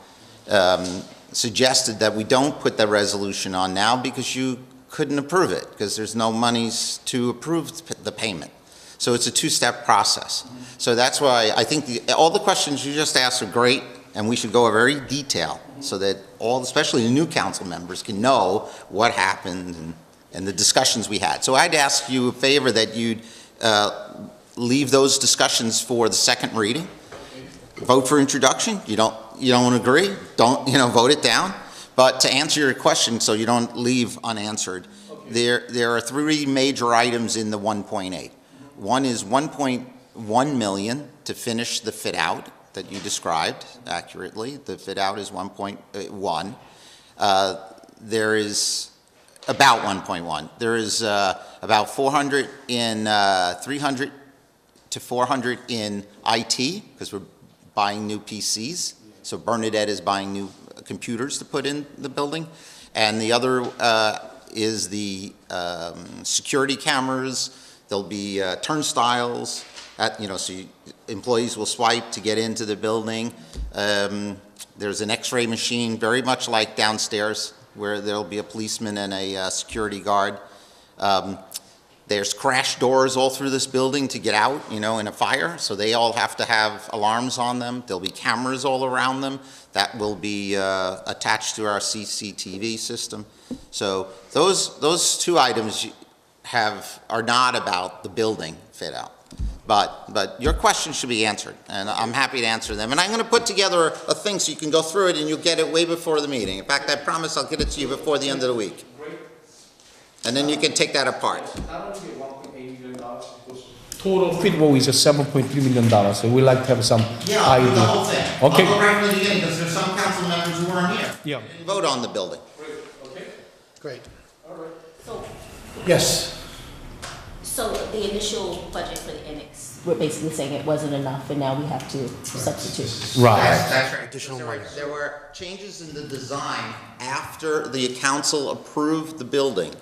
suggested that we don't put the resolution on now because you couldn't approve it, because there's no monies to approve the payment. So it's a two-step process. So that's why I think all the questions you just asked are great, and we should go in very detail so that especially the new council members, can know what happened and the discussions we had. So I'd ask you a favor that you'd leave those discussions for the second reading. Vote for introduction. You don't agree, don't, vote it down. But to answer your question, so you don't leave unanswered, there are three major items in the 1.8. One is 1.1 million to finish the fit out that you described accurately. The fit out is 1.1. There is about 1.1. There is about 300 to 400 in IT, because we're buying new PCs. So Bernadette is buying new computers to put in the building. And the other is the security cameras. There'll be turnstiles, so employees will swipe to get into the building. There's an X-ray machine, very much like downstairs, where there'll be a policeman and a security guard. There's crash doors all through this building to get out, in a fire, so they all have to have alarms on them. There'll be cameras all around them that will be attached to our CCTV system. So those two items are not about the building fit out. But your question should be answered, and I'm happy to answer them. And I'm going to put together a thing so you can go through it and you'll get it way before the meeting. In fact, I promise I'll get it to you before the end of the week. And then you can take that apart. Total fit wall is $7.3 million, so we like to have some idea. The whole thing. Okay. I'll go right from the beginning, because there's some council members who weren't here. Yeah. Didn't vote on the building. Great. So, Yes. so the initial budget for the annex, we're basically saying it wasn't enough, and now we have to substitute. Right. That's right. Additional That's right. monies. There were changes in the design after the council approved the building.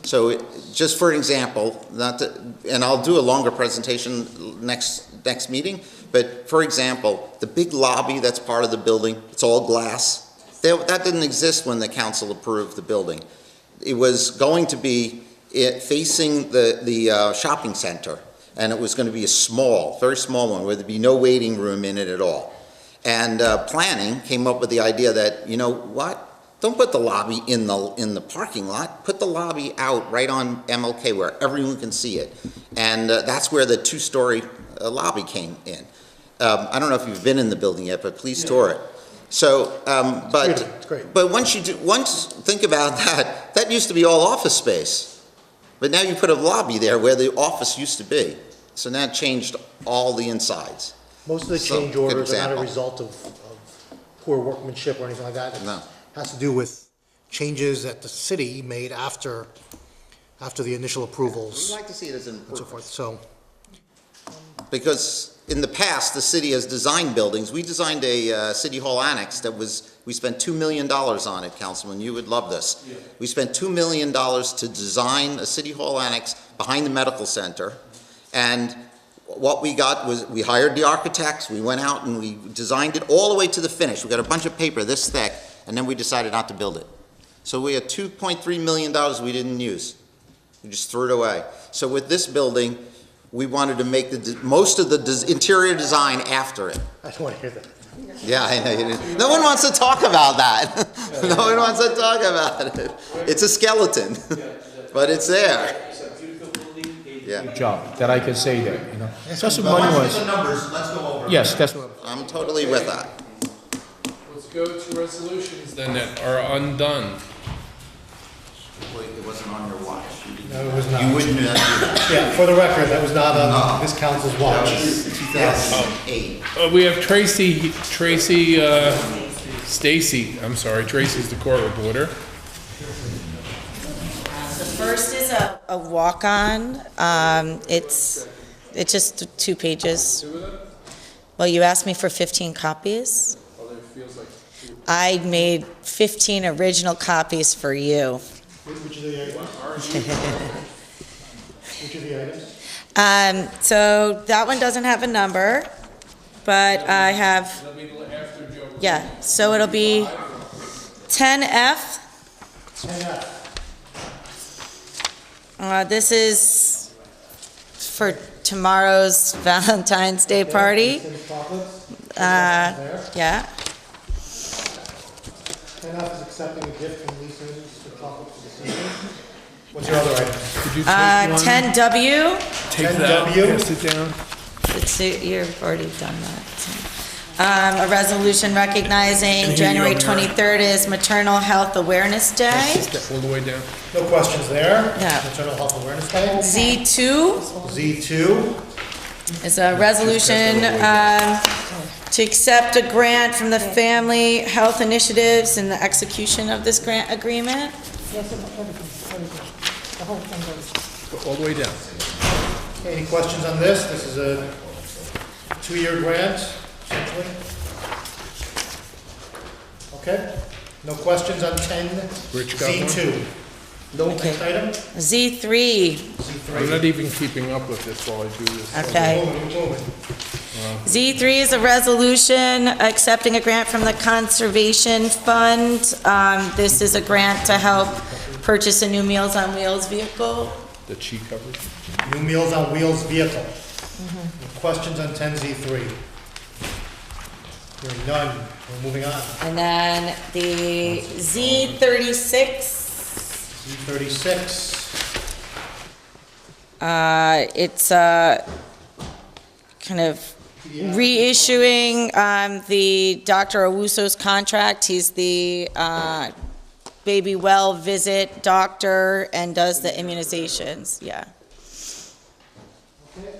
So just for an example, and I'll do a longer presentation next meeting, but for example, the big lobby that's part of the building, it's all glass. That didn't exist when the council approved the building. It was going to be facing the shopping center, and it was going to be a very small one, where there'd be no waiting room in it at all. And planning came up with the idea that, you know what? Don't put the lobby in the parking lot. Put the lobby out right on MLK where everyone can see it. And that's where the two-story lobby came in. I don't know if you've been in the building yet, but please tour it. So, It's great. but once think about that used to be all office space. But now you put a lobby there where the office used to be. So now it changed all the insides. Most of the So, change good orders are not a example. result of poor workmanship or anything like that. It No. has to do with changes that the city made after the initial approvals We'd like to see it as an and so improvement. forth. So, Because in the past, the city has designed buildings. We designed a city hall annex we spent $2 million on it, Councilman. You would love this. Yeah. We spent $2 million to design a city hall annex behind the medical center. And what we got was, we hired the architects, we went out and we designed it all the way to the finish. We got a bunch of paper this thick, and then we decided not to build it. So we had $2.3 million we didn't use. We just threw it away. So with this building, we wanted to make most of the interior design after it. I don't want to hear that. Yeah, I know you didn't. No one wants to talk about that. No one wants to talk about it. It's a skeleton, but it's there. Yeah. Job that I can say that, Just But once we money-wise. get the numbers, let's go over. Yes, that's what. I'm totally with that. Let's go to resolutions then that are undone. Wait, it wasn't on your watch. No, it was not. You wouldn't do that. Yeah, for the record, that was not on this council's watch. 2008. We have Tracy's the court reporter. The first is a walk-on. It's just 2 pages. Well, you asked me for 15 copies. I made 15 original copies for you. Which of the items? Which of the items? So that one doesn't have a number, but I have, Let me, after Joe Yeah, so it'll be 10F. 10F. This is for tomorrow's Valentine's Day party. Yeah. 10F is accepting a gift from Lisa for chocolate for the season. What's your other item? Could you take one? 10W. Take that, 10W. pass it down. You've already done that. A resolution recognizing here January you go, Mary. 23rd is Maternal Health Awareness Day. Pass this all the way down. No questions there? Yeah. Maternal Health Awareness Day? Z2 Z2. is a resolution to accept a grant from the Family Health Initiatives and the execution of this grant agreement. Yes, everything. The whole thing goes. Go all the way down. Any questions on this? This is a 2-year grant, essentially. Okay. No questions on 10 Rich got one? Z2. No. Okay. Next item? Z3. I'm not even keeping up with this while I do this. Okay. Z3 is a resolution accepting a grant from the Conservation Fund. This is a grant to help purchase a new Meals on Wheels vehicle. The cheat coverage. New Meals on Wheels vehicle. Any questions on 10Z3? Hearing none. We're moving on. And then the Z36. Z36. It's kind of reissuing the Dr. Owuso's contract. He's the baby well visit doctor and does the immunizations. Yeah. Okay.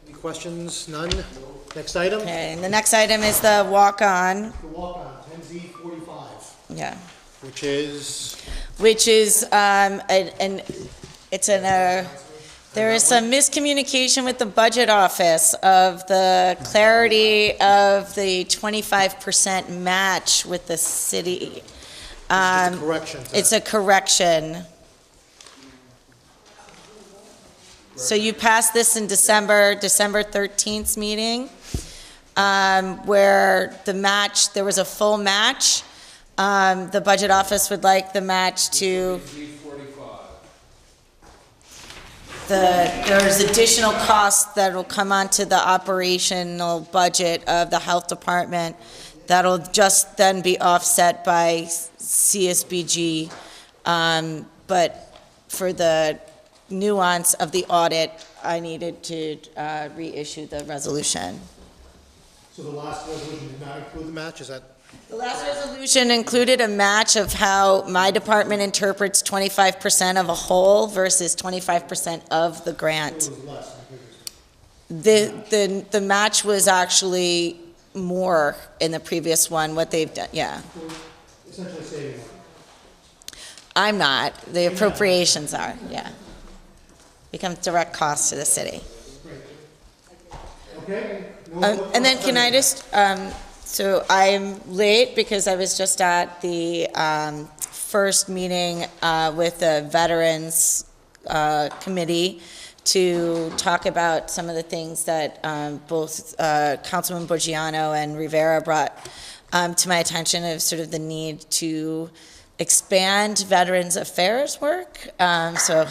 Any questions? None. Next item? Okay, and the next item is the walk-on. The walk-on, 10Z45. Yeah. Which is? There is some miscommunication with the budget office of the clarity of the 25% match with the city. It's a correction. It's a correction. So you passed this in December 13th meeting, where the match, there was a full match. The budget office would like the match to, there's additional costs that will come onto the operational budget of the health department that'll just then be offset by CSBG. But for the nuance of the audit, I needed to reissue the resolution. So the last resolution did not include the match, is that? The last resolution included a match of how my department interprets 25% of a whole versus 25% of the grant. It was less than previous. The match was actually more in the previous one, what they've done, yeah. Essentially saving money. I'm not, the appropriations are, yeah. Becomes direct cost to the city. Okay. And then can I just, so I'm late because I was just at the first meeting with the Veterans Committee to talk about some of the things that both Councilman Boggiano and Rivera brought to my attention of sort of the need to expand Veterans Affairs work. So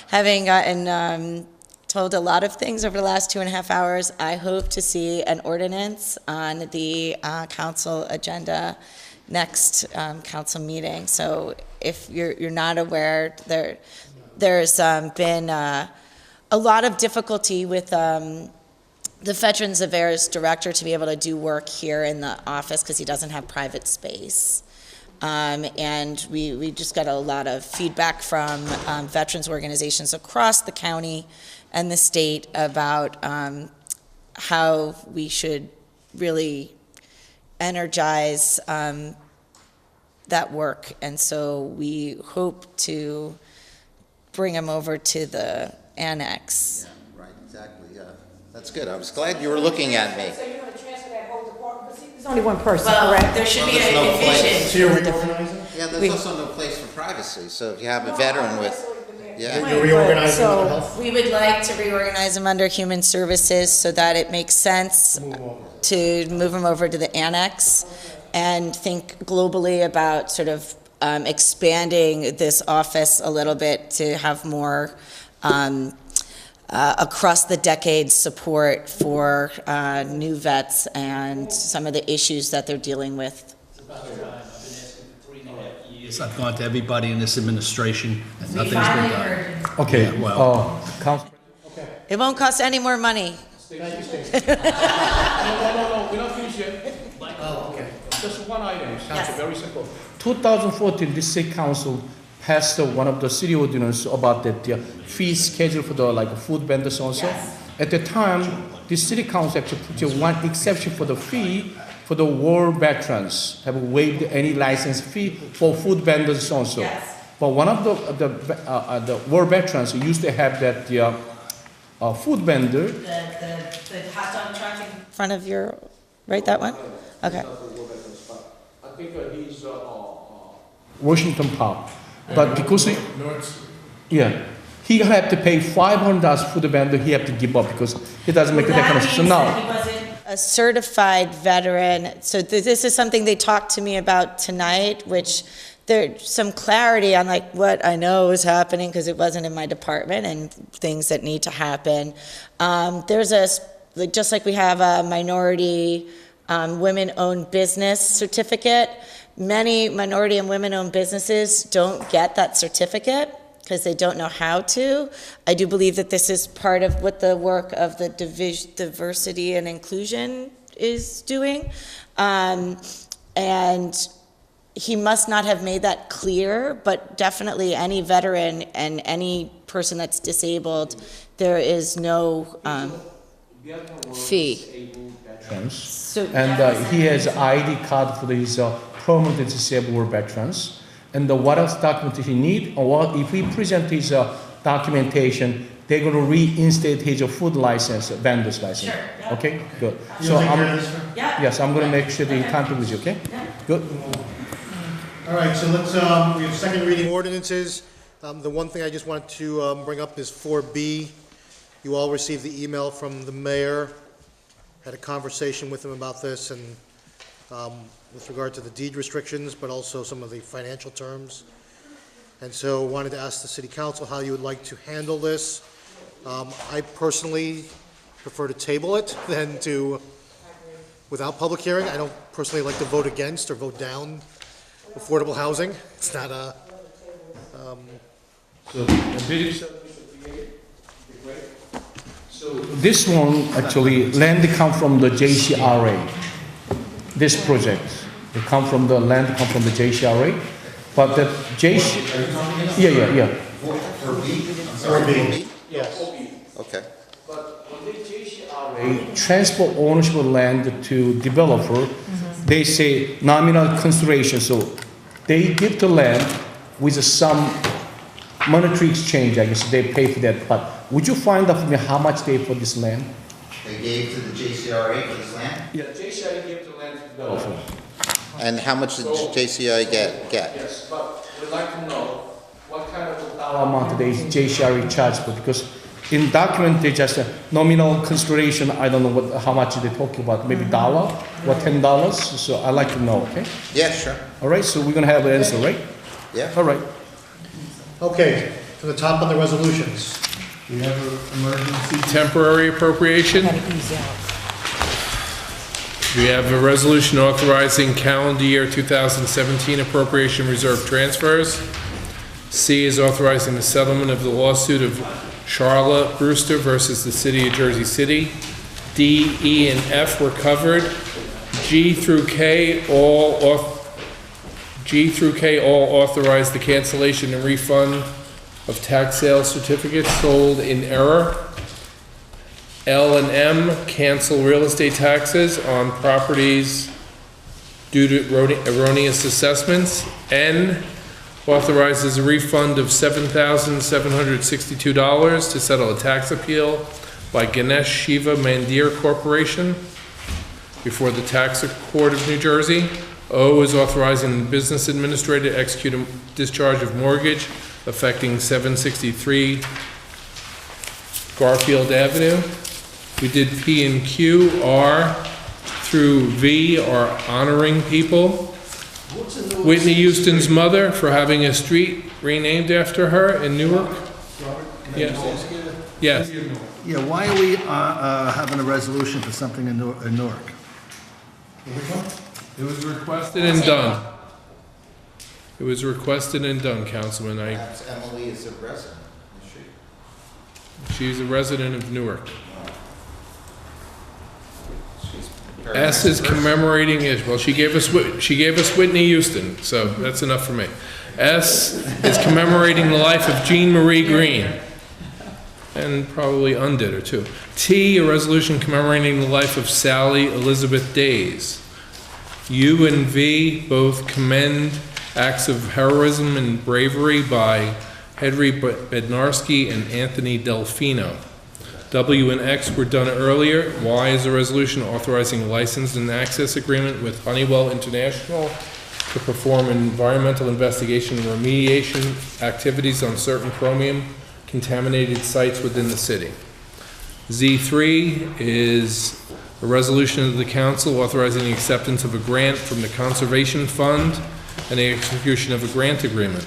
having gotten told a lot of things over the last 2.5 hours, I hope to see an ordinance on the council agenda next council meeting. So if you're not aware, there's been a lot of difficulty with the Veterans Affairs Director to be able to do work here in the office because he doesn't have private space. And we just got a lot of feedback from veterans organizations across the county and the state about how we should really energize that work. And so we hope to bring them over to the annex. Yeah, right, exactly, yeah. That's good. I was glad you were looking at me. So you're going to transfer that whole department? Because there's only one person, Well, correct? there should be There's a no division. place. So you're reorganizing? Yeah, there's also no place for privacy, so if you have a veteran with, Yeah. You're reorganizing So mental health? we would like to reorganize them under human services so that it makes sense to move them over to the annex and think globally about sort of expanding this office a little bit to have more across the decades support for new vets and some of the issues that they're dealing with. I've gone to everybody in this administration, and nothing's been done. Okay, Yeah, well. Council. It won't cost any more money. No, we're not finished yet. Oh, okay. Just one item, Council, very simple. 2014, the city council passed one of the city ordinance about the fee schedule for the food vendors also. Yes. At the time, the city council actually put one exception for the fee for the war veterans, have waived any license fee for food vendors also. Yes. But one of the war veterans used to have that food vendor. The hot dog truck in front of your, right, that one? Okay. I think he's Washington Park. But because he had to pay $500 for the vendor, he had to give up because he doesn't make that kind of sense. So now, He wasn't a certified veteran, so this is something they talked to me about tonight, which there's some clarity on what I know is happening because it wasn't in my department and things that need to happen. There's just like we have a minority women-owned business certificate, many minority and women-owned businesses don't get that certificate because they don't know how to. I do believe that this is part of what the work of the diversity and inclusion is doing. And he must not have made that clear, but definitely any veteran and any person that's disabled, there is no fee. And he has an ID card for his permanent disabled veterans. And what else document he need? Or if we present his documentation, they're going to reinstate his food license, vendor's license. Sure, yeah. Okay, good. You So wanna take I'm, care of this, sir? yes, I'm going to make sure the time with you. Okay, good. All right, so let's, we have second reading ordinances. The one thing I just wanted to bring up is 4B. You all received the email from the mayor, had a conversation with him about this and with regard to the deed restrictions, but also some of the financial terms. And so wanted to ask the city council how you would like to handle this. I personally prefer to table it than to, without public hearing. I don't personally like to vote against or vote down affordable housing. It's not a, So this one, actually, land come from the JCRA. This project, it come from the land, come from the JCRA. But the yeah. For B? yes. Okay. But when the JCRA transfer ownership of land to developer, they say nominal consideration. So they give the land with some monetary exchange. I guess they pay for that. But would you find out for me how much they pay for this land? They gave to the JCRA for this land? Yeah, JCRA gave the land to developer. And how much did JCI get? Yes, but we'd like to know what kind of dollar amount they JCRA charge for, because in document they just nominal consideration. I don't know how much they talking about. Maybe $1 or $10. So I'd like to know. Okay. Yeah, sure. All right. So we're gonna have an answer, right? Yeah. All right. Okay, to the top of the resolutions. We have an emergency temporary appropriation. We have a resolution authorizing calendar year 2017 appropriation reserve transfers. C is authorizing the settlement of the lawsuit of Charlotte Brewster versus the City of Jersey City. D, E, and F were covered. G through K all authorize the cancellation and refund of tax sale certificates sold in error. L and M cancel real estate taxes on properties due to erroneous assessments. N authorizes a refund of $7,762 to settle a tax appeal by Ganesh Shiva Mandir Corporation before the Tax Court of New Jersey. O is authorizing the business administrator to execute a discharge of mortgage affecting 763 Garfield Avenue. We did P and Q. R through V are honoring people. Whitney Houston's mother for having a street renamed after her in Newark. Yes. Yes. Yeah, why are we having a resolution for something in Newark? It was requested and done. It was requested and done, Councilman. Perhaps Emily is a resident, is she? She's a resident of Newark. She's S is commemorating Israel. She gave us Whitney Houston, so that's enough for me. S is commemorating the life of Jean Marie Green, and probably undid her too. T, a resolution commemorating the life of Sally Elizabeth Days. U and V both commend acts of heroism and bravery by Henry Bednarski and Anthony Delfino. W and X were done earlier. Y is a resolution authorizing a license and access agreement with Honeywell International to perform environmental investigation and remediation activities on certain chromium contaminated sites within the city. Z3 is a resolution of the council authorizing the acceptance of a grant from the Conservation Fund and the execution of a grant agreement.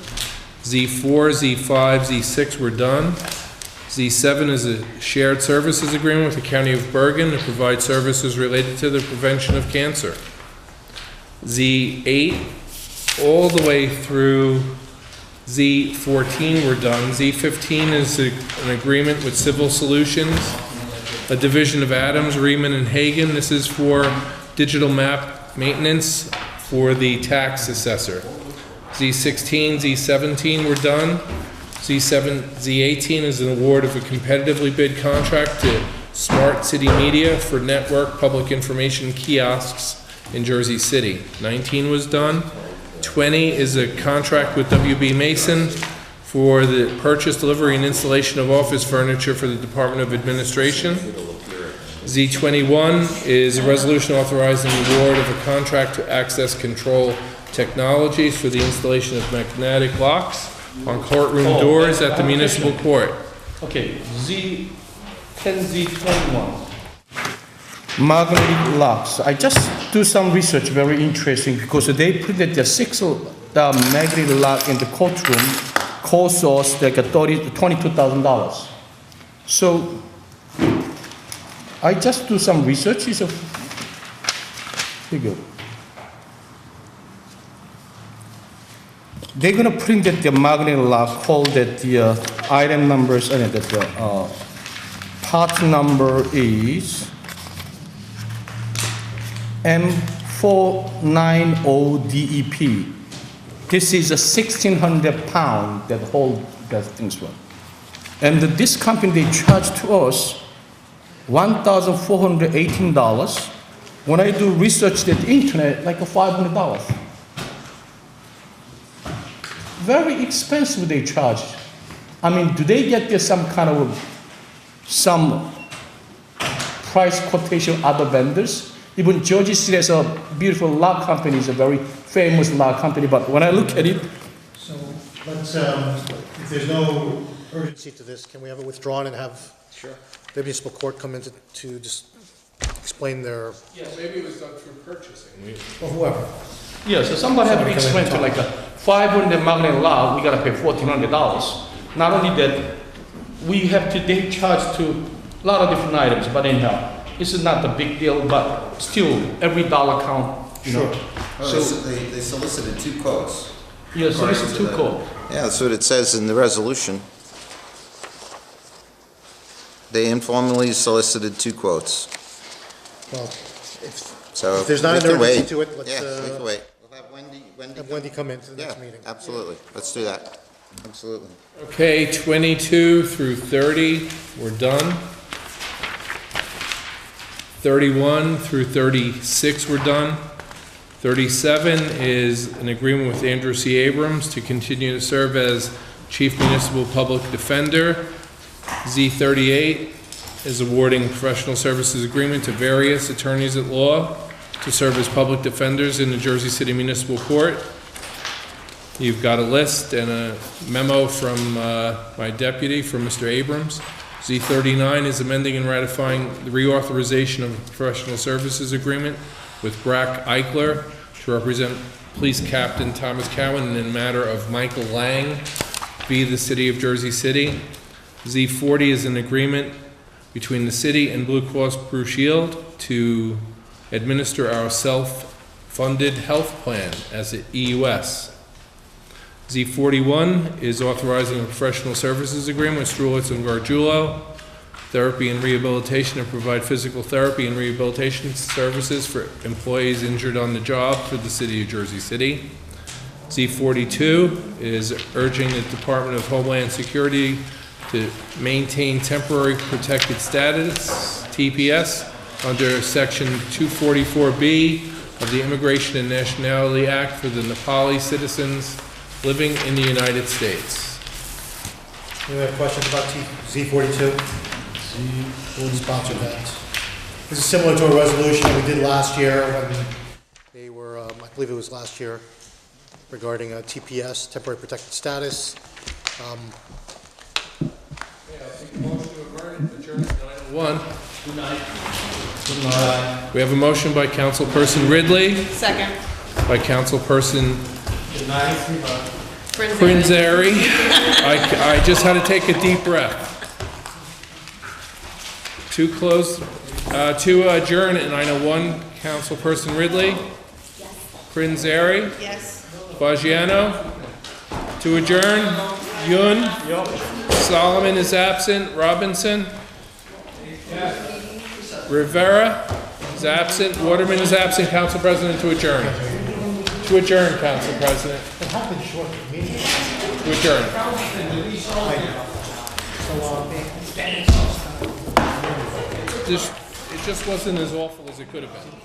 Z4, Z5, Z6 were done. Z7 is a shared services agreement with the County of Bergen to provide services related to the prevention of cancer. Z8, all the way through Z14 were done. Z15 is an agreement with Civil Solutions, a division of Adams, Riemann, and Hagen. This is for digital map maintenance for the tax assessor. Z16, Z17 were done. Z18 is an award of a competitively bid contract to Smart City Media for network public information kiosks in Jersey City. 19 was done. 20 is a contract with WB Mason for the purchase, delivery, and installation of office furniture for the Department of Administration. Z21 is a resolution authorizing the award of a contract to Access Control Technologies for the installation of magnetic locks on courtroom doors at the municipal court. Okay, Z10, Z21. Magnetic locks. I just do some research, very interesting, because they printed the 6 magnetic lock in the courtroom, cost us like $22,000. So I just do some research. It's a figure. They're gonna print that the magnetic lock, called that the item numbers, and that the part number is M490DEP. This is a 1,600 pound that hold that things from. And this company, they charge to us $1,418. When I do research at the internet, like $500. Very expensive they charge. I mean, do they get there some kind of some price quotation other vendors? Even Jersey City has a beautiful lock company, is a very famous lock company, but when I look at it. So let's, if there's no urgency to this, can we have it withdrawn and have the municipal court come in to just explain their. Yeah, maybe it was done through purchasing. Or whoever. Yeah, so somebody have to explain to like a 500 magnet lock, we gotta pay $1,400. Not only that, we have to, they charge to a lot of different items, but anyhow, this is not a big deal, but still, every dollar count, you know. So they solicited 2 quotes. Yeah, solicited 2 quotes. Yeah, that's what it says in the resolution. They informally solicited 2 quotes. Well, So if there's not we an can urgency wait. to it, let's, Yeah, we can wait. We'll have Wendy come in to the next Yeah, meeting. absolutely. Let's do that. Absolutely. Okay, 22 through 30, we're done. 31 through 36, we're done. 37 is an agreement with Andrew C. Abrams to continue to serve as Chief Municipal Public Defender. Z38 is awarding professional services agreement to various attorneys at law to serve as public defenders in the Jersey City Municipal Court. You've got a list and a memo from my deputy, from Mr. Abrams. Z39 is amending and ratifying the reauthorization of a professional services agreement with Brack Eichler to represent Police Captain Thomas Cowan in the matter of Michael Lang v. the City of Jersey City. Z40 is an agreement between the city and Blue Cross Blue Shield to administer our self-funded health plan as an EUS. Z41 is authorizing a professional services agreement with Strulitz and Gargiulo, therapy and rehabilitation, to provide physical therapy and rehabilitation services for employees injured on the job for the City of Jersey City. Z42 is urging the Department of Homeland Security to maintain temporary protected status, TPS, under Section 244B of the Immigration and Nationality Act for the Nepali citizens living in the United States. Any other questions about Z42? We'll sponsor that. This is similar to a resolution that we did last year when they were, I believe it was last year, regarding TPS, temporary protected status. One. We have a motion by Councilperson Ridley. Second. By Councilperson Prinzary. I just had to take a deep breath. To adjourn at 9:01, Councilperson Ridley. Prinzary. Yes. Bagiano. To adjourn, Yun. Solomon is absent. Robinson. Rivera is absent. Waterman is absent. Council President, to adjourn. To adjourn, Council President. To adjourn. It just wasn't as awful as it could have been.